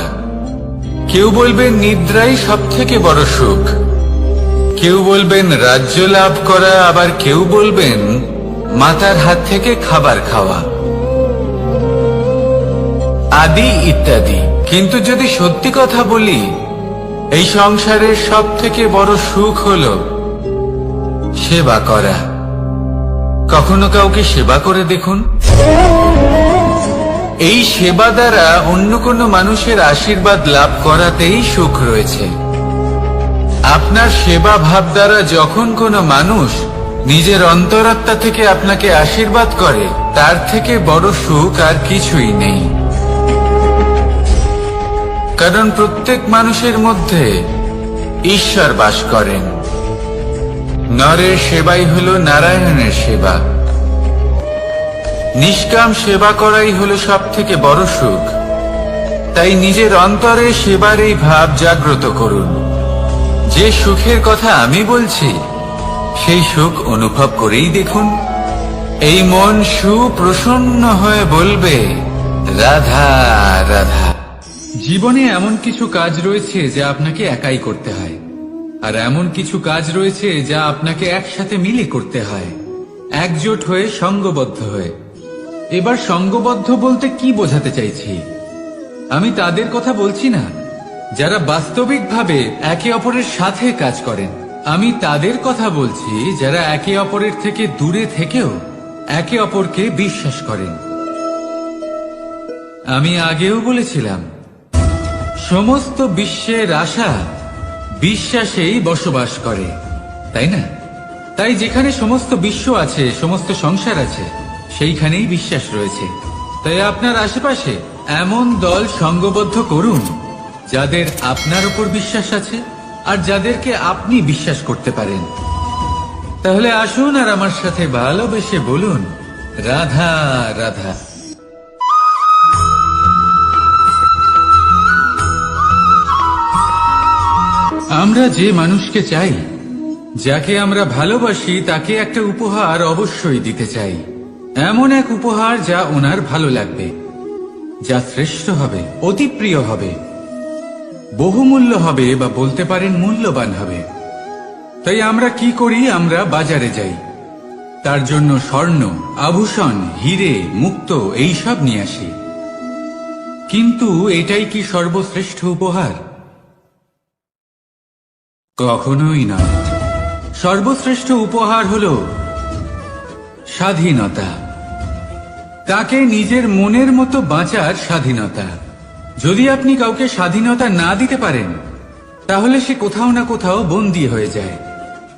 Speaker 1: কেউ বলবেন নিদ্রাই সব থেকে বড় সুখ, কেউ বলবেন রাজ্য লাভ করা, আবার কেউ বলবেন মাতার হাত থেকে খাবার খাওয়া, আদি ইত্যাদি। কিন্তু যদি সত্যি কথা বলি, এই সংসারের সব থেকে বড় সুখ হলো সেবা করা। কখনো কাউকে সেবা করে দেখুন। এই সেবা দ্বারা অন্য কোনো মানুষের আশীর্বাদ লাভ করাতেই সুখ রয়েছে। আপনার সেবা ভাব দ্বারা যখন কোনো মানুষ নিজের অন্তরাত্মা থেকে আপনাকে আশীর্বাদ করে, তার থেকে বড় সুখ আর কিছুই নেই। কারণ প্রত্যেক মানুষের মধ্যে ঈশ্বর বাস করেন। নরের সেবাই হলো নারায়ণের সেবা। নিষ্কাম সেবা করাই হলো সব থেকে বড় সুখ। তাই নিজের অন্তরে সেবার এই ভাব জাগ্রত করুন। যে সুখের কথা আমি বলছি সেই সুখ অনুভব করেই দেখুন। এই মন সুপ্রসন্ন হয়ে বলবে, রাধা রাধা। জীবনে এমন কিছু কাজ রয়েছে যা আপনাকে একাই করতে হয়, আর এমন কিছু কাজ রয়েছে যা আপনাকে একসাথে মিলে করতে হয়, একজোট হয়ে, সঙ্গবদ্ধ হয়ে। এবার সঙ্গবদ্ধ বলতে কি বোঝাতে চাইছি? আমি তাদের কথা বলছি না যারা বাস্তবিকভাবে একে অপরের সাথে কাজ করেন। আমি তাদের কথা বলছি যারা একে অপরের থেকে দূরে থেকেও একে অপরকে বিশ্বাস করেন। আমি আগেও বলেছিলাম, সমস্ত বিশ্বের আশা বিশ্বাসেই বসবাস করে, তাই না? তাই যেখানে সমস্ত বিশ্ব আছে, সমস্ত সংসার আছে, সেইখানেই বিশ্বাস রয়েছে। তাই আপনার আশেপাশে এমন দল সঙ্গবদ্ধ করুন যাদের আপনার উপর বিশ্বাস আছে আর যাদেরকে আপনি বিশ্বাস করতে পারেন। তাহলে আসুন আর আমার সাথে ভালোবেসে বলুন, রাধা রাধা। আমরা যে মানুষকে চাই, যাকে আমরা ভালোবাসি, তাকে একটা উপহার অবশ্যই দিতে চাই। এমন এক উপহার যা ওনার ভালো লাগবে, যা শ্রেষ্ঠ হবে, অতি প্রিয় হবে, বহুমূল্য হবে, বা বলতে পারেন মূল্যবান হবে। তাই আমরা কি করি? আমরা বাজারে যাই, তার জন্য স্বর্ণ, আভূষণ, হিরে, মুক্তো এইসব নিয়ে আসি। কিন্তু এটাই কি সর্বশ্রেষ্ঠ উপহার? কখনোই না। সর্বশ্রেষ্ঠ উপহার হলো স্বাধীনতা, তাকে নিজের মনের মতো বাঁচার স্বাধীনতা। যদি আপনি কাউকে স্বাধীনতা না দিতে পারেন, তাহলে সে কোথাও না কোথাও বন্দী হয়ে যায়,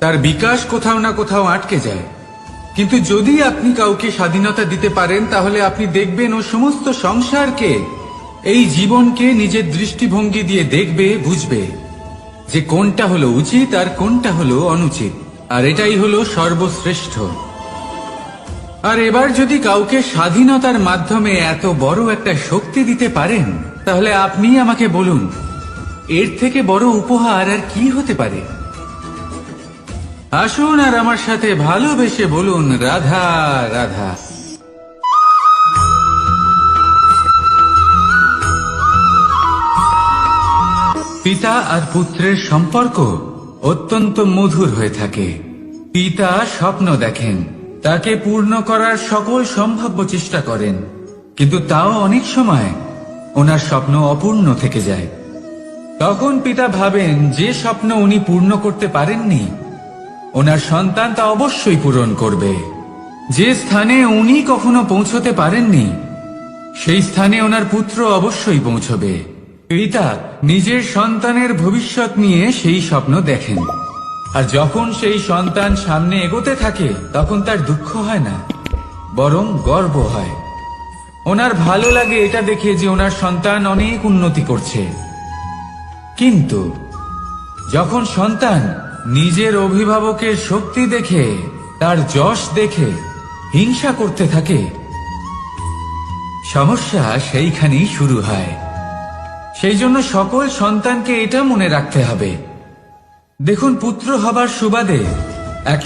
Speaker 1: তার বিকাশ কোথাও না কোথাও আটকে যায়। কিন্তু যদি আপনি কাউকে স্বাধীনতা দিতে পারেন, তাহলে আপনি দেখবেন ও সমস্ত সংসারকে, এই জীবনকে নিজের দৃষ্টিভঙ্গি দিয়ে দেখবে, বুঝবে যে কোনটা হলো উচিত আর কোনটা হলো অনুচিত, আর এটাই হলো সর্বশ্রেষ্ঠ। আর এবার যদি কাউকে স্বাধীনতার মাধ্যমে এত বড় একটা শক্তি দিতে পারেন, তাহলে আপনি আমাকে বলুন, এর থেকে বড় উপহার আর কি হতে পারে? আসুন আর আমার সাথে ভালোবেসে বলুন, রাধা রাধা। পিতা আর পুত্রের সম্পর্ক অত্যন্ত মধুর হয়ে থাকে। পিতা স্বপ্ন দেখেন, তাকে পূর্ণ করার সকল সম্ভাব্য চেষ্টা করেন, কিন্তু তাও অনেক সময় ওনার স্বপ্ন অপূর্ণ থেকে যায়। তখন পিতা ভাবেন যে স্বপ্ন উনি পূর্ণ করতে পারেননি, ওনার সন্তান তা অবশ্যই পূরণ করবে। যে স্থানে উনি কখনো পৌঁছতে পারেননি, সেই স্থানে ওনার পুত্র অবশ্যই পৌঁছবে। পিতা নিজের সন্তানের ভবিষ্যৎ নিয়ে সেই স্বপ্ন দেখেন, আর যখন সেই সন্তান সামনে এগোতে থাকে, তখন তার দুঃখ হয় না, বরং গর্ব হয়। ওনার ভালো লাগে এটা দেখে যে ওনার সন্তান অনেক উন্নতি করছে। কিন্তু যখন সন্তান নিজের অভিভাবকের শক্তি দেখে, তার যশ দেখে হিংসা করতে থাকে, সমস্যা সেইখানেই শুরু হয়। সেই জন্য সকল সন্তানকে এটা মনে রাখতে হবে, দেখুন, পুত্র হবার সুবাদে এক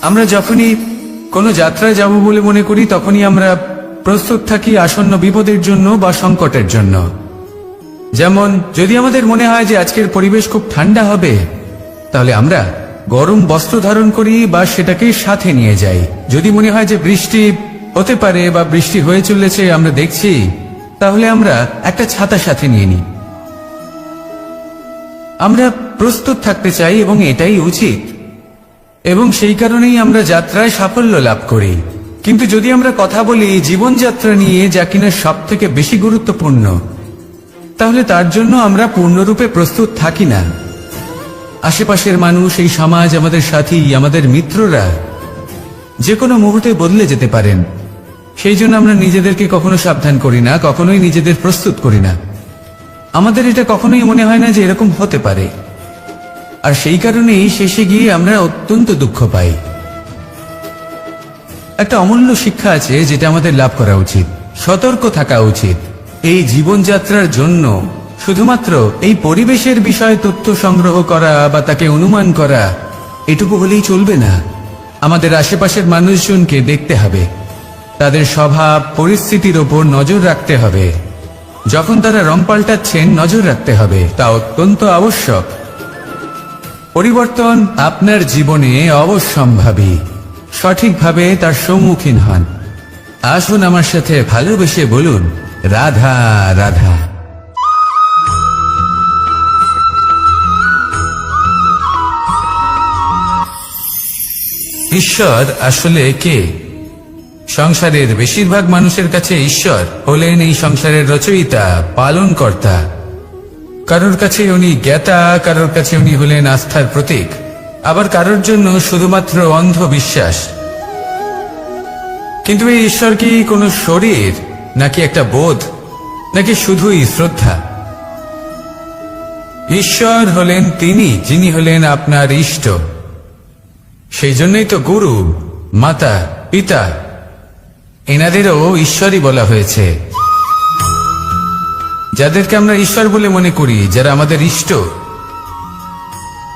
Speaker 1: আমরা যখনই কোনো যাত্রায় যাব বলে মনে করি, তখনই আমরা প্রস্তুত থাকি আসন্ন বিপদের জন্য বা সংকটের জন্য। যেমন যদি আমাদের মনে হয় যে আজকের পরিবেশ খুব ঠান্ডা হবে, তাহলে আমরা গরম বস্ত্র ধারণ করি বা সেটাকে সাথে নিয়ে যাই। যদি মনে হয় যে বৃষ্টি
Speaker 2: হতে পারে বা বৃষ্টি হয়ে চলেছে আমরা দেখছি, তাহলে আমরা একটা ছাতা সাথে নিয়ে নিই। আমরা প্রস্তুত থাকতে চাই এবং এটাই উচিত, এবং সেই কারণেই আমরা যাত্রায় সাফল্য লাভ করি। কিন্তু যদি আমরা কথা বলি জীবনযাত্রা নিয়ে, যা কিনা সব থেকে বেশি গুরুত্বপূর্ণ, তাহলে তার জন্য আমরা পূর্ণরূপে প্রস্তুত থাকি না। আশেপাশের মানুষ, এই সমাজ, আমাদের সাথী, আমাদের মিত্ররা যে কোনো মুহূর্তে বদলে যেতে পারেন। সেই জন্য আমরা নিজেদেরকে কখনো সাবধান করি না, কখনোই নিজেদের প্রস্তুত করি না। আমাদের এটা কখনোই মনে হয় না যে এরকম হতে পারে, আর সেই কারণেই শেষে গিয়ে আমরা অত্যন্ত দুঃখ পাই। একটা অমূল্য শিক্ষা আছে যেটা আমাদের লাভ করা উচিত, সতর্ক থাকা উচিত। এই জীবনযাত্রার জন্য শুধুমাত্র এই পরিবেশের বিষয়ে তথ্য সংগ্রহ করা বা তাকে অনুমান করা এটুকু হলেই চলবে না। আমাদের আশেপাশের মানুষজনকে দেখতে হবে, তাদের স্বভাব পরিস্থিতির ওপর নজর রাখতে হবে। যখন তারা রং পাল্টাচ্ছেন নজর রাখতে হবে, তা অত্যন্ত আবশ্যক। পরিবর্তন আপনার জীবনে অবশ্যম্ভাবী, সঠিকভাবে তার সম্মুখীন হন। আসুন আমার সাথে ভালোবেসে বলুন, রাধা রাধা। ঈশ্বর আসলে কে? সংসারের বেশিরভাগ মানুষের কাছে ঈশ্বর হলেন এই সংসারের রচয়িতা, পালনকর্তা। কারোর কাছে উনি জ্ঞাতা, কারোর কাছে উনি হলেন আস্থার প্রতীক, আবার কারোর জন্য শুধুমাত্র অন্ধ বিশ্বাস। কিন্তু এই ঈশ্বর কি কোনো শরীর, নাকি একটা বোধ, নাকি শুধুই শ্রদ্ধা? ঈশ্বর হলেন তিনি যিনি হলেন আপনার ইষ্ট। সেই জন্যই তো গুরু, মাতা, পিতা এনাদেরও ঈশ্বরই বলা হয়েছে। যাদেরকে আমরা ঈশ্বর বলে মনে করি, যারা আমাদের ইষ্ট,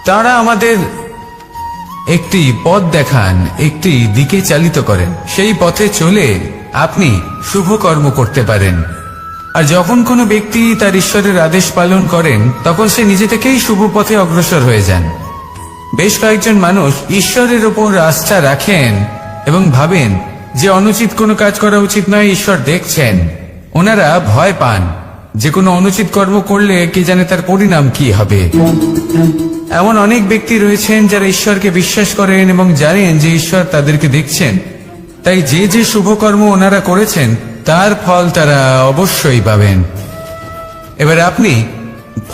Speaker 2: তারা আমাদের একটি পথ দেখান, একটি দিকে চালিত করেন। সেই পথে চলে আপনি শুভ কর্ম করতে পারেন। আর যখন কোনো ব্যক্তি তার ঈশ্বরের আদেশ পালন করেন, তখন সে নিজে থেকেই শুভ পথে অগ্রসর হয়ে যান। বেশ কয়েকজন মানুষ ঈশ্বরের ওপর আস্থা রাখেন এবং ভাবেন যে অনুচিত কোনো কাজ করা উচিত নয়, ঈশ্বর দেখছেন। ওনারা ভয় পান যে কোনো অনুচিত কর্ম করলে কে জানে তার পরিণাম কি হবে। এমন অনেক ব্যক্তি রয়েছেন যারা ঈশ্বরকে বিশ্বাস করেন এবং জানেন যে ঈশ্বর তাদেরকে দেখছেন, তাই যে যে শুভকর্ম ওনারা করেছেন তার ফল তারা অবশ্যই পাবেন। এবার আপনি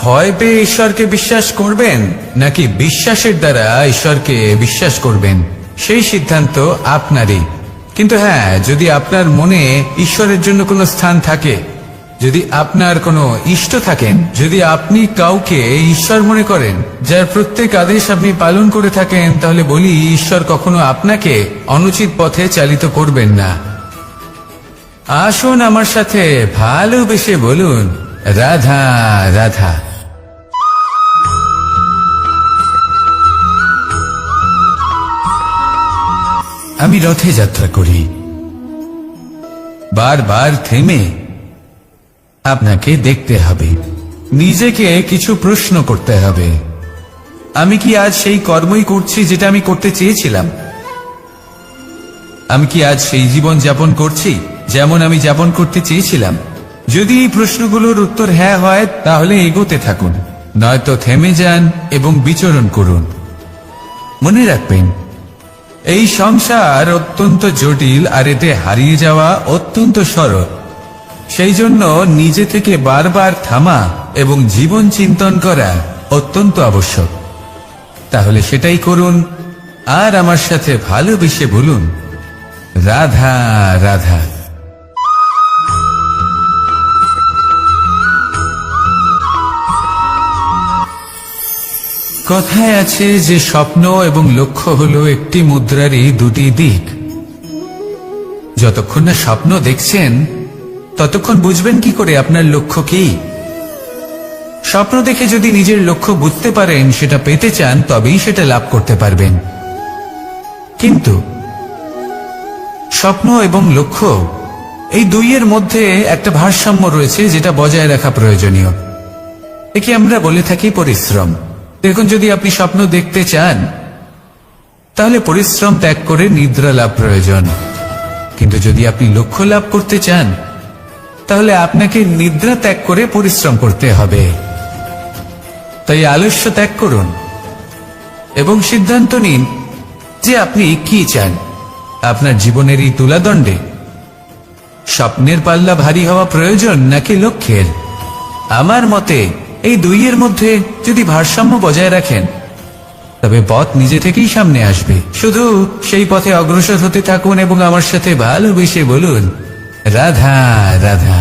Speaker 2: ভয় পেয়ে ঈশ্বরকে বিশ্বাস করবেন, নাকি বিশ্বাসের দ্বারা ঈশ্বরকে বিশ্বাস করবেন, সেই সিদ্ধান্ত আপনারই। কিন্তু হ্যাঁ, যদি আপনার মনে ঈশ্বরের জন্য কোনো স্থান থাকে, যদি আপনার কোনো ইষ্ট থাকেন, যদি আপনি কাউকে ঈশ্বর মনে করেন, যার প্রত্যেক আদেশ আপনি পালন করে থাকেন, তাহলে বলি ঈশ্বর কখনো আপনাকে অনুচিত পথে চালিত করবেন না। আসুন আমার সাথে ভালোবেসে বলুন, রাধা রাধা। আমি রথে যাত্রা করি, বারবার থেমে আপনাকে দেখতে হবে, নিজেকে কিছু প্রশ্ন করতে হবে। আমি কি আজ সেই কর্মই করছি যেটা আমি করতে চেয়েছিলাম? আমি কি আজ সেই জীবন যাপন করছি যেমন আমি যাপন করতে চেয়েছিলাম? যদি এই প্রশ্নগুলোর উত্তর হ্যাঁ হয়, তাহলে এগোতে থাকুন, নয়তো থেমে যান এবং বিচরণ করুন। মনে রাখবেন, এই সংসার অত্যন্ত জটিল, আর এতে হারিয়ে যাওয়া অত্যন্ত সরল। সেই জন্য নিজে থেকে বারবার থামা এবং জীবন চিন্তন করা অত্যন্ত আবশ্যক। তাহলে সেটাই করুন, আর আমার সাথে ভালোবেসে বলুন, রাধা রাধা। কথায় আছে যে স্বপ্ন এবং লক্ষ্য হলো একটি মুদ্রারই দুটি দিক। যতক্ষণ না স্বপ্ন দেখছেন, ততক্ষণ বুঝবেন কি করে আপনার লক্ষ্য কি? স্বপ্ন দেখে যদি নিজের লক্ষ্য বুঝতে পারেন, সেটা পেতে চান, তবেই সেটা লাভ করতে পারবেন। কিন্তু স্বপ্ন এবং লক্ষ্য, এই দুইয়ের মধ্যে একটা ভারসাম্য রয়েছে যেটা বজায় রাখা প্রয়োজনীয়। একে আমরা বলে থাকি পরিশ্রম। দেখুন, যদি আপনি স্বপ্ন দেখতে চান, তাহলে পরিশ্রম ত্যাগ করে নিদ্রা লাভ প্রয়োজন। কিন্তু যদি আপনি লক্ষ্য লাভ করতে চান তাহলে আপনাকে নিদ্রা ত্যাগ করে পরিশ্রম করতে হবে। তাই আলস্য ত্যাগ করুন এবং সিদ্ধান্ত নিন যে আপনি কি চান। আপনার জীবনের এই তুলাদণ্ডে স্বপ্নের পাল্লা ভারী হওয়া প্রয়োজন নাকি লক্ষ্যের? আমার মতে এই দুইয়ের মধ্যে যদি ভারসাম্য বজায় রাখেন তবে পথ নিজে থেকেই সামনে আসবে। শুধু সেই পথে অগ্রসর হতে থাকুন এবং আমার সাথে ভালোবেসে বলুন, রাধা রাধা।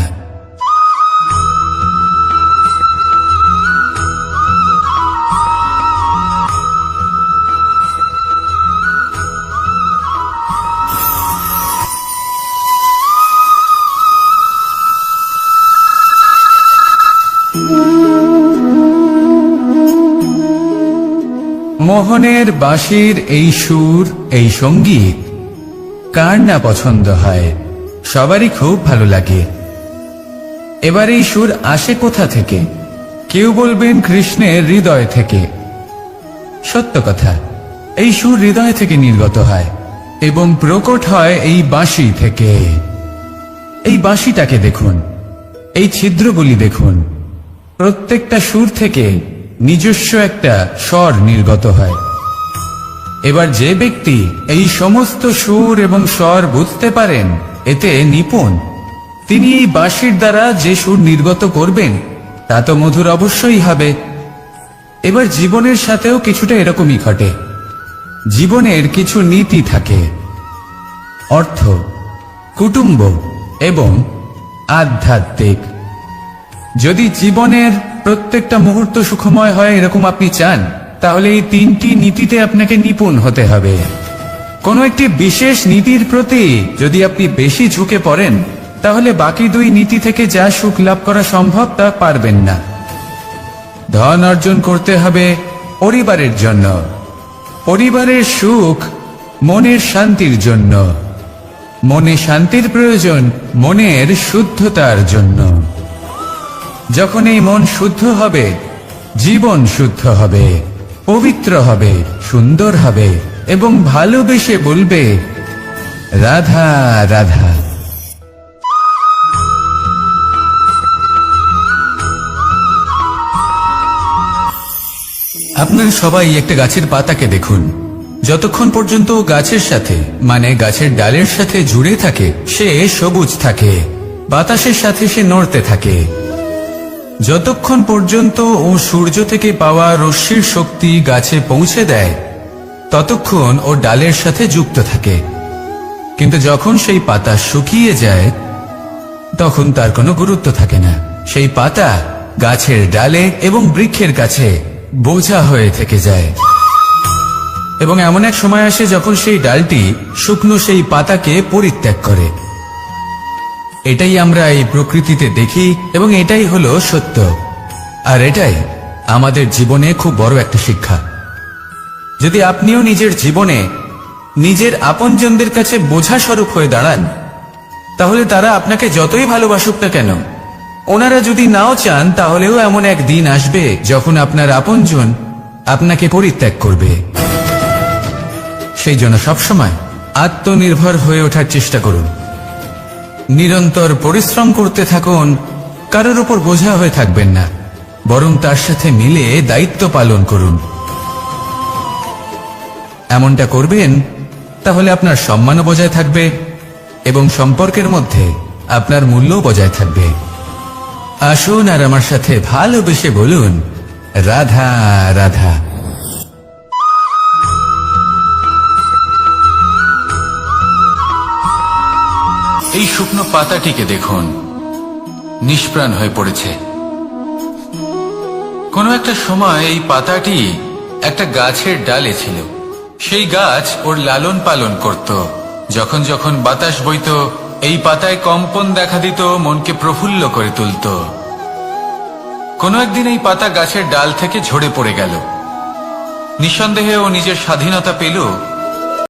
Speaker 2: মোহনের বাঁশির এই সুর, এই সঙ্গীত কার না পছন্দ হয়? সবারই খুব ভালো লাগে। এবার এই সুর আসে কোথা থেকে? কেউ বলবেন কৃষ্ণের হৃদয় থেকে। সত্য কথা, এই সুর হৃদয় থেকে নির্গত হয় এবং প্রকট হয় এই বাঁশি থেকে। এই বাঁশিটাকে দেখুন, এই ছিদ্রগুলি দেখুন, প্রত্যেকটা সুর থেকে নিজস্ব একটা স্বর নির্গত হয়। এবার যে ব্যক্তি এই সমস্ত সুর এবং স্বর বুঝতে পারেন, এতে নিপুণ, তিনি এই বাঁশির দ্বারা যে সুর নির্গত করবেন তা তো মধুর অবশ্যই হবে। এবার জীবনের সাথেও কিছুটা এরকমই ঘটে। জীবনের কিছু নীতি থাকে, অর্থ, কুটুম্ব এবং আধ্যাত্মিক। যদি জীবনের প্রত্যেকটা মুহূর্ত সুখময় হয় এরকম আপনি চান, তাহলে এই তিনটি নীতিতে আপনাকে নিপুণ হতে হবে। কোনো একটি বিশেষ নীতির প্রতি যদি আপনি বেশি ঝুঁকে পড়েন তাহলে বাকি দুই নীতি থেকে যা সুখ লাভ করা সম্ভব তা পারবেন না। ধন অর্জন করতে হবে পরিবারের জন্য, পরিবারের সুখ মনের শান্তির জন্য, মনে শান্তির প্রয়োজন মনের শুদ্ধতার জন্য। যখন এই মন শুদ্ধ হবে, জীবন শুদ্ধ হবে, পবিত্র হবে, সুন্দর হবে এবং ভালোবেসে বলবে, রাধা রাধা। আপনারা সবাই একটা গাছের পাতাকে দেখুন। যতক্ষণ পর্যন্ত গাছের সাথে, মানে গাছের ডালের সাথে জুড়ে থাকে, সে সবুজ থাকে, বাতাসের সাথে সে নড়তে থাকে। যতক্ষণ পর্যন্ত ও সূর্য থেকে পাওয়া রশ্মির শক্তি গাছে পৌঁছে দেয় ততক্ষণ ও ডালের সাথে যুক্ত থাকে। কিন্তু যখন সেই পাতা শুকিয়ে যায় তখন তার কোনো গুরুত্ব থাকে না। সেই পাতা গাছের ডালে এবং বৃক্ষের কাছে বোঝা হয়ে থেকে যায়। এবং এমন এক সময় আসে যখন সেই ডালটি শুকনো সেই পাতাকে পরিত্যাগ করে। এটাই আমরা এই প্রকৃতিতে দেখি এবং এটাই হলো সত্য। আর এটাই আমাদের জীবনে খুব বড় একটা শিক্ষা। যদি আপনিও নিজের জীবনে নিজের আপনজনদের কাছে বোঝা স্বরূপ হয়ে দাঁড়ান, তাহলে তারা আপনাকে যতই ভালোবাসুক না কেন, ওনারা যদি নাও চান তাহলেও এমন এক দিন আসবে যখন আপনার আপনজন আপনাকে পরিত্যাগ করবে। সেই জন্য সবসময় আত্মনির্ভর হয়ে ওঠার চেষ্টা করুন। নিরন্তর পরিশ্রম করতে থাকুন, কারোর উপর বোঝা হয়ে থাকবেন না, বরং তার সাথে মিলে দায়িত্ব পালন করুন। এমনটা করবেন তাহলে আপনার সম্মানও বজায় থাকবে এবং সম্পর্কের মধ্যে আপনার মূল্যও বজায় থাকবে। আসুন আর আমার সাথে ভালোবেসে বলুন, রাধা রাধা। এই শুকনো পাতাটিকে দেখুন, নিষ্প্রাণ হয়ে পড়েছে। কোনো একটা সময় এই পাতাটি একটা গাছের ডালে ছিল। সেই গাছ ওর লালন পালন করত। যখন যখন বাতাস বইত, এই পাতায় কম্পন দেখা দিত, মনকে প্রফুল্ল করে তুলত। কোনো একদিন এই পাতা গাছের ডাল থেকে ঝরে পড়ে গেল। নিঃসন্দেহে ও নিজের স্বাধীনতা পেল